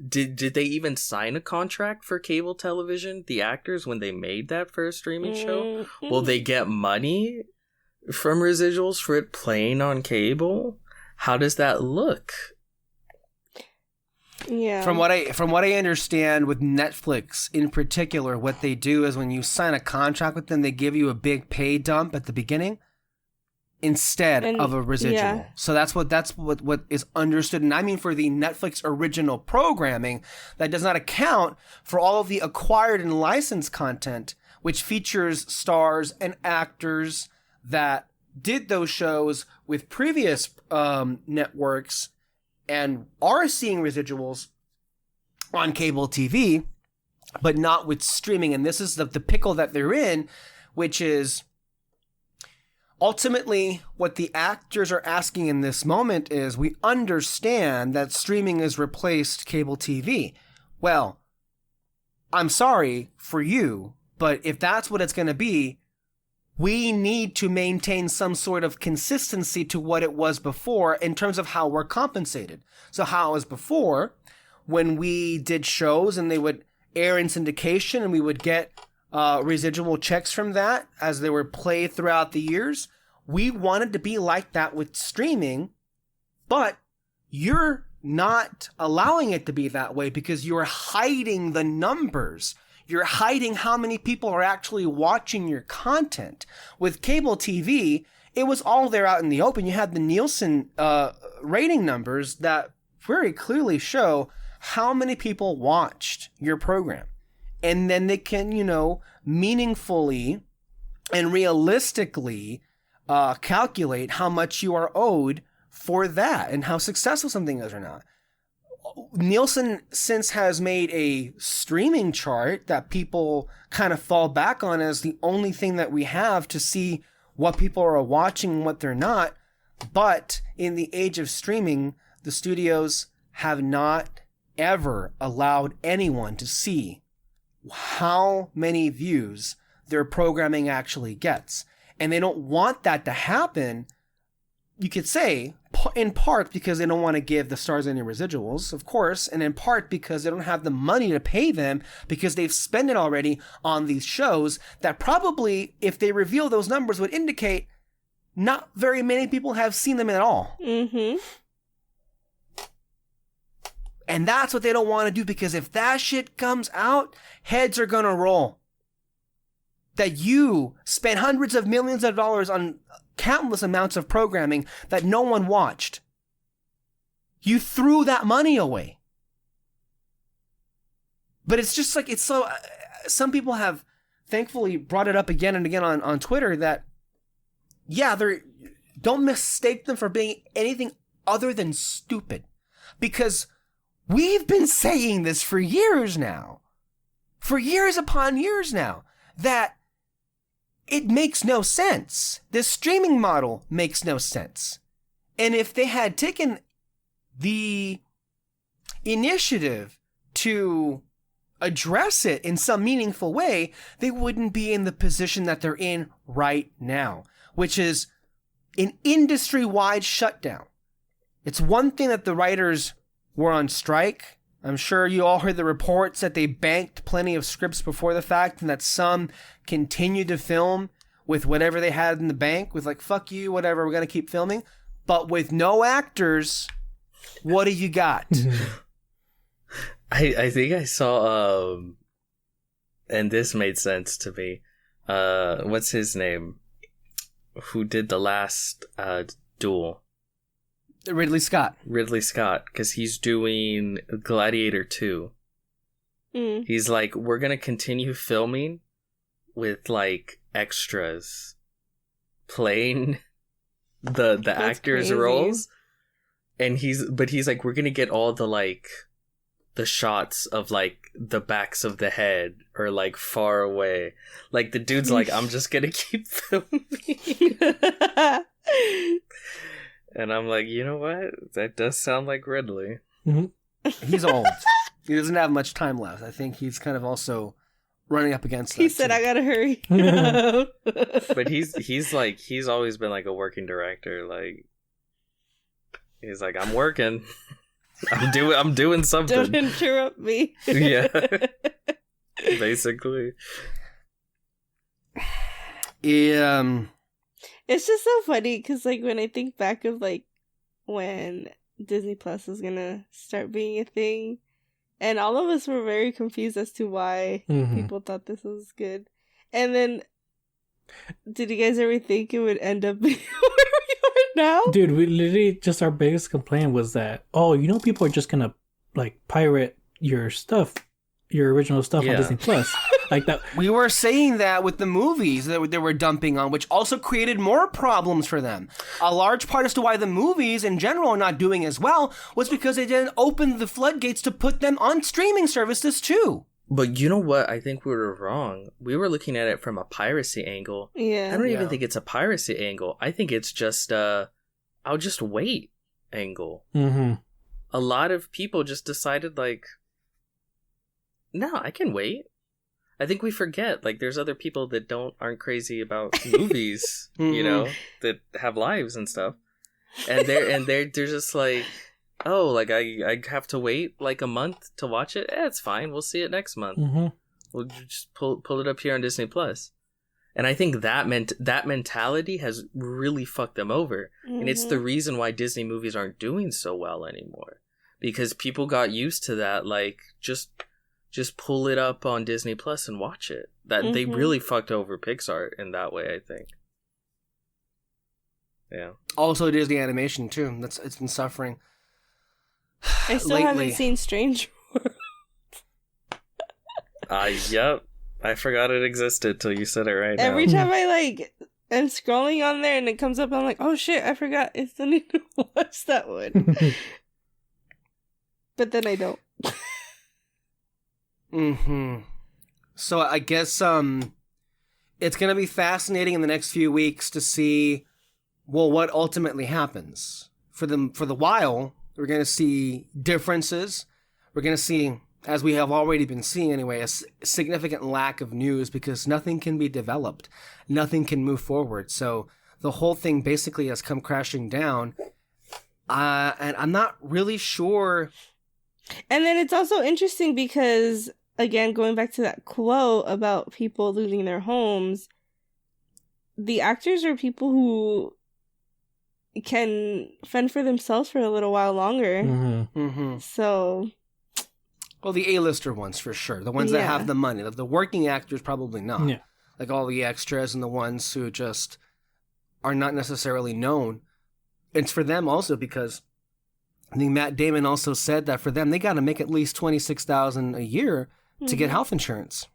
Speaker 2: did they even sign a contract for cable television, the actors, when they made that first streaming show? Will they get money from residuals for it playing on cable? How does that look?
Speaker 4: Yeah.
Speaker 1: From what I understand with Netflix in particular, what they do is when you sign a contract with them, they give you a big pay dump at the beginning instead of a residual. Yeah. So that's what is understood. And I mean, for the Netflix original programming, that does not account for all of the acquired and licensed content, which features stars and actors that did those shows with previous networks and are seeing residuals on cable TV, but not with streaming. And this is the pickle that they're in, which is ultimately what the actors are asking in this moment is, we understand that streaming has replaced cable TV. Well, I'm sorry for you, but if that's what it's going to be, we need to maintain some sort of consistency to what it was before in terms of how we're compensated. So how it was before, when we did shows and they would air in syndication and we would get residual checks from that as they were played throughout the years, we wanted to be like that with streaming, but you're not allowing it to be that way because you're hiding the numbers. You're hiding how many people are actually watching your content. With cable TV, it was all there out in the open. You had the Nielsen rating numbers that very clearly show how many people watched your program. And then they can, meaningfully and realistically calculate how much you are owed for that and how successful something is or not. Nielsen since has made a streaming chart that people kind of fall back on as the only thing that we have to see what people are watching and what they're not. But in the age of streaming, the studios have not ever allowed anyone to see how many views their programming actually gets. And they don't want that to happen, you could say, in part because they don't want to give the stars any residuals, of course, and in part because they don't have the money to pay them because they've spent it already on these shows that probably, if they reveal those numbers, would indicate not very many people have seen them at all.
Speaker 4: Mm-hmm.
Speaker 1: And that's what they don't want to do, because if that shit comes out, heads are going to roll. That you spent hundreds of millions of dollars on countless amounts of programming that no one watched. You threw that money away. But it's just like, it's so, some people have thankfully brought it up again and again on Twitter that, yeah, don't mistake them for being anything other than stupid. Because we've been saying this for years now. For years upon years now. That it makes no sense. The streaming model makes no sense. And if they had taken the initiative to address it in some meaningful way, they wouldn't be in the position that they're in right now, which is an industry-wide shutdown. It's one thing that the writers were on strike. I'm sure you all heard the reports that they banked plenty of scripts before the fact and that some continued to film with whatever they had in the bank, with like, fuck you, whatever, we're going to keep filming. But with no actors, what do you got?
Speaker 2: I think I saw, and this made sense to me. What's his name? Who did the last Duel?
Speaker 1: Ridley Scott,
Speaker 2: because he's doing Gladiator 2. He's like, we're gonna continue filming with like extras playing the actors' crazy roles, and he's like, we're gonna get all the like the shots of like the backs of the head or like far away. Like the dude's like, I'm just gonna keep filming. And I'm like, you know what? That does sound like Ridley.
Speaker 3: Mm-hmm.
Speaker 1: He's old. He doesn't have much time left. I think he's kind of also running up against that.
Speaker 4: He said, too. I gotta hurry.
Speaker 2: But he's always been like a working director. Like, he's like, I'm working. I'm doing something.
Speaker 4: Don't interrupt me.
Speaker 2: Yeah. Basically.
Speaker 1: Yeah.
Speaker 4: It's just so funny because, like, when I think back of, like, when Disney Plus was gonna start being a thing, and all of us were very confused as to why people thought this was good. And then, did you guys ever think it would end up being where we are now?
Speaker 3: Dude, we literally just, our biggest complaint was that, people are just gonna, like, pirate your stuff, your original stuff on Disney Plus. Like that.
Speaker 1: We were saying that with the movies that they were dumping on, which also created more problems for them. A large part as to why the movies in general are not doing as well was because they didn't open the floodgates to put them on streaming services too.
Speaker 2: But you know what? I think we were wrong. We were looking at it from a piracy angle.
Speaker 4: Yeah.
Speaker 2: I don't even think it's a piracy angle. I think it's just I'll just wait angle.
Speaker 3: Mm-hmm.
Speaker 2: A lot of people just decided, like, no, I can wait. I think we forget, like, there's other people that aren't crazy about movies, that have lives and stuff. And they're just like, oh, like, I have to wait like a month to watch it? It's fine. We'll see it next month.
Speaker 3: Mm-hmm.
Speaker 2: We'll just pull it up here on Disney Plus. And I think that mentality has really fucked them over. And it's the reason why Disney movies aren't doing so well anymore. Because people got used to that, like, just pull it up on Disney Plus and watch it. That they really fucked over Pixar in that way, I think. Yeah.
Speaker 1: Also Disney Animation too. It's been suffering.
Speaker 4: I still haven't seen Strange World.
Speaker 2: Yep. I forgot it existed till you said it right now.
Speaker 4: Every time I am scrolling on there and it comes up, I'm like, oh shit, I forgot. I still need to watch that one. But then I don't.
Speaker 1: So I guess it's gonna be fascinating in the next few weeks to see, well, what ultimately happens. For the while, we're gonna see differences. We're gonna see, as we have already been seeing anyway, a significant lack of news because nothing can be developed, nothing can move forward. So the whole thing basically has come crashing down, and I'm not really sure.
Speaker 4: And then it's also interesting because, again, going back to that quote about people losing their homes, the actors are people who can fend for themselves for a little while longer. So,
Speaker 1: well, the A-lister ones for sure, the ones that have the money. The working actors probably not. Yeah. Like all the extras and the ones who just are not necessarily known. It's for them also because I think Matt Damon also said that for them, they got to make at least $26,000 a year to get health insurance.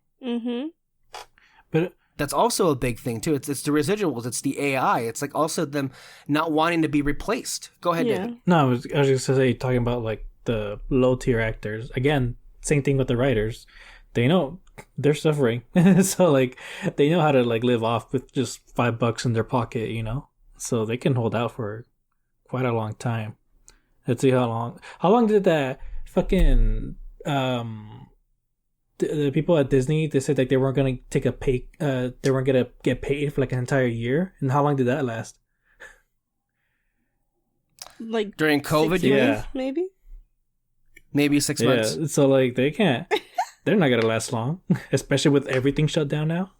Speaker 1: But that's also a big thing too. It's the residuals. It's the AI. It's like also them not wanting to be replaced. Go ahead, David.
Speaker 3: No, I was just gonna say, talking about like the low tier actors. Again, same thing with the writers. They know they're suffering, so like they know how to like live off with just $5 in their pocket, so they can hold out for quite a long time. Let's see how long did that fucking the people at Disney, they said like they weren't gonna take a pay, they weren't gonna get paid for like an entire year. And how long did that last?
Speaker 4: Like
Speaker 1: during COVID,
Speaker 4: maybe
Speaker 1: 6 months.
Speaker 3: Yeah, so like they're not gonna last long, especially with everything shut down now.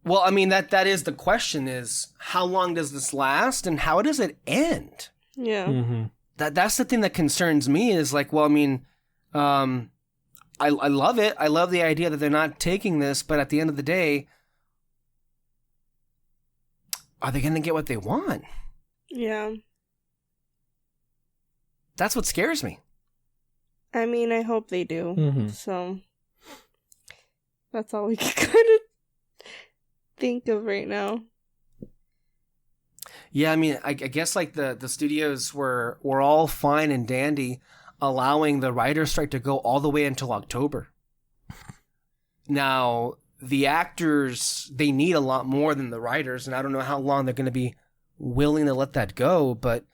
Speaker 1: Well, I mean, that is the question, is how long does this last and how does it end?
Speaker 4: Yeah.
Speaker 1: That's the thing that concerns me is like, well, I mean, I love it. I love the idea that they're not taking this, but at the end of the day, are they going to get what they want?
Speaker 4: Yeah.
Speaker 1: That's what scares me.
Speaker 4: I mean, I hope they do. So that's all we can kind of think of right now.
Speaker 1: Yeah, I mean, I guess like the studios were all fine and dandy allowing the writer's strike to go all the way until October. Now, the actors, they need a lot more than the writers, and I don't know how long they're going to be willing to let that go, but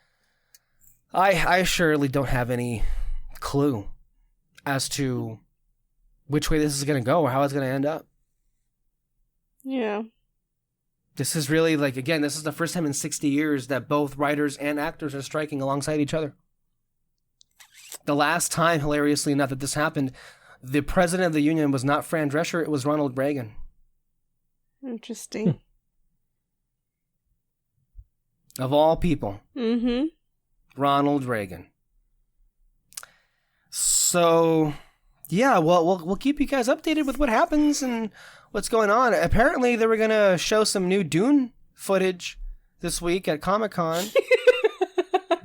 Speaker 1: I surely don't have any clue as to which way this is going to go or how it's going to end up.
Speaker 4: Yeah.
Speaker 1: This is really like, again, this is the first time in 60 years that both writers and actors are striking alongside each other. The last time, hilariously enough, that this happened, the president of the union was not Fran Drescher, it was Ronald Reagan.
Speaker 4: Interesting.
Speaker 1: Of all people.
Speaker 4: Mm-hmm.
Speaker 1: Ronald Reagan. So, yeah, well, we'll keep you guys updated with what happens and what's going on. Apparently, they were going to show some new Dune footage this week at Comic-Con.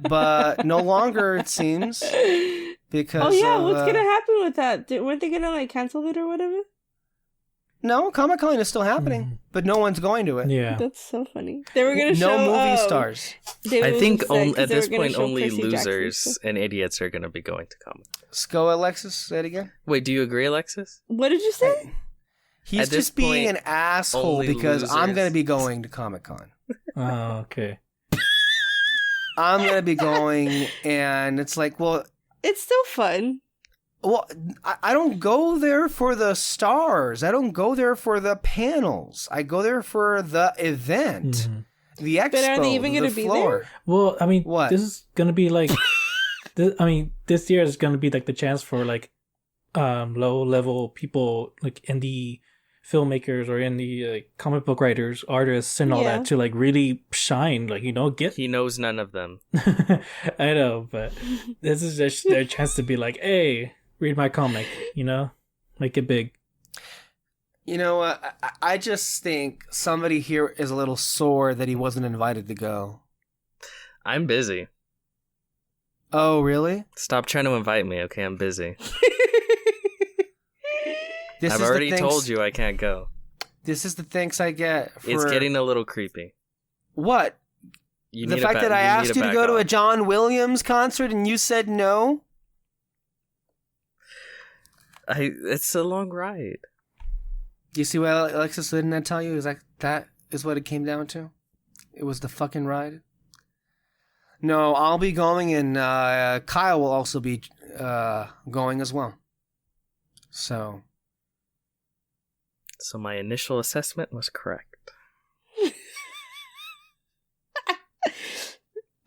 Speaker 1: But no longer, it seems. Because
Speaker 4: what's going to happen with that? Weren't they going to, like, cancel it or whatever?
Speaker 1: No, Comic-Con is still happening, but no one's going to it.
Speaker 3: Yeah.
Speaker 4: That's so funny. They were going to show...
Speaker 1: No movie stars.
Speaker 2: I think at this point, only losers and idiots are going to be going to Comic-Con.
Speaker 1: Go, Alexis. Say it again.
Speaker 2: Wait, do you agree, Alexis?
Speaker 4: What did you say?
Speaker 1: He's just being an asshole because
Speaker 2: losers.
Speaker 1: I'm going to be going to Comic-Con.
Speaker 3: Oh, okay.
Speaker 1: I'm going to be going, and it's like, well...
Speaker 4: It's still fun.
Speaker 1: Well, I don't go there for the stars. I don't go there for the panels. I go there for the event. Mm-hmm. The expo,
Speaker 4: but are they even going to be there?
Speaker 3: Well, I mean,
Speaker 1: what?
Speaker 3: This is going to be like... this year is going to be like the chance for like low-level people, like indie filmmakers or indie comic book writers, artists, and all that to like really shine. Like, you know,
Speaker 2: He knows none of them.
Speaker 3: I know, but this is just their chance to be like, hey... read my comic, you know? Make it big.
Speaker 1: You know, I just think somebody here is a little sore that he wasn't invited to go.
Speaker 2: I'm busy.
Speaker 1: Oh, really?
Speaker 2: Stop trying to invite me, okay? I'm busy.
Speaker 1: I've
Speaker 2: already told you I can't go.
Speaker 1: This is the thanks I get for...
Speaker 2: It's getting a little creepy.
Speaker 1: What? The fact that I asked you to go to a John Williams concert and you said no?
Speaker 2: It's a long ride.
Speaker 1: Do you see what Alexis didn't tell you? Is like that is what it came down to? It was the fucking ride? No, I'll be going, and Kyle will also be going as well. So
Speaker 2: my initial assessment was correct.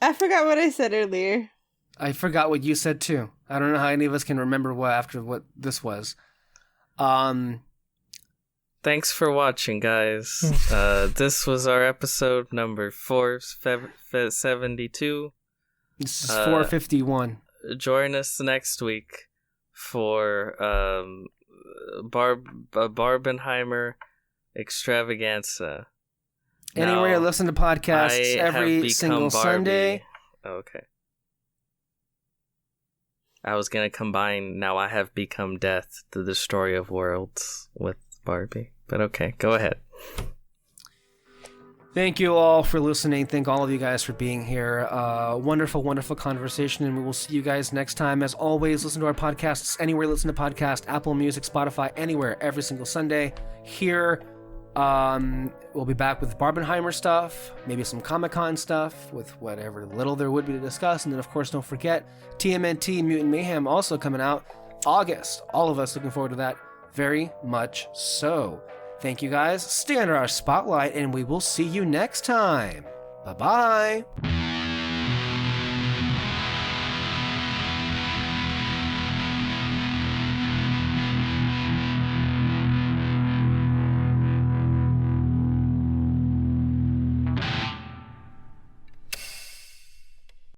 Speaker 4: I forgot what I said earlier.
Speaker 1: I forgot what you said too. I don't know how any of us can remember what this was.
Speaker 2: Thanks for watching, guys. This was our episode number 472.
Speaker 1: This is 451.
Speaker 2: Join us next week for Barbenheimer extravaganza.
Speaker 1: Anywhere you listen to podcasts every single
Speaker 2: Barbie.
Speaker 1: Sunday.
Speaker 2: Okay. I was going to combine Now I Have Become Death, the Destroyer of Worlds, with Barbie. But okay, go ahead.
Speaker 1: Thank you all for listening. Thank all of you guys for being here. Wonderful, wonderful conversation, and we will see you guys next time. As always, listen to our podcasts anywhere you listen to podcasts, Apple Music, Spotify, anywhere, every single Sunday. Here, we'll be back with Barbenheimer stuff, maybe some Comic-Con stuff, with whatever little there would be to discuss. And then, of course, don't forget, TMNT Mutant Mayhem also coming out August. All of us looking forward to that very much so. Thank you guys. Stay under our spotlight, and we will see you next time. Bye-bye.